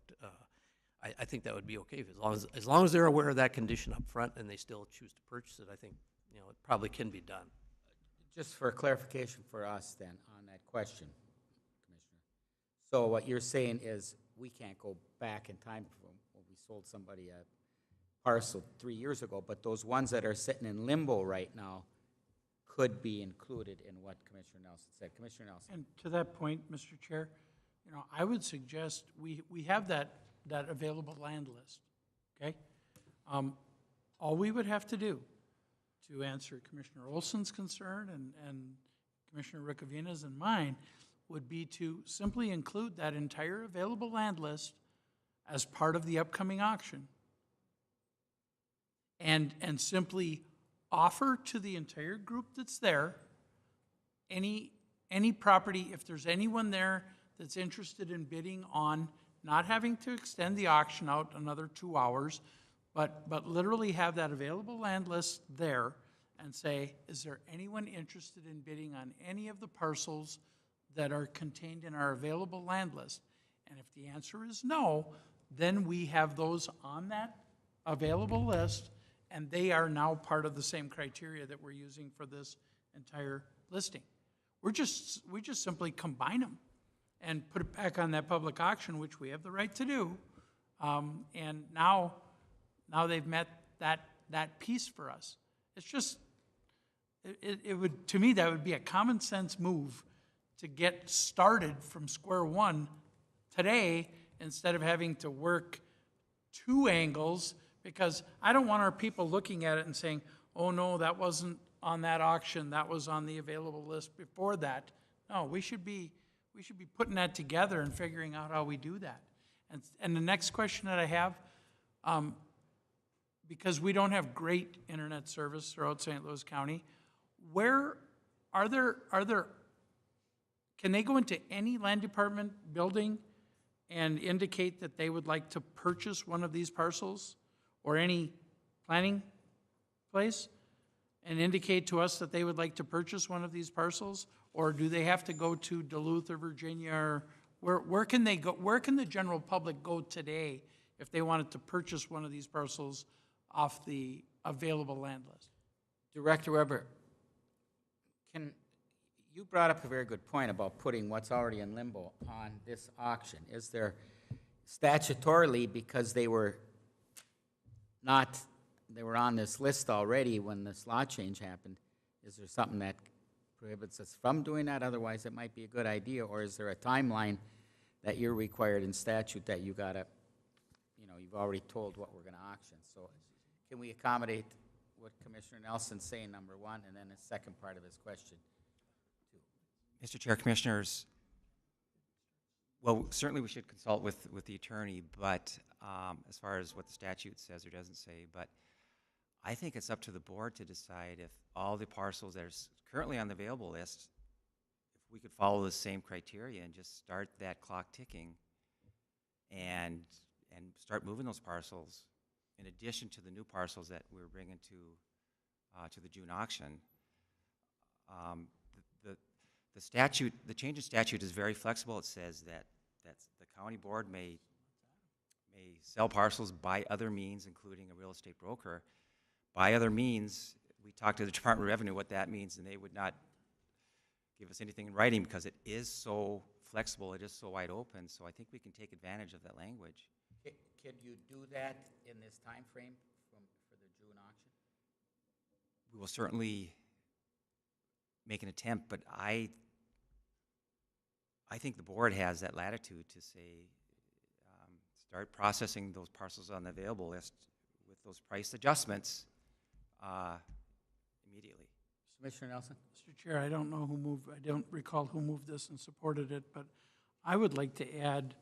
I think that would be okay. As long as they're aware of that condition up front and they still choose to purchase it, I think it probably can be done. Just for clarification for us then on that question, Commissioner. So what you're saying is we can't go back in time from when we sold somebody a parcel 3 years ago, but those ones that are sitting in limbo right now could be included in what Commissioner Nelson said. Commissioner Nelson. And to that point, Mr. Chair, I would suggest we have that available land list, okay? All we would have to do to answer Commissioner Olson's concern and Commissioner Rukavina's and mine would be to simply include that entire available land list as part of the upcoming auction and simply offer to the entire group that's there any property, if there's anyone there that's interested in bidding on, not having to extend the auction out another 2 hours, but literally have that available land list there and say, is there anyone interested in bidding on any of the parcels that are contained in our available land list? And if the answer is no, then we have those on that available list, and they are now part of the same criteria that we're using for this entire listing. We just simply combine them and put it back on that public auction, which we have the right to do. And now they've met that piece for us. It's just, it would, to me, that would be a common sense move to get started from square one today instead of having to work two angles, because I don't want our people looking at it and saying, oh no, that wasn't on that auction, that was on the available list before that. No, we should be putting that together and figuring out how we do that. And the next question that I have, because we don't have great internet service throughout St. Louis County, where can they go into any land department building and indicate that they would like to purchase one of these parcels or any planning place and indicate to us that they would like to purchase one of these parcels? Or do they have to go to Duluth or Virginia, or where can they go? Where can the general public go today if they wanted to purchase one of these parcels off the available land list? Director Weber, you brought up a very good point about putting what's already in limbo on this auction. Is there statutorily, because they were on this list already when this law change happened, is there something that prohibits us from doing that? Otherwise, it might be a good idea. Or is there a timeline that you're required in statute that you gotta, you've already told what we're gonna auction? So can we accommodate what Commissioner Nelson's saying, number one, and then the second part of his question? Mr. Chair, Commissioners, well, certainly we should consult with the attorney, but as far as what the statute says or doesn't say, but I think it's up to the board to decide if all the parcels that are currently on the available list, if we could follow the same criteria and just start that clock ticking and start moving those parcels in addition to the new parcels that we're bringing to the June auction. The statute, the change in statute is very flexible. It says that the county board may sell parcels by other means, including a real estate broker. By other means, we talked to the Department of Revenue what that means, and they would not give us anything in writing because it is so flexible, it is so wide open. So I think we can take advantage of that language. Can you do that in this time frame for the June auction? We will certainly make an attempt, but I think the board has that latitude to say, start processing those parcels on the available list with those price adjustments immediately. Commissioner Nelson? Mr. Chair, I don't know who moved, I don't recall who moved this and supported it, but I would like to add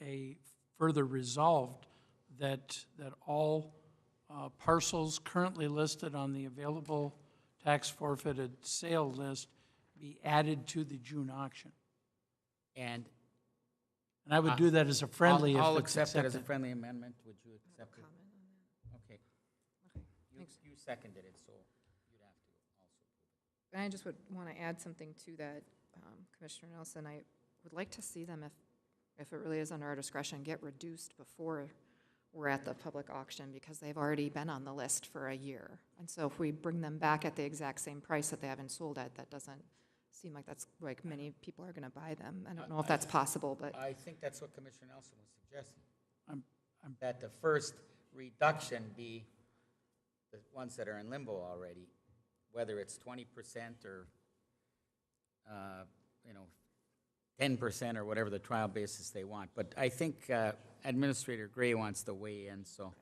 a further resolved that all parcels currently listed on the available tax forfeited sale list be added to the June auction. And I would do that as a friendly if I'll it's accept that as a accepted. friendly amendment. Would you accept it? Okay. Thanks. You seconded it, so you'd have to also. And I just would want to add something to that, Commissioner Nelson. I would like to see them, if it really is under our discretion, get reduced before we're at the public auction because they've already been on the list for a year. And so if we bring them back at the exact same price that they haven't sold at, that doesn't seem like that's like many people are going to buy them. I don't know if that's possible, but I think that's what Commissioner Nelson was suggesting. I'm That the first reduction be the ones that are in limbo already, whether it's 20% or, 10% or whatever the trial basis they want. But I think Administrator Gray wants to weigh in, so.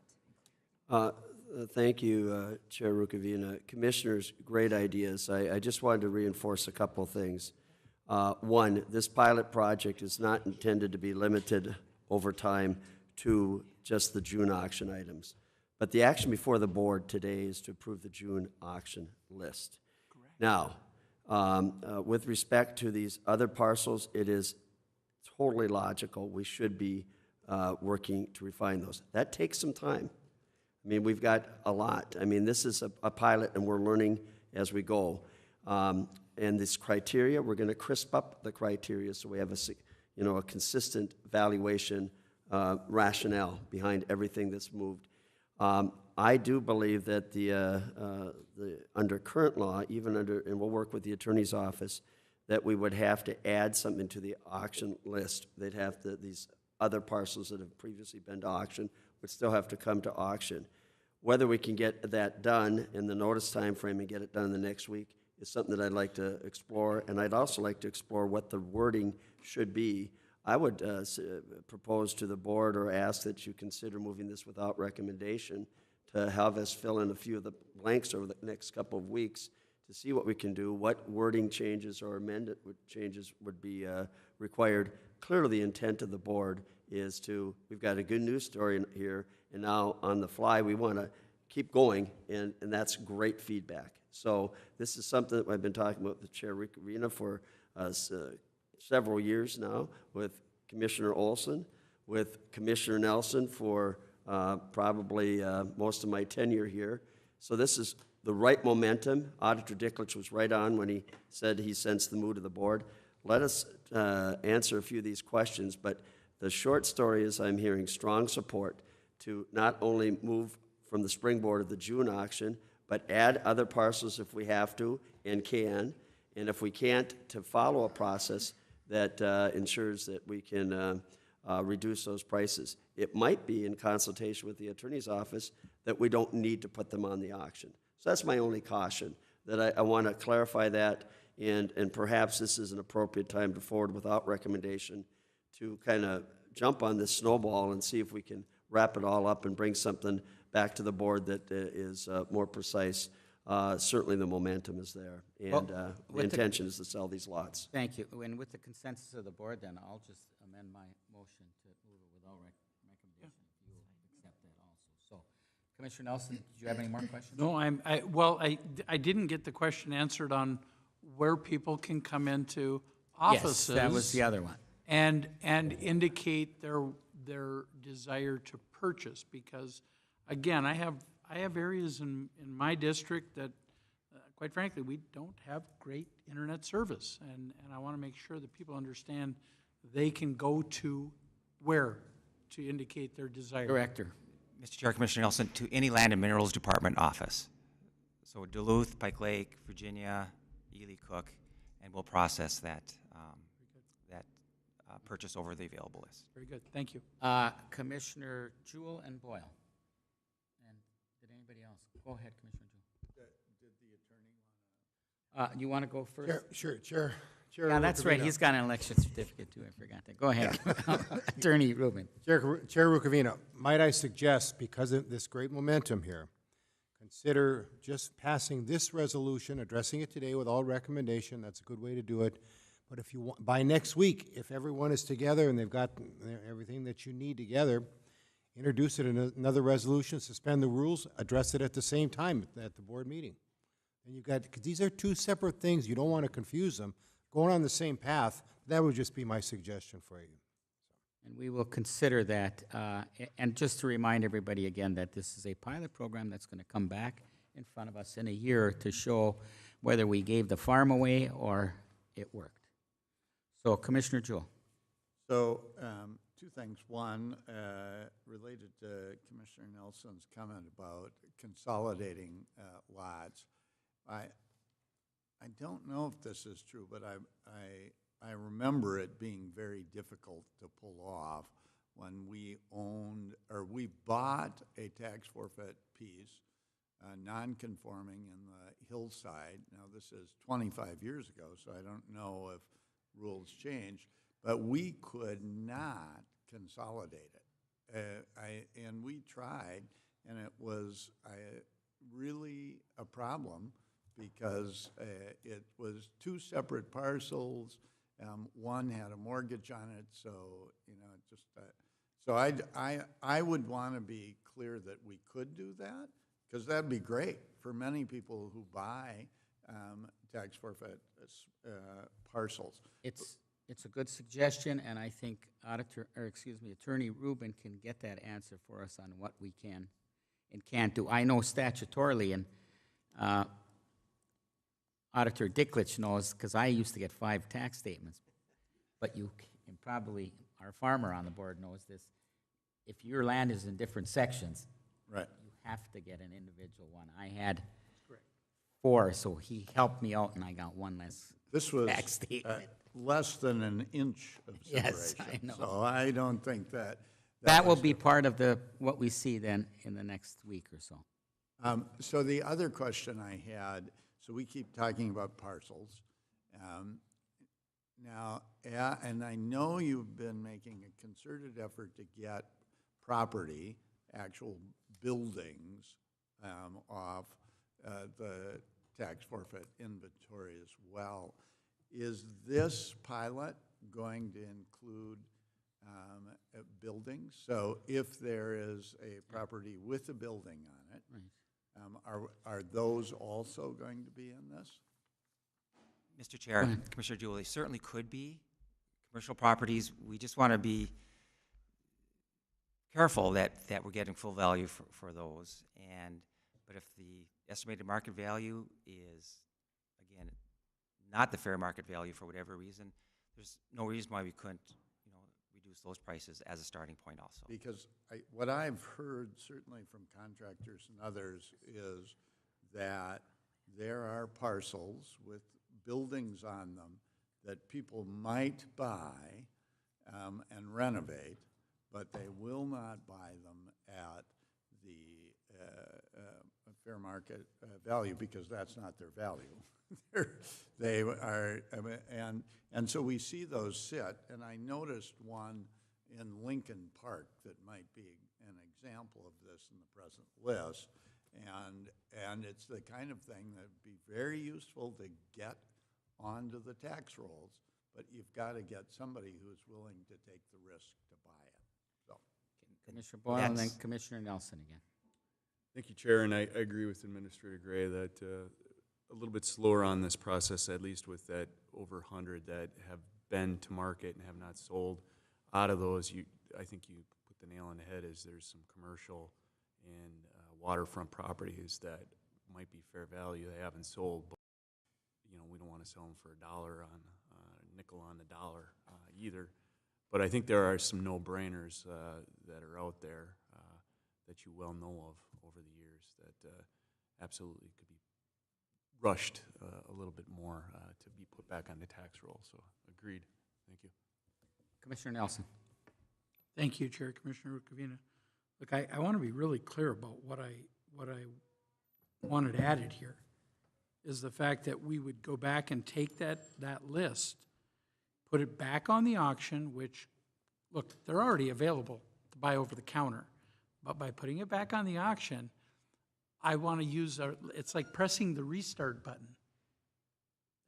Thank you, Chair Rukavina. Commissioners, great ideas. I just wanted to reinforce a couple of things. One, this pilot project is not intended to be limited over time to just the June auction items. But the action before the board today is to approve the June auction list. Correct. Now, with respect to these other parcels, it is totally logical. We should be working to refine those. That takes some time. I mean, we've got a lot. I mean, this is a pilot, and we're learning as we go. And this criteria, we're going to crisp up the criteria so we have a consistent valuation rationale behind everything that's moved. I do believe that under current law, and we'll work with the attorney's office, that we would have to add something to the auction list. They'd have these other parcels that have previously been to auction would still have to come to auction. Whether we can get that done in the notice time frame and get it done in the next week is something that I'd like to explore, and I'd also like to explore what the wording should be. I would propose to the board or ask that you consider moving this without recommendation to have us fill in a few of the blanks over the next couple of weeks to see what we can do, what wording changes or amended changes would be required. Clearly, the intent of the board is we've got a good news story here, and now on the fly, we want to keep going, and that's great feedback. So this is something that I've been talking about with Chair Rukavina for several years now, with Commissioner Olson, with Commissioner Nelson for probably most of my tenure here. So this is the right momentum. Auditor Dicklich was right on when he said he sensed the mood of the board. Let us answer a few of these questions, but the short story is I'm hearing strong support to not only move from the springboard of the June auction, but add other parcels if we have to and can. And if we can't, to follow a process that ensures that we can reduce those prices. It might be in consultation with the attorney's office that we don't need to put them on the auction. So that's my only caution, that I want to clarify that, and perhaps this is an appropriate time to forward without recommendation to kind of jump on this snowball and see if we can wrap it all up and bring something back to the board that is more precise. Certainly the momentum is there, and the intention is to sell these lots. Thank you. And with the consensus of the board, then I'll just amend my motion to move it without recommendation, if you will accept that also. So, Commissioner Nelson, did you have any more questions? No, I didn't get the question answered on where people can come into offices. Yes, that was the other one. And indicate their desire to purchase, because, again, I have areas in my district that, quite frankly, we don't have great internet service, and I want to make sure that people understand they can go to where to indicate their desire. Director. Mr. Chair, Commissioner Nelson, to any Land and Minerals Department office. So Duluth, Pike Lake, Virginia, Ely, Cook, and we'll process that purchase over the available list. Very good, thank you. Commissioner Jewell and Boyle. And did anybody else? Go ahead, Commissioner Jewell. Did the attorney You want to go first? Sure, Chair. Yeah, that's right. He's got an election certificate too. I forgot that. Go ahead, Attorney Rubin. Chair Rukavina, might I suggest, because of this great momentum here, consider just passing this resolution, addressing it today with all recommendation. That's a good way to do it. But if you want, by next week, if everyone is together and they've got everything that you need together, introduce it in another resolution, suspend the rules, address it at the same time at the board meeting. And you've got, because these are two separate things, you don't want to confuse them. Going on the same path, that would just be my suggestion for you. And we will consider that. And just to remind everybody again that this is a pilot program that's going to come back in front of us in a year to show whether we gave the farm away or it worked. So, Commissioner Jewell. So, two things. One, related to Commissioner Nelson's comment about consolidating lots. I don't know if this is true, but I remember it being very difficult to pull off when we owned, or we bought a tax forfeit piece, non-conforming in the hillside. Now, this is 25 years ago, so I don't know if rules changed, but we could not consolidate it. And we tried, and it was really a problem because it was two separate parcels. One had a mortgage on it, so just so I would want to be clear that we could do that, because that'd be great for many people who buy tax forfeit parcels. It's a good suggestion, and I think Attorney Rubin can get that answer for us on what we can and can't do. I know statutorily, and Auditor Dicklich knows, because I used to get 5 tax statements, but you, and probably our farmer on the board knows this, if your land is in different sections, right, you have to get an individual one. I had 4, so he helped me out, and I got one less tax statement. Less than an inch of separation. Yes, I know. So I don't think that. That will be part of what we see then in the next week or so. So the other question I had, so we keep talking about parcels. Now, and I know you've been making a concerted effort to get property, actual buildings, off the tax forfeit inventory as well. Is this pilot going to include buildings? So if there is a property with a building on it, are those also going to be in this? Mr. Chair, Commissioner Jewell, they certainly could be. Commercial properties, we just want to be careful that we're getting full value for those. But if the estimated market value is, again, not the fair market value for whatever reason, there's no reason why we couldn't, reduce those prices as a starting point also. Because what I've heard, certainly from contractors and others, is that there are parcels with buildings on them that people might buy and renovate, but they will not buy them at the fair market value, because that's not their value. They are, and so we see those sit, and I noticed one in Lincoln Park that might be an example of this in the present list, and it's the kind of thing that would be very useful to get onto the tax rolls, but you've got to get somebody who's willing to take the risk to buy it. So, Commissioner Boyle and then Commissioner Nelson again. Thank you, Chair, and I agree with Administrator Gray that a little bit slower on this process, at least with that over 100 that have been to market and have not sold. Out of those, I think you put the nail on the head, is there's some commercial and waterfront properties that might be fair value, they haven't sold, but we don't want to sell them for $1 on a nickel on the dollar either. But I think there are some no-brainers that are out there that you well know of over the years that absolutely could be rushed a little bit more to be put back on the tax roll. So agreed. Thank you. Commissioner Nelson. Thank you, Chair. Commissioner Rukavina. Look, I want to be really clear about what I wanted added here, is the fact that we would go back and take that list, put it back on the auction, which, look, they're already available to buy over the counter. But by putting it back on the auction, I want to use it's like pressing the restart button.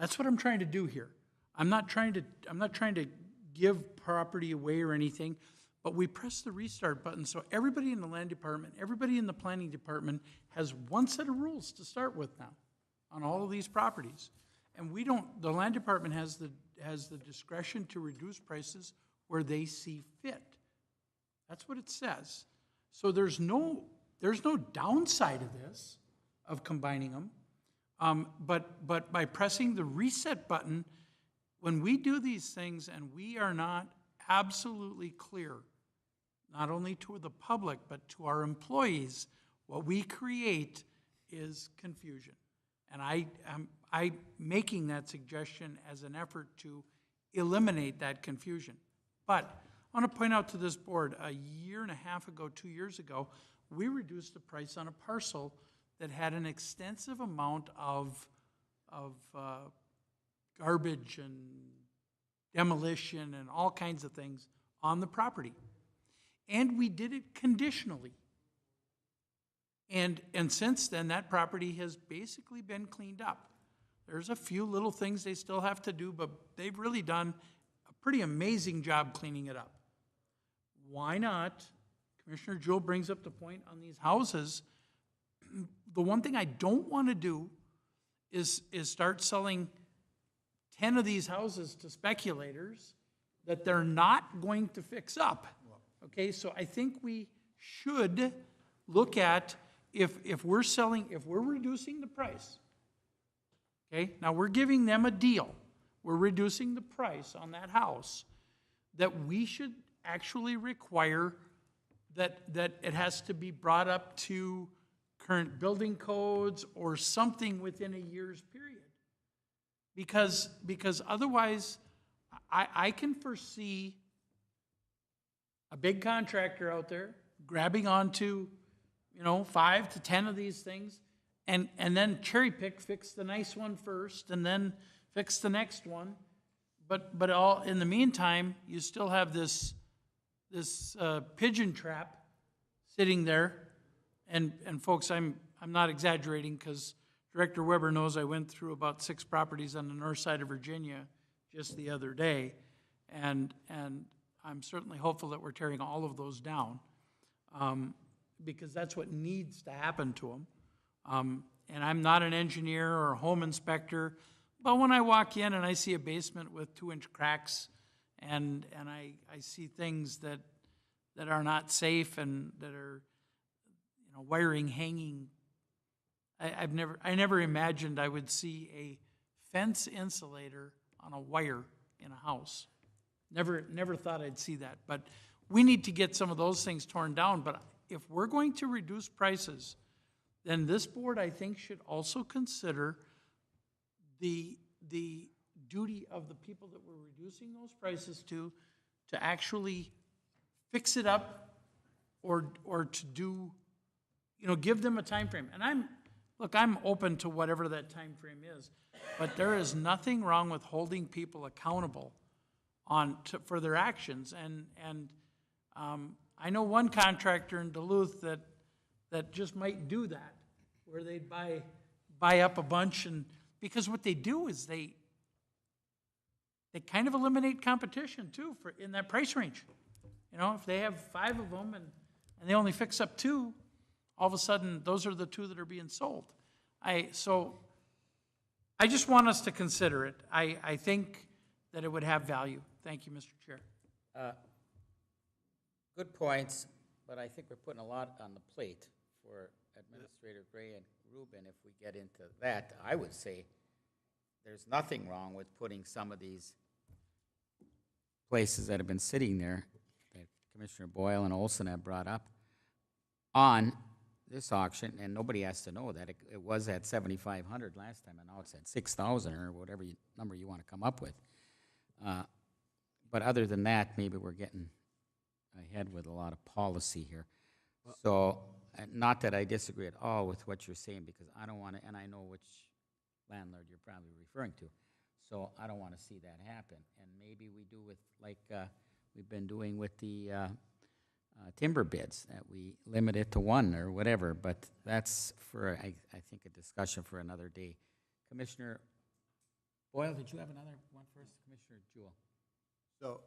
That's what I'm trying to do here. I'm not trying to give property away or anything, but we press the restart button so everybody in the land department, everybody in the planning department has one set of rules to start with now on all of these properties. And the land department has the discretion to reduce prices where they see fit. That's what it says. So there's no downside of this, of combining them. But by pressing the reset button, when we do these things and we are not absolutely clear, not only to the public, but to our employees, what we create is confusion. And I'm making that suggestion as an effort to eliminate that confusion. But I want to point out to this board, a year and a half ago, 2 years ago, we reduced the price on a parcel that had an extensive amount of garbage and demolition and all kinds of things on the property. And we did it conditionally. And since then, that property has basically been cleaned up. There's a few little things they still have to do, but they've really done a pretty amazing job cleaning it up. Why not? Commissioner Jewell brings up the point on these houses. The one thing I don't want to do is start selling 10 of these houses to speculators that they're not going to fix up. Okay, so I think we should look at if we're reducing the price. Okay, now we're giving them a deal. We're reducing the price on that house, that we should actually require that it has to be brought up to current building codes or something within a year's period. Because otherwise, I can foresee a big contractor out there grabbing onto, 5 to 10 of these things, and then cherry pick, fix the nice one first, and then fix the next one. But all in the meantime, you still have this pigeon trap sitting there, and folks, I'm not exaggerating, because Director Weber knows I went through about 6 properties on the north side of Virginia just the other day, and I'm certainly hopeful that we're tearing all of those down, because that's what needs to happen to them. And I'm not an engineer or a home inspector, but when I walk in and I see a basement with 2-inch cracks, and I see things that are not safe and that are, wiring hanging, I never imagined I would see a fence insulator on a wire in a house. Never thought I'd see that. But we need to get some of those things torn down. But if we're going to reduce prices, then this board, I think, should also consider the duty of the people that we're reducing those prices to actually fix it up or to do, give them a time frame. And I'm open to whatever that time frame is, but there is nothing wrong with holding people accountable for their actions. And I know one contractor in Duluth that just might do that, where they'd buy up a bunch, and because what they do is they kind of eliminate competition too in that price range. If they have 5 of them and they only fix up 2, all of a sudden those are the 2 that are being sold. So I just want us to consider it. I think that it would have value. Thank you, Mr. Chair. Good points, but I think we're putting a lot on the plate for Administrator Gray and Rubin. If we get into that, I would say there's nothing wrong with putting some of these places that have been sitting there, that Commissioner Boyle and Olson have brought up, on this auction, and nobody has to know that. It was at $7,500 last time, and now it's at $6,000 or whatever number you want to come up with. But other than that, maybe we're getting ahead with a lot of policy here. So, not that I disagree at all with what you're saying, because I don't want to, and I know which landlord you're probably referring to, so I don't want to see that happen. And maybe we do with, like we've been doing with the timber bids, that we limit it to 1 or whatever, but that's for, I think, a discussion for another day. Commissioner Boyle, did you have another one first? Commissioner Jewell. So,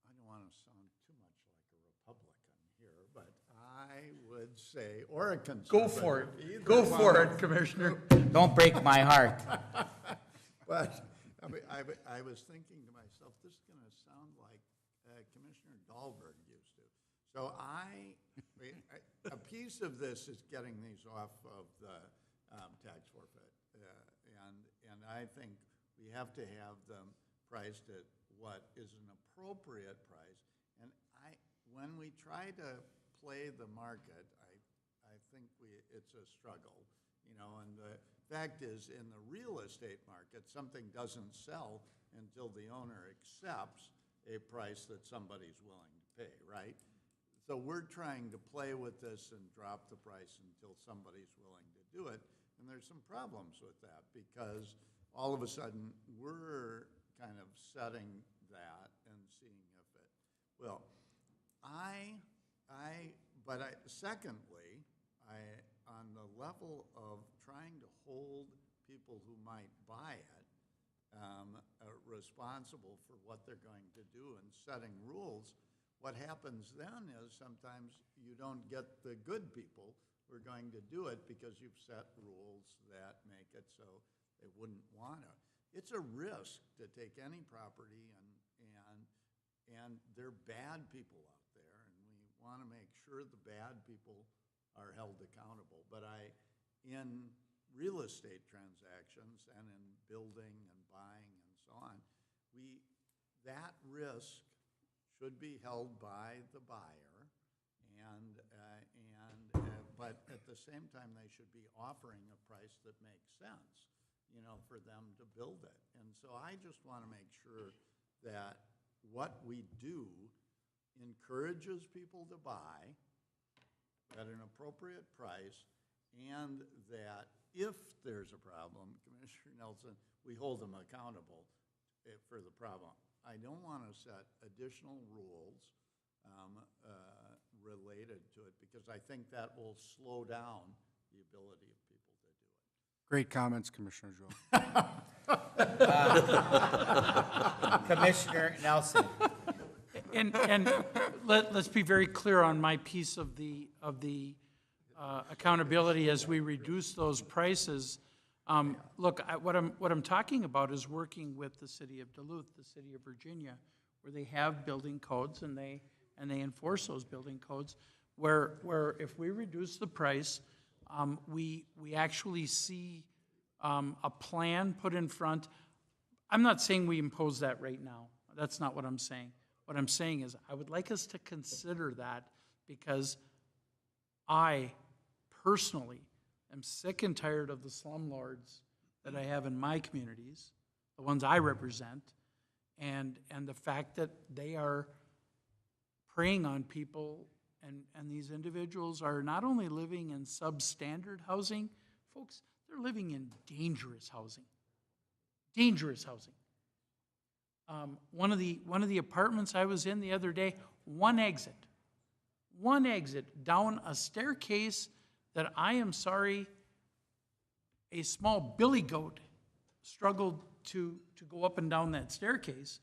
I don't want to sound too much like a Republican here, but I would say, or a conservative. Go for it. Go for it, Commissioner. Don't break my heart. But I was thinking to myself, this is going to sound like Commissioner Dahlberg used to. So a piece of this is getting these off of the tax forfeit. And I think we have to have them priced at what is an appropriate price. And when we try to play the market, I think it's a struggle, and the fact is, in the real estate market, something doesn't sell until the owner accepts a price that somebody's willing to pay, right? So we're trying to play with this and drop the price until somebody's willing to do it, and there's some problems with that, because all of a sudden, we're kind of setting that and seeing if it will. Secondly, on the level of trying to hold people who might buy it responsible for what they're going to do and setting rules, what happens then is sometimes you don't get the good people who are going to do it because you've set rules that make it so they wouldn't want to. It's a risk to take any property, and there are bad people out there, and we want to make sure the bad people are held accountable. But in real estate transactions and in building and buying and so on, that risk should be held by the buyer, but at the same time, they should be offering a price that makes sense, for them to build it. And so I just want to make sure that what we do encourages people to buy at an appropriate price, and that if there's a problem, Commissioner Nelson, we hold them accountable for the problem. I don't want to set additional rules related to it, because I think that will slow down the ability of people to do it. Great comments, Commissioner Jewell. Commissioner Nelson. And let's be very clear on my piece of the accountability as we reduce those prices. Look, what I'm talking about is working with the city of Duluth, the city of Virginia, where they have building codes and they enforce those building codes, where if we reduce the price, we actually see a plan put in front. I'm not saying we impose that right now. That's not what I'm saying. What I'm saying is I would like us to consider that, because I personally am sick and tired of the slumlords that I have in my communities, the ones I represent, and the fact that they are preying on people, and these individuals are not only living in substandard housing, folks, they're living in dangerous housing. Dangerous housing. One of the apartments I was in the other day, one exit down a staircase that I am sorry, a small billy goat struggled to go up and down that staircase.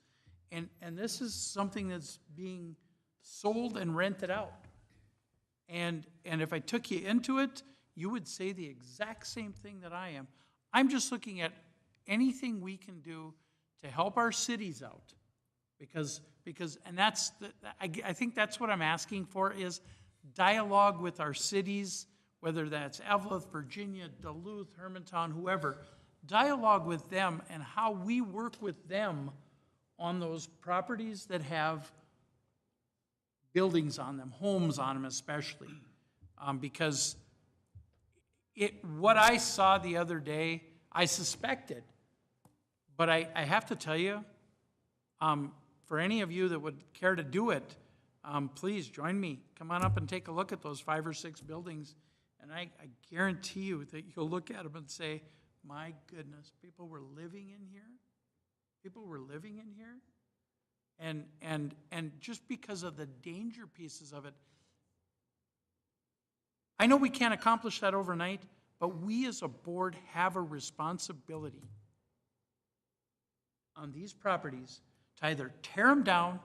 And this is something that's being sold and rented out. And if I took you into it, you would say the exact same thing that I am. I'm just looking at anything we can do to help our cities out. Because and that's, I think that's what I'm asking for, is dialogue with our cities, whether that's Evelyn, Virginia, Duluth, Hermantown, whoever. Dialogue with them and how we work with them on those properties that have buildings on them, homes on them especially. Because what I saw the other day, I suspected. But I have to tell you, for any of you that would care to do it, please join me. Come on up and take a look at those 5 or 6 buildings. And I guarantee you that you'll look at them and say, my goodness, people were living in here? People were living in here? And just because of the danger pieces of it, I know we can't accomplish that overnight, but we as a board have a responsibility on these properties to either tear them down,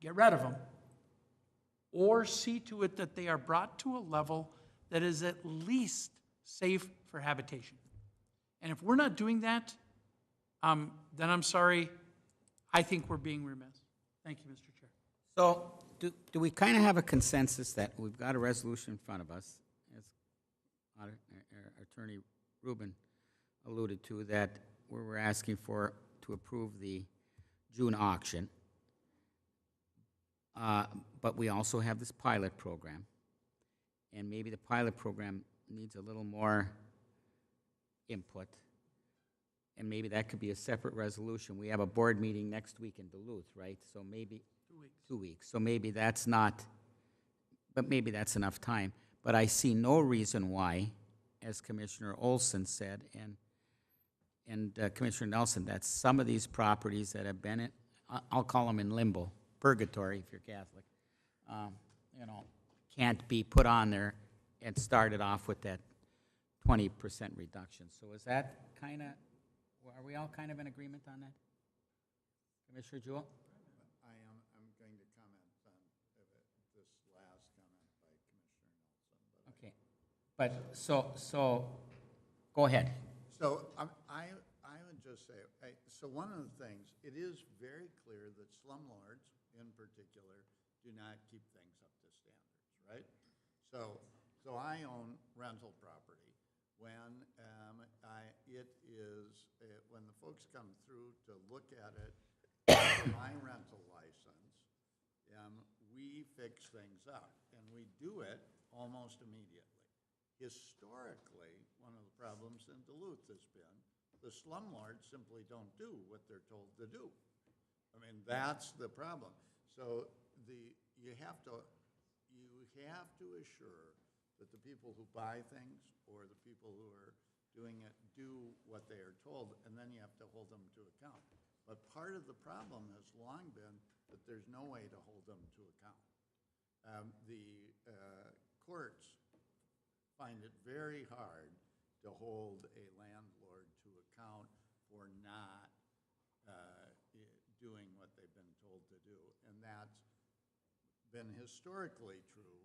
get rid of them, or see to it that they are brought to a level that is at least safe for habitation. And if we're not doing that, then I'm sorry, I think we're being remiss. Thank you, Mr. Chair. So, do we kind of have a consensus that we've got a resolution in front of us, as our Attorney Rubin alluded to, that where we're asking for to approve the June auction, but we also have this pilot program, and maybe the pilot program needs a little more input, and maybe that could be a separate resolution. We have a board meeting next week in Duluth, right? So maybe 2 weeks. So maybe that's not, but maybe that's enough time. But I see no reason why, as Commissioner Olson said, and Commissioner Nelson, that some of these properties that have been in, I'll call them in limbo, purgatory if you're Catholic, can't be put on there and started off with that 20% reduction. So is that kind of, are we all kind of in agreement on that? Commissioner Jewell? I'm going to comment on this last comment by Commissioner Nelson. Okay, but so go ahead. So I would just say, so one of the things, it is very clear that slumlords in particular do not keep things up to standards, right? So I own rental property. When when the folks come through to look at it, my rental license, we fix things up, and we do it almost immediately. Historically, one of the problems in Duluth has been the slumlords simply don't do what they're told to do. I mean, that's the problem. So you have to assure that the people who buy things or the people who are doing it do what they are told, and then you have to hold them to account. But part of the problem has long been that there's no way to hold them to account. The courts find it very hard to hold a landlord to account for not doing what they've been told to do. And that's been historically true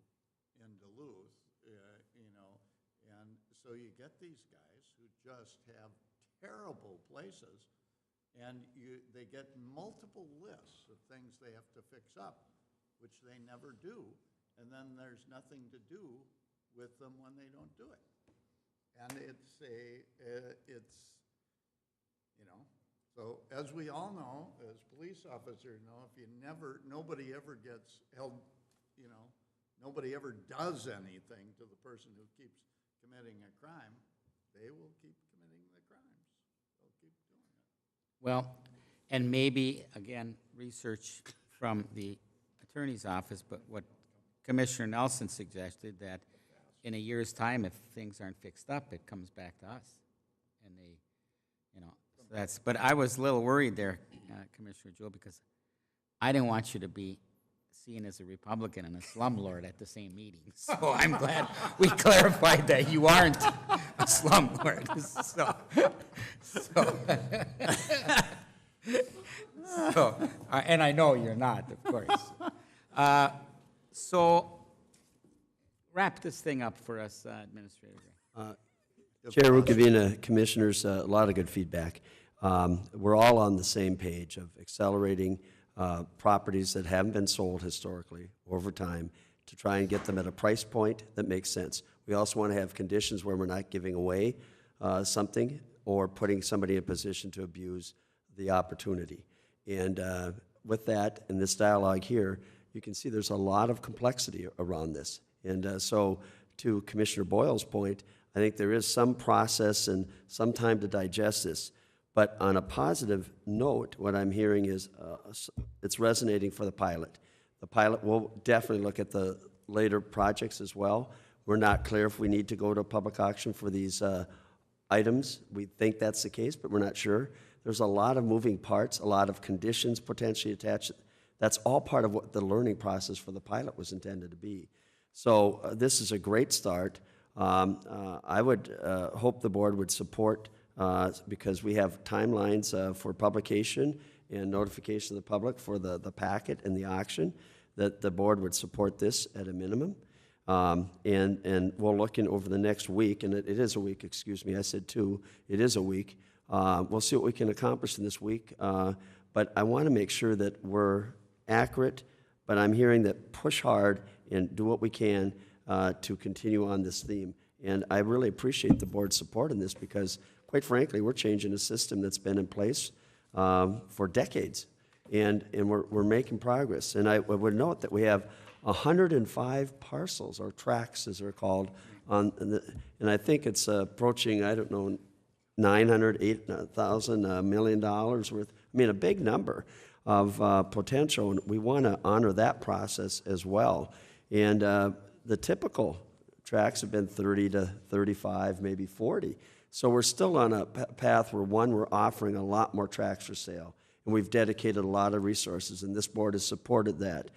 in Duluth, and so you get these guys who just have terrible places, and they get multiple lists of things they have to fix up, which they never do, and then there's nothing to do with them when they don't do it. And so as we all know, as police officers know, nobody ever gets held, nobody ever does anything to the person who keeps committing a crime, they will keep committing the crimes. They'll keep doing it. Well, and maybe, again, research from the attorney's office, but what Commissioner Nelson suggested, that in a year's time, if things aren't fixed up, it comes back to us. And they, you know, so that's, but I was a little worried there, Commissioner Jewell, because I didn't want you to be seen as a Republican and a slumlord at the same meeting. So I'm glad we clarified that you aren't a slumlord. And I know you're not, of course. So wrap this thing up for us, Administrator Gray. Chair Rukavina, Commissioners, a lot of good feedback. We're all on the same page of accelerating properties that haven't been sold historically over time to try and get them at a price point that makes sense. We also want to have conditions where we're not giving away something or putting somebody in a position to abuse the opportunity. And with that, in this dialogue here, you can see there's a lot of complexity around this. And so to Commissioner Boyle's point, I think there is some process and some time to digest this. But on a positive note, what I'm hearing is it's resonating for the pilot. The pilot will definitely look at the later projects as well. We're not clear if we need to go to a public auction for these items. We think that's the case, but we're not sure. There's a lot of moving parts, a lot of conditions potentially attached. That's all part of what the learning process for the pilot was intended to be. So this is a great start. I would hope the board would support, because we have timelines for publication and notification of the public for the packet and the auction, that the board would support this at a minimum. And we'll look in over the next week, and it is a week, excuse me, I said 2, it is a week. We'll see what we can accomplish in this week, but I want to make sure that we're accurate, but I'm hearing that push hard and do what we can to continue on this theme. And I really appreciate the board's support in this because, quite frankly, we're changing a system that's been in place for decades, and we're making progress. And I would note that we have 105 parcels, or tracts as they're called, and I think it's approaching, I don't know, $900,000 million worth. I mean, a big number of potential, and we want to honor that process as well. And the typical tracts have been 30 to 35, maybe 40. So we're still on a path where, one, we're offering a lot more tracts for sale, and we've dedicated a lot of resources, and this board has supported that.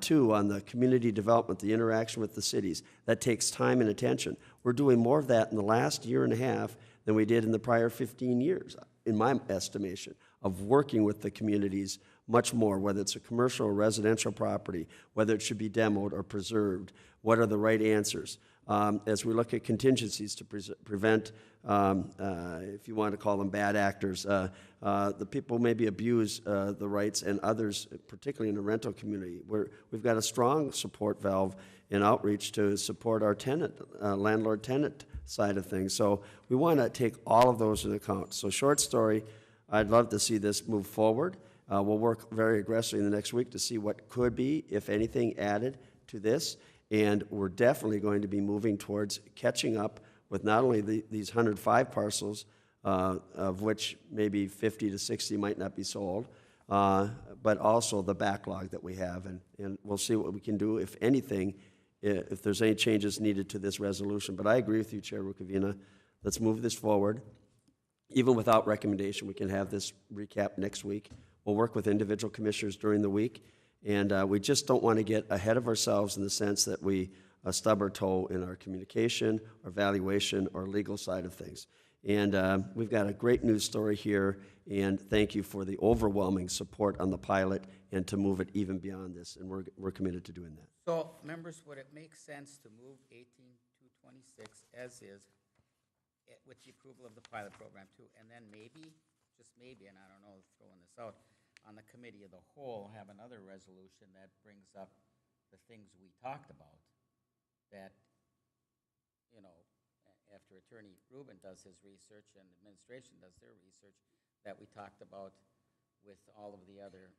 2, on the community development, the interaction with the cities, that takes time and attention. We're doing more of that in the last year and a half than we did in the prior 15 years, in my estimation, of working with the communities much more, whether it's a commercial or residential property, whether it should be demoed or preserved, what are the right answers. As we look at contingencies to prevent, if you want to call them bad actors, the people maybe abuse the rights, and others, particularly in the rental community, where we've got a strong support valve in outreach to support our tenant, landlord-tenant side of things. So we want to take all of those into account. So short story, I'd love to see this move forward. We'll work very aggressively in the next week to see what could be, if anything, added to this. And we're definitely going to be moving towards catching up with not only these 105 parcels, of which maybe 50 to 60 might not be sold, but also the backlog that we have. And we'll see what we can do, if anything, if there's any changes needed to this resolution. But I agree with you, Chair Rukavina. Let's move this forward. Even without recommendation, we can have this recap next week. We'll work with individual commissioners during the week. And we just don't want to get ahead of ourselves in the sense that we stub our toe in our communication, our valuation, or legal side of things. And we've got a great news story here, and thank you for the overwhelming support on the pilot and to move it even beyond this, and we're committed to doing that. So, members, would it make sense to move 18226 as is, with the approval of the pilot program too, and then maybe, just maybe, and I don't know, throwing this out, on the committee of the whole, have another resolution that brings up the things we talked about, that, you know, after Attorney Rubin does his research and administration does their research, that we talked about with all of the other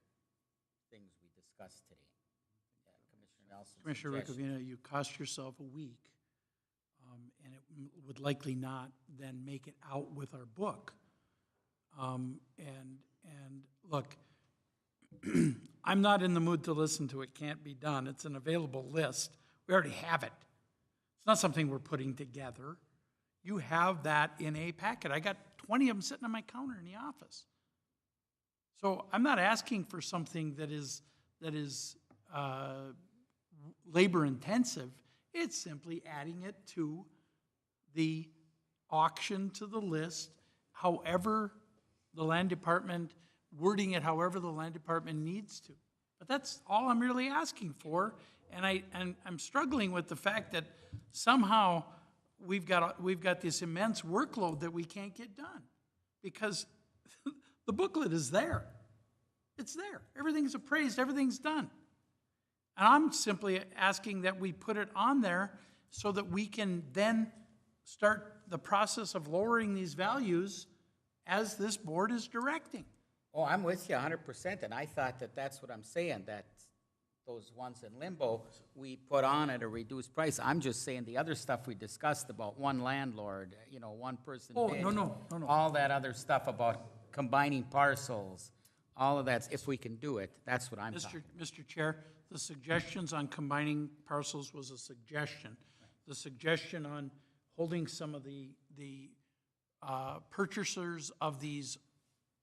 things we discussed today. Commissioner Nelson. Commissioner Rukavina, you cost yourself a week, and it would likely not then make it out with our book. And look, I'm not in the mood to listen to it can't be done. It's an available list. We already have it. It's not something we're putting together. You have that in a packet. I got 20 of them sitting on my counter in the office. So I'm not asking for something that is labor intensive. It's simply adding it to the auction, to the list, however the land department, wording it however the land department needs to. But that's all I'm really asking for. And I'm struggling with the fact that somehow we've got this immense workload that we can't get done because the booklet is there. It's there. Everything's appraised. Everything's done. And I'm simply asking that we put it on there so that we can then start the process of lowering these values as this board is directing. Oh, I'm with you 100%, and I thought that that's what I'm saying, that those ones in limbo, we put on at a reduced price. I'm just saying the other stuff we discussed about one landlord, one person Oh, bid, no. all that other stuff about combining parcels, all of that, if we can do it, that's what I'm talking about. Mr. Chair, the suggestions on combining parcels was a suggestion. The suggestion on holding some of the purchasers of these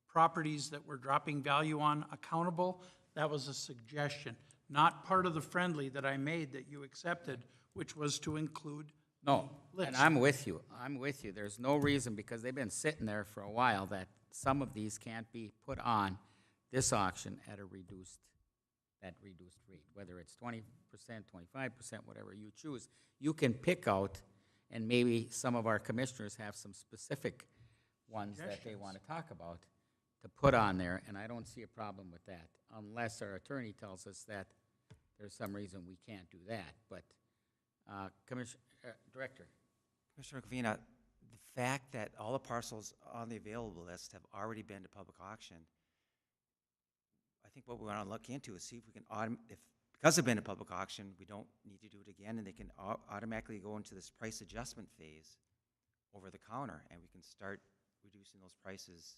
properties that we're dropping value on accountable, that was a suggestion, not part of the friendly that I made that you accepted, which was to include No, the and list. I'm with you. I'm with you. There's no reason, because they've been sitting there for a while, that some of these can't be put on this auction at a reduced rate, whether it's 20%, 25%, whatever you choose. You can pick out, and maybe some of our commissioners have some specific ones that they want to talk about to put on there, and I don't see a problem with that, unless our attorney tells us that there's some reason we can't do that. But, Director. Commissioner Covina, the fact that all the parcels on the available list have already been to public auction, I think what we want to look into is see if we can, because they've been to public auction, we don't need to do it again, and they can automatically go into this price adjustment phase over the counter, and we can start reducing those prices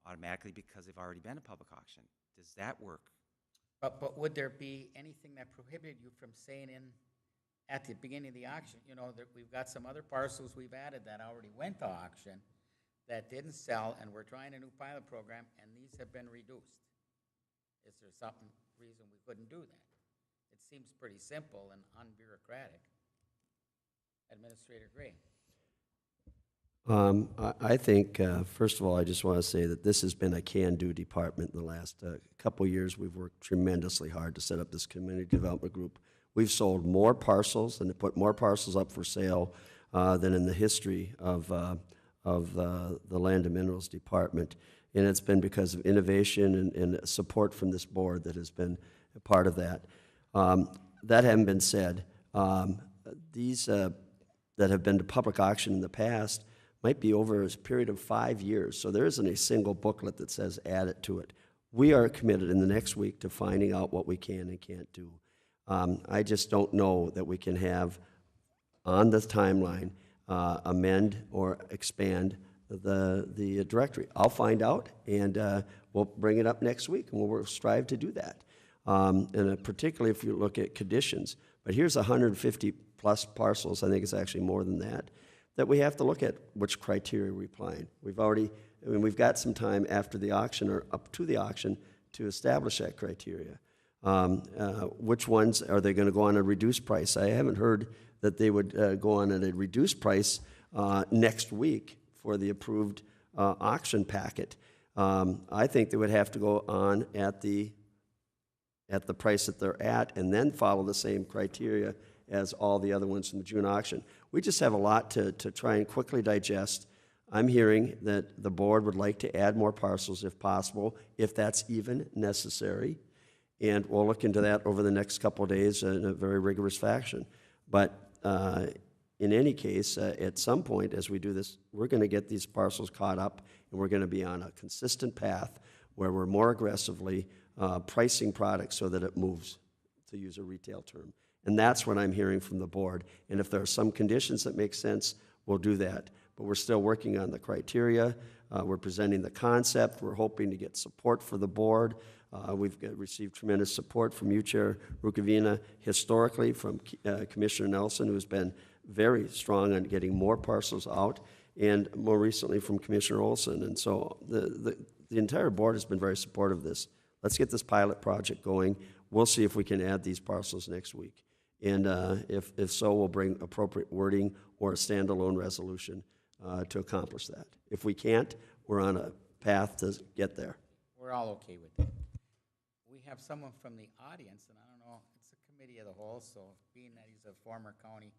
automatically because they've already been to public auction. Does that work? But would there be anything that prohibited you from saying at the beginning of the auction, that we've got some other parcels we've added that already went to auction that didn't sell, and we're trying a new pilot program, and these have been reduced? Is there some reason we couldn't do that? It seems pretty simple and unbureaucratic. Administrator Gray. I think, first of all, I just want to say that this has been a can-do department in the last couple of years. We've worked tremendously hard to set up this community development group. We've sold more parcels and put more parcels up for sale than in the history of the Land and Minerals Department. And it's been because of innovation and support from this board that has been a part of that. That having been said, these that have been to public auction in the past might be over a period of 5 years. So there isn't a single booklet that says add it to it. We are committed in the next week to finding out what we can and can't do. I just don't know that we can have on the timeline amend or expand the directory. I'll find out, and we'll bring it up next week, and we'll strive to do that. And particularly if you look at conditions. But here's 150 plus parcels, I think it's actually more than that we have to look at which criteria we're applying. We've got some time after the auction or up to the auction to establish that criteria. Which ones are they going to go on a reduced price? I haven't heard that they would go on at a reduced price next week for the approved auction packet. I think they would have to go on at the price that they're at and then follow the same criteria as all the other ones from the June auction. We just have a lot to try and quickly digest. I'm hearing that the board would like to add more parcels if possible, if that's even necessary. And we'll look into that over the next couple of days in a very rigorous fashion. But in any case, at some point as we do this, we're going to get these parcels caught up, and we're going to be on a consistent path where we're more aggressively pricing products so that it moves, to use a retail term. And that's what I'm hearing from the board. And if there are some conditions that make sense, we'll do that. But we're still working on the criteria. We're presenting the concept. We're hoping to get support for the board. Received tremendous support from you, Chair Rukavina, historically from Commissioner Nelson, who's been very strong on getting more parcels out, and more recently from Commissioner Olson. And so the entire board has been very supportive of this. Let's get this pilot project going. We'll see if we can add these parcels next week. And if so, we'll bring appropriate wording or a standalone resolution to accomplish that. If we can't, we're on a path to get there. We're all okay with that. We have someone from the audience, and I don't know, it's a committee of the whole, so being that he's a former county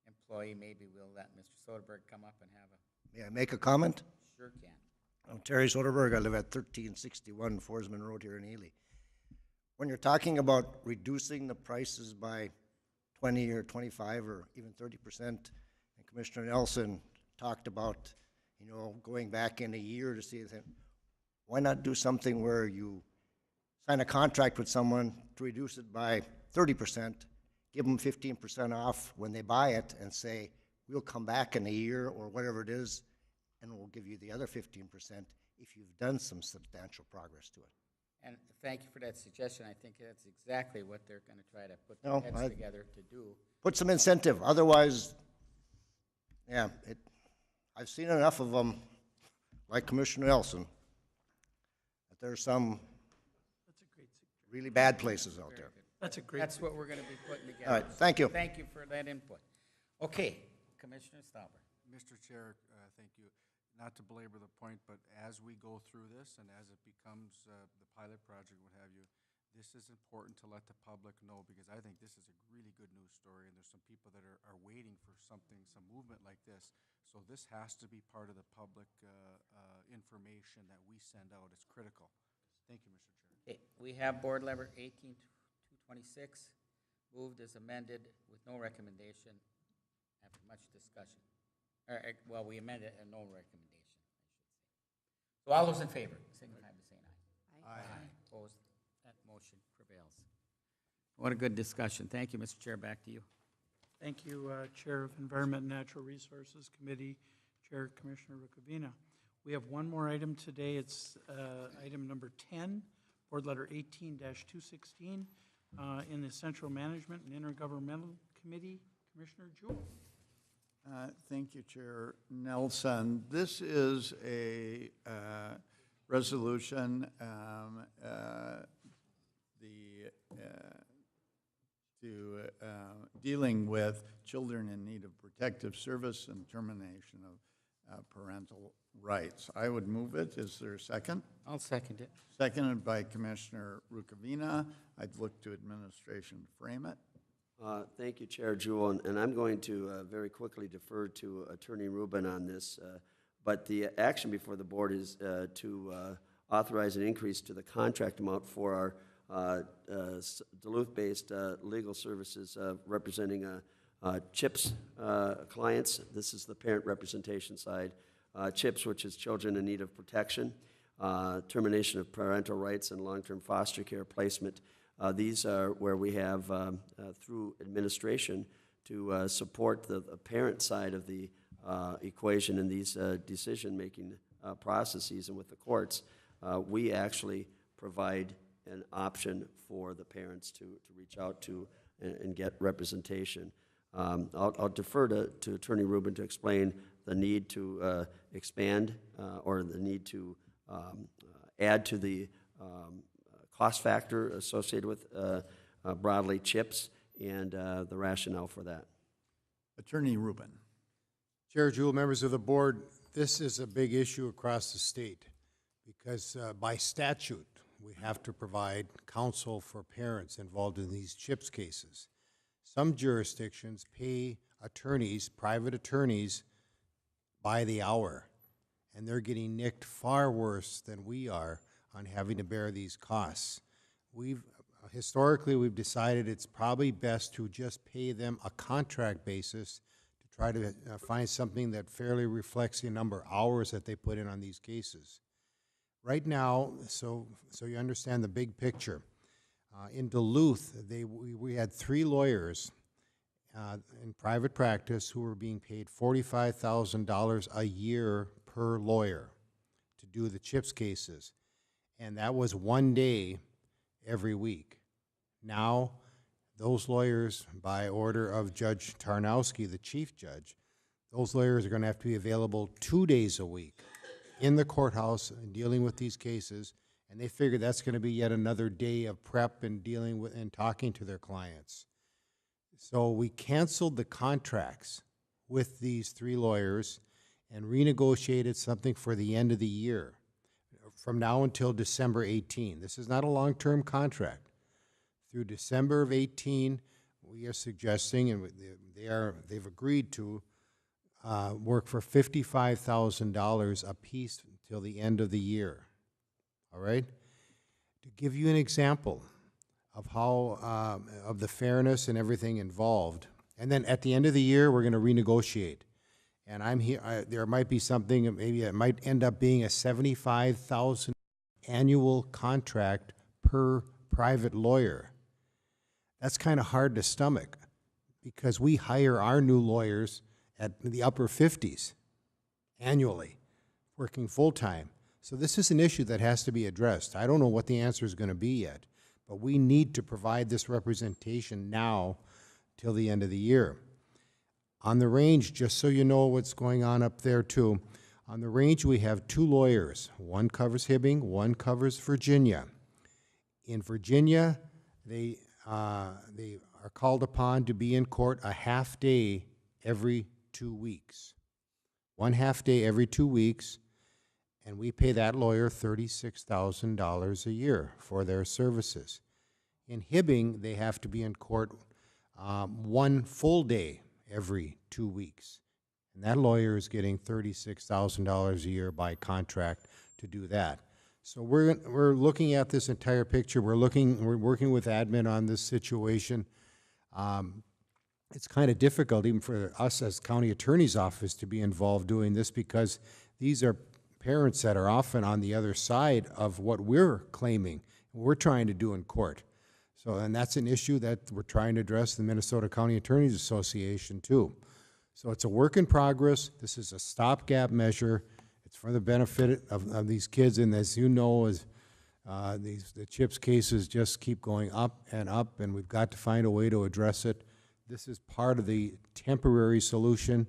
employee, maybe we'll let Mr. Soderberg come up and have a... May I make a comment? Sure can. I'm Terry Soderberg. I live at 1361 Forsman Road here in Ely. When you're talking about reducing the prices by 20 or 25 or even 30%, and Commissioner Nelson talked about, going back in a year to see, why not do something where you sign a contract with someone to reduce it by 30%, give them 15% off when they buy it, and say, we'll come back in a year or whatever it is, and we'll give you the other 15% if you've done some substantial progress to it. And thank you for that suggestion. I think that's exactly what they're going to try to put their heads together to do. Put some incentive. Otherwise, yeah, I've seen enough of them, like Commissioner Nelson, that there's some really bad places out there. That's a great. That's what we're going to be putting together. All right, thank you. Thank you for that input. Okay, Commissioner Stauber. Mr. Chair, thank you. Not to belabor the point, but as we go through this and as it becomes the pilot project, what have you, this is important to let the public know, because I think this is a really good news story, and there's some people that are waiting for something, some movement like this. So this has to be part of the public information that we send out. It's critical. Thank you, Mr. Chair. Okay, we have Board Letter 18226, moved as amended with no recommendation after much discussion. Well, we amended and no recommendation, I should say. So all those in favor, signify by saying aye. Aye. Opposed? That motion prevails. What a good discussion. Thank you, Mr. Chair. Back to you. Thank you, Chair of Environment and Natural Resources Committee, Chair Commissioner Rukavina. We have one more item today. It's item number 10, Board Letter 18-216, in the Central Management and Intergovernmental Committee. Commissioner Jewell. Thank you, Chair Nelson. This is a resolution dealing with children in need of protective service and termination of parental rights. I would move it. Is there a second? I'll second it. Seconded by Commissioner Rukavina. I'd look to administration to frame it. Thank you, Chair Jewell, and I'm going to very quickly defer to Attorney Rubin on this, but the action before the board is to authorize an increase to the contract amount for our Duluth-based legal services representing CHIPS clients. This is the parent representation side. CHIPS, which is Children in Need of Protection, termination of parental rights and long-term foster care placement. These are where we have, through administration, to support the parent side of the equation in these decision-making processes and with the courts. We actually provide an option for the parents to reach out to and get representation. I'll defer to Attorney Rubin to explain the need to expand or the need to add to the cost factor associated with broadly CHIPS and the rationale for that. Attorney Rubin. Chair Jewell, members of the board, this is a big issue across the state because by statute, we have to provide counsel for parents involved in these CHIPS cases. Some jurisdictions pay attorneys, private attorneys, by the hour, and they're getting nicked far worse than we are on having to bear these costs. Historically, we've decided it's probably best to just pay them a contract basis to try to find something that fairly reflects the number of hours that they put in on these cases. Right now, so you understand the big picture, In Duluth, we had 3 lawyers in private practice who were being paid $45,000 a year per lawyer to do the CHIPS cases. And that was 1 day every week. Now, those lawyers, by order of Judge Tarnowski, the chief judge, those lawyers are going to have to be available 2 days a week in the courthouse and dealing with these cases, and they figure that's going to be yet another day of prep and dealing with and talking to their clients. So we canceled the contracts with these 3 lawyers and renegotiated something for the end of the year, from now until December 18. This is not a long-term contract. Through December of 18, we are suggesting, and they've agreed to work for $55,000 apiece until the end of the year. All right? To give you an example of how, of the fairness and everything involved, and then at the end of the year, we're going to renegotiate. And I'm here, there might be something, maybe it might end up being a $75,000 annual contract per private lawyer. That's kind of hard to stomach because we hire our new lawyers at the upper 50s annually, working full-time. So this is an issue that has to be addressed. I don't know what the answer is going to be yet, but we need to provide this representation now till the end of the year. On the range, just so you know what's going on up there too, on the range we have 2 lawyers. One covers Hibbing, one covers Virginia. In Virginia, they are called upon to be in court a half day every 2 weeks. 1 half day every 2 weeks, and we pay that lawyer $36,000 a year for their services. In Hibbing, they have to be in court 1 full day every 2 weeks. And that lawyer is getting $36,000 a year by contract to do that. So we're looking at this entire picture. We're working with admin on this situation. It's kind of difficult even for us as county attorney's office to be involved doing this because these are parents that are often on the other side of what we're claiming, we're trying to do in court. So, and that's an issue that we're trying to address the Minnesota County Attorneys Association too. So it's a work in progress. This is a stopgap measure. It's for the benefit of these kids, and as you know, the CHIPS cases just keep going up, and we've got to find a way to address it. This is part of the temporary solution.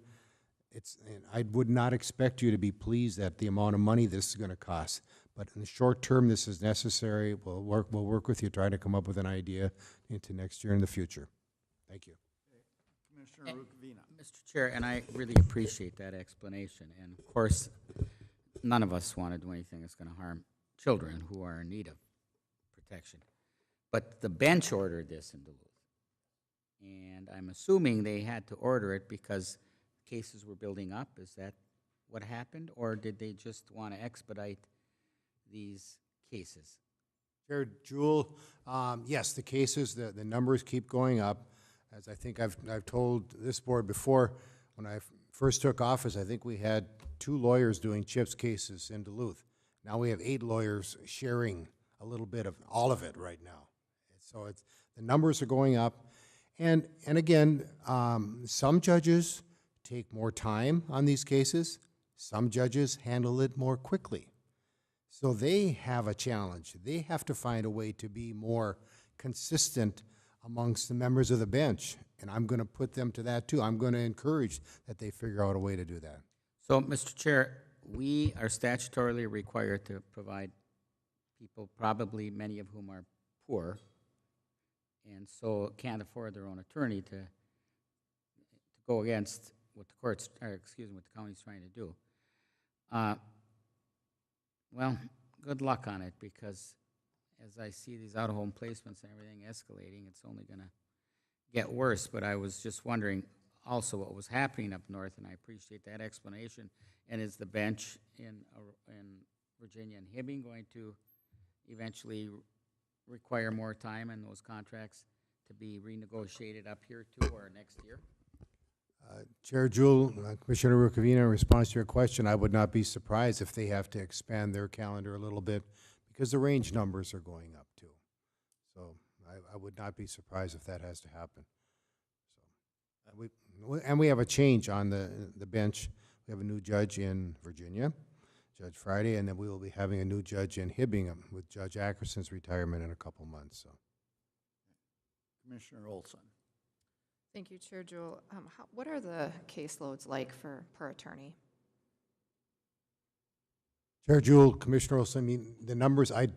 And I would not expect you to be pleased at the amount of money this is going to cost. But in the short term, this is necessary. We'll work with you, trying to come up with an idea into next year and the future. Thank you. Commissioner Rukavina. Mr. Chair, and I really appreciate that explanation. And of course, none of us want to do anything that's going to harm children who are in need of protection. But the bench ordered this in Duluth. And I'm assuming they had to order it because cases were building up. Is that what happened? Or did they just want to expedite these cases? Chair Jewell, yes, the cases, the numbers keep going up. As I think I've told this board before, when I first took office, I think we had 2 lawyers doing CHIPS cases in Duluth. Now we have 8 lawyers sharing a little bit of all of it right now. So the numbers are going up. And again, some judges take more time on these cases. Some judges handle it more quickly. So they have a challenge. They have to find a way to be more consistent amongst the members of the bench. And I'm going to put them to that too. I'm going to encourage that they figure out a way to do that. So, Mr. Chair, we are statutorily required to provide people, probably many of whom are poor, and so can't afford their own attorney to go against what the courts, or excuse me, what the county's trying to do. Well, good luck on it, because as I see these out-of-home placements and everything escalating, it's only going to get worse. But I was just wondering also what was happening up north, and I appreciate that explanation. And is the bench in Virginia and Hibbing going to eventually require more time in those contracts to be renegotiated up here too, or next year? Chair Jewell, Commissioner Rukavina, in response to your question, I would not be surprised if they have to expand their calendar a little bit because the range numbers are going up too. So I would not be surprised if that has to happen. So, and we have a change on the bench. We have a new judge in Virginia, Judge Friday, and then we will be having a new judge in Hibbingham with Judge Ackerson's retirement in a couple months, so. Commissioner Olson. Thank you, Chair Jewell. What are the caseloads like per attorney? Chair Jewell, Commissioner Olson, I mean, the numbers, I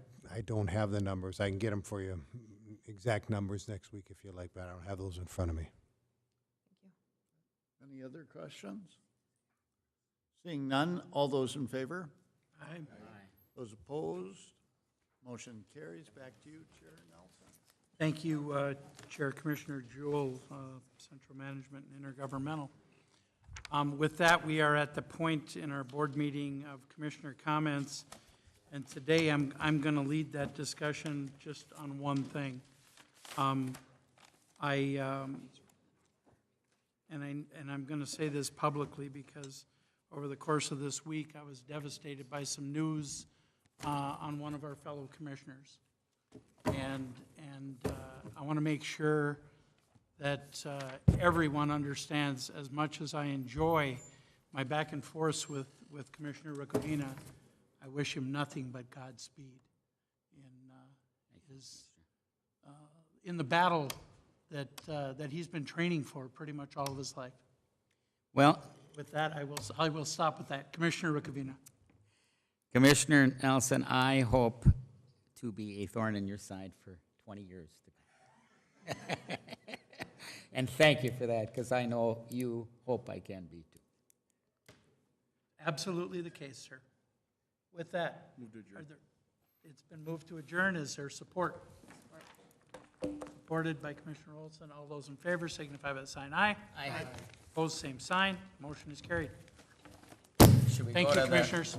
don't have the numbers. I can get them for you, exact numbers next week if you like, but I don't have those in front of me. Any other questions? Seeing none, all those in favor? Aye. Those opposed? Motion carries. Back to you, Chair Nelson. Thank you, Chair Commissioner Jewell, Central Management and Intergovernmental. With that, we are at the point in our board meeting of commissioner comments, and today I'm going to lead that discussion just on one thing. And I'm going to say this publicly because over the course of this week, I was devastated by some news on one of our fellow commissioners. And I want to make sure that everyone understands, as much as I enjoy my back and forth with Commissioner Rukavina, I wish him nothing but Godspeed in the battle that he's been training for pretty much all of his life. Well, With that, I will stop with that. Commissioner Rukavina. Commissioner Nelson, I hope to be a thorn in your side for 20 years to come. And thank you for that, because I know you hope I can be too. Absolutely the case, sir. With that, it's been moved to adjourn. Is there support? Supported by Commissioner Olson. All those in favor signify by the sign aye. Aye. Opposed, same sign. Motion is carried. Should we Thank go you, to the- commissioners.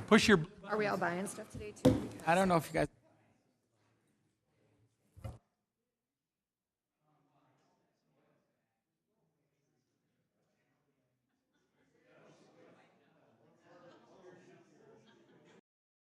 Push your. Are we all buying stuff today too? I don't know if you guys.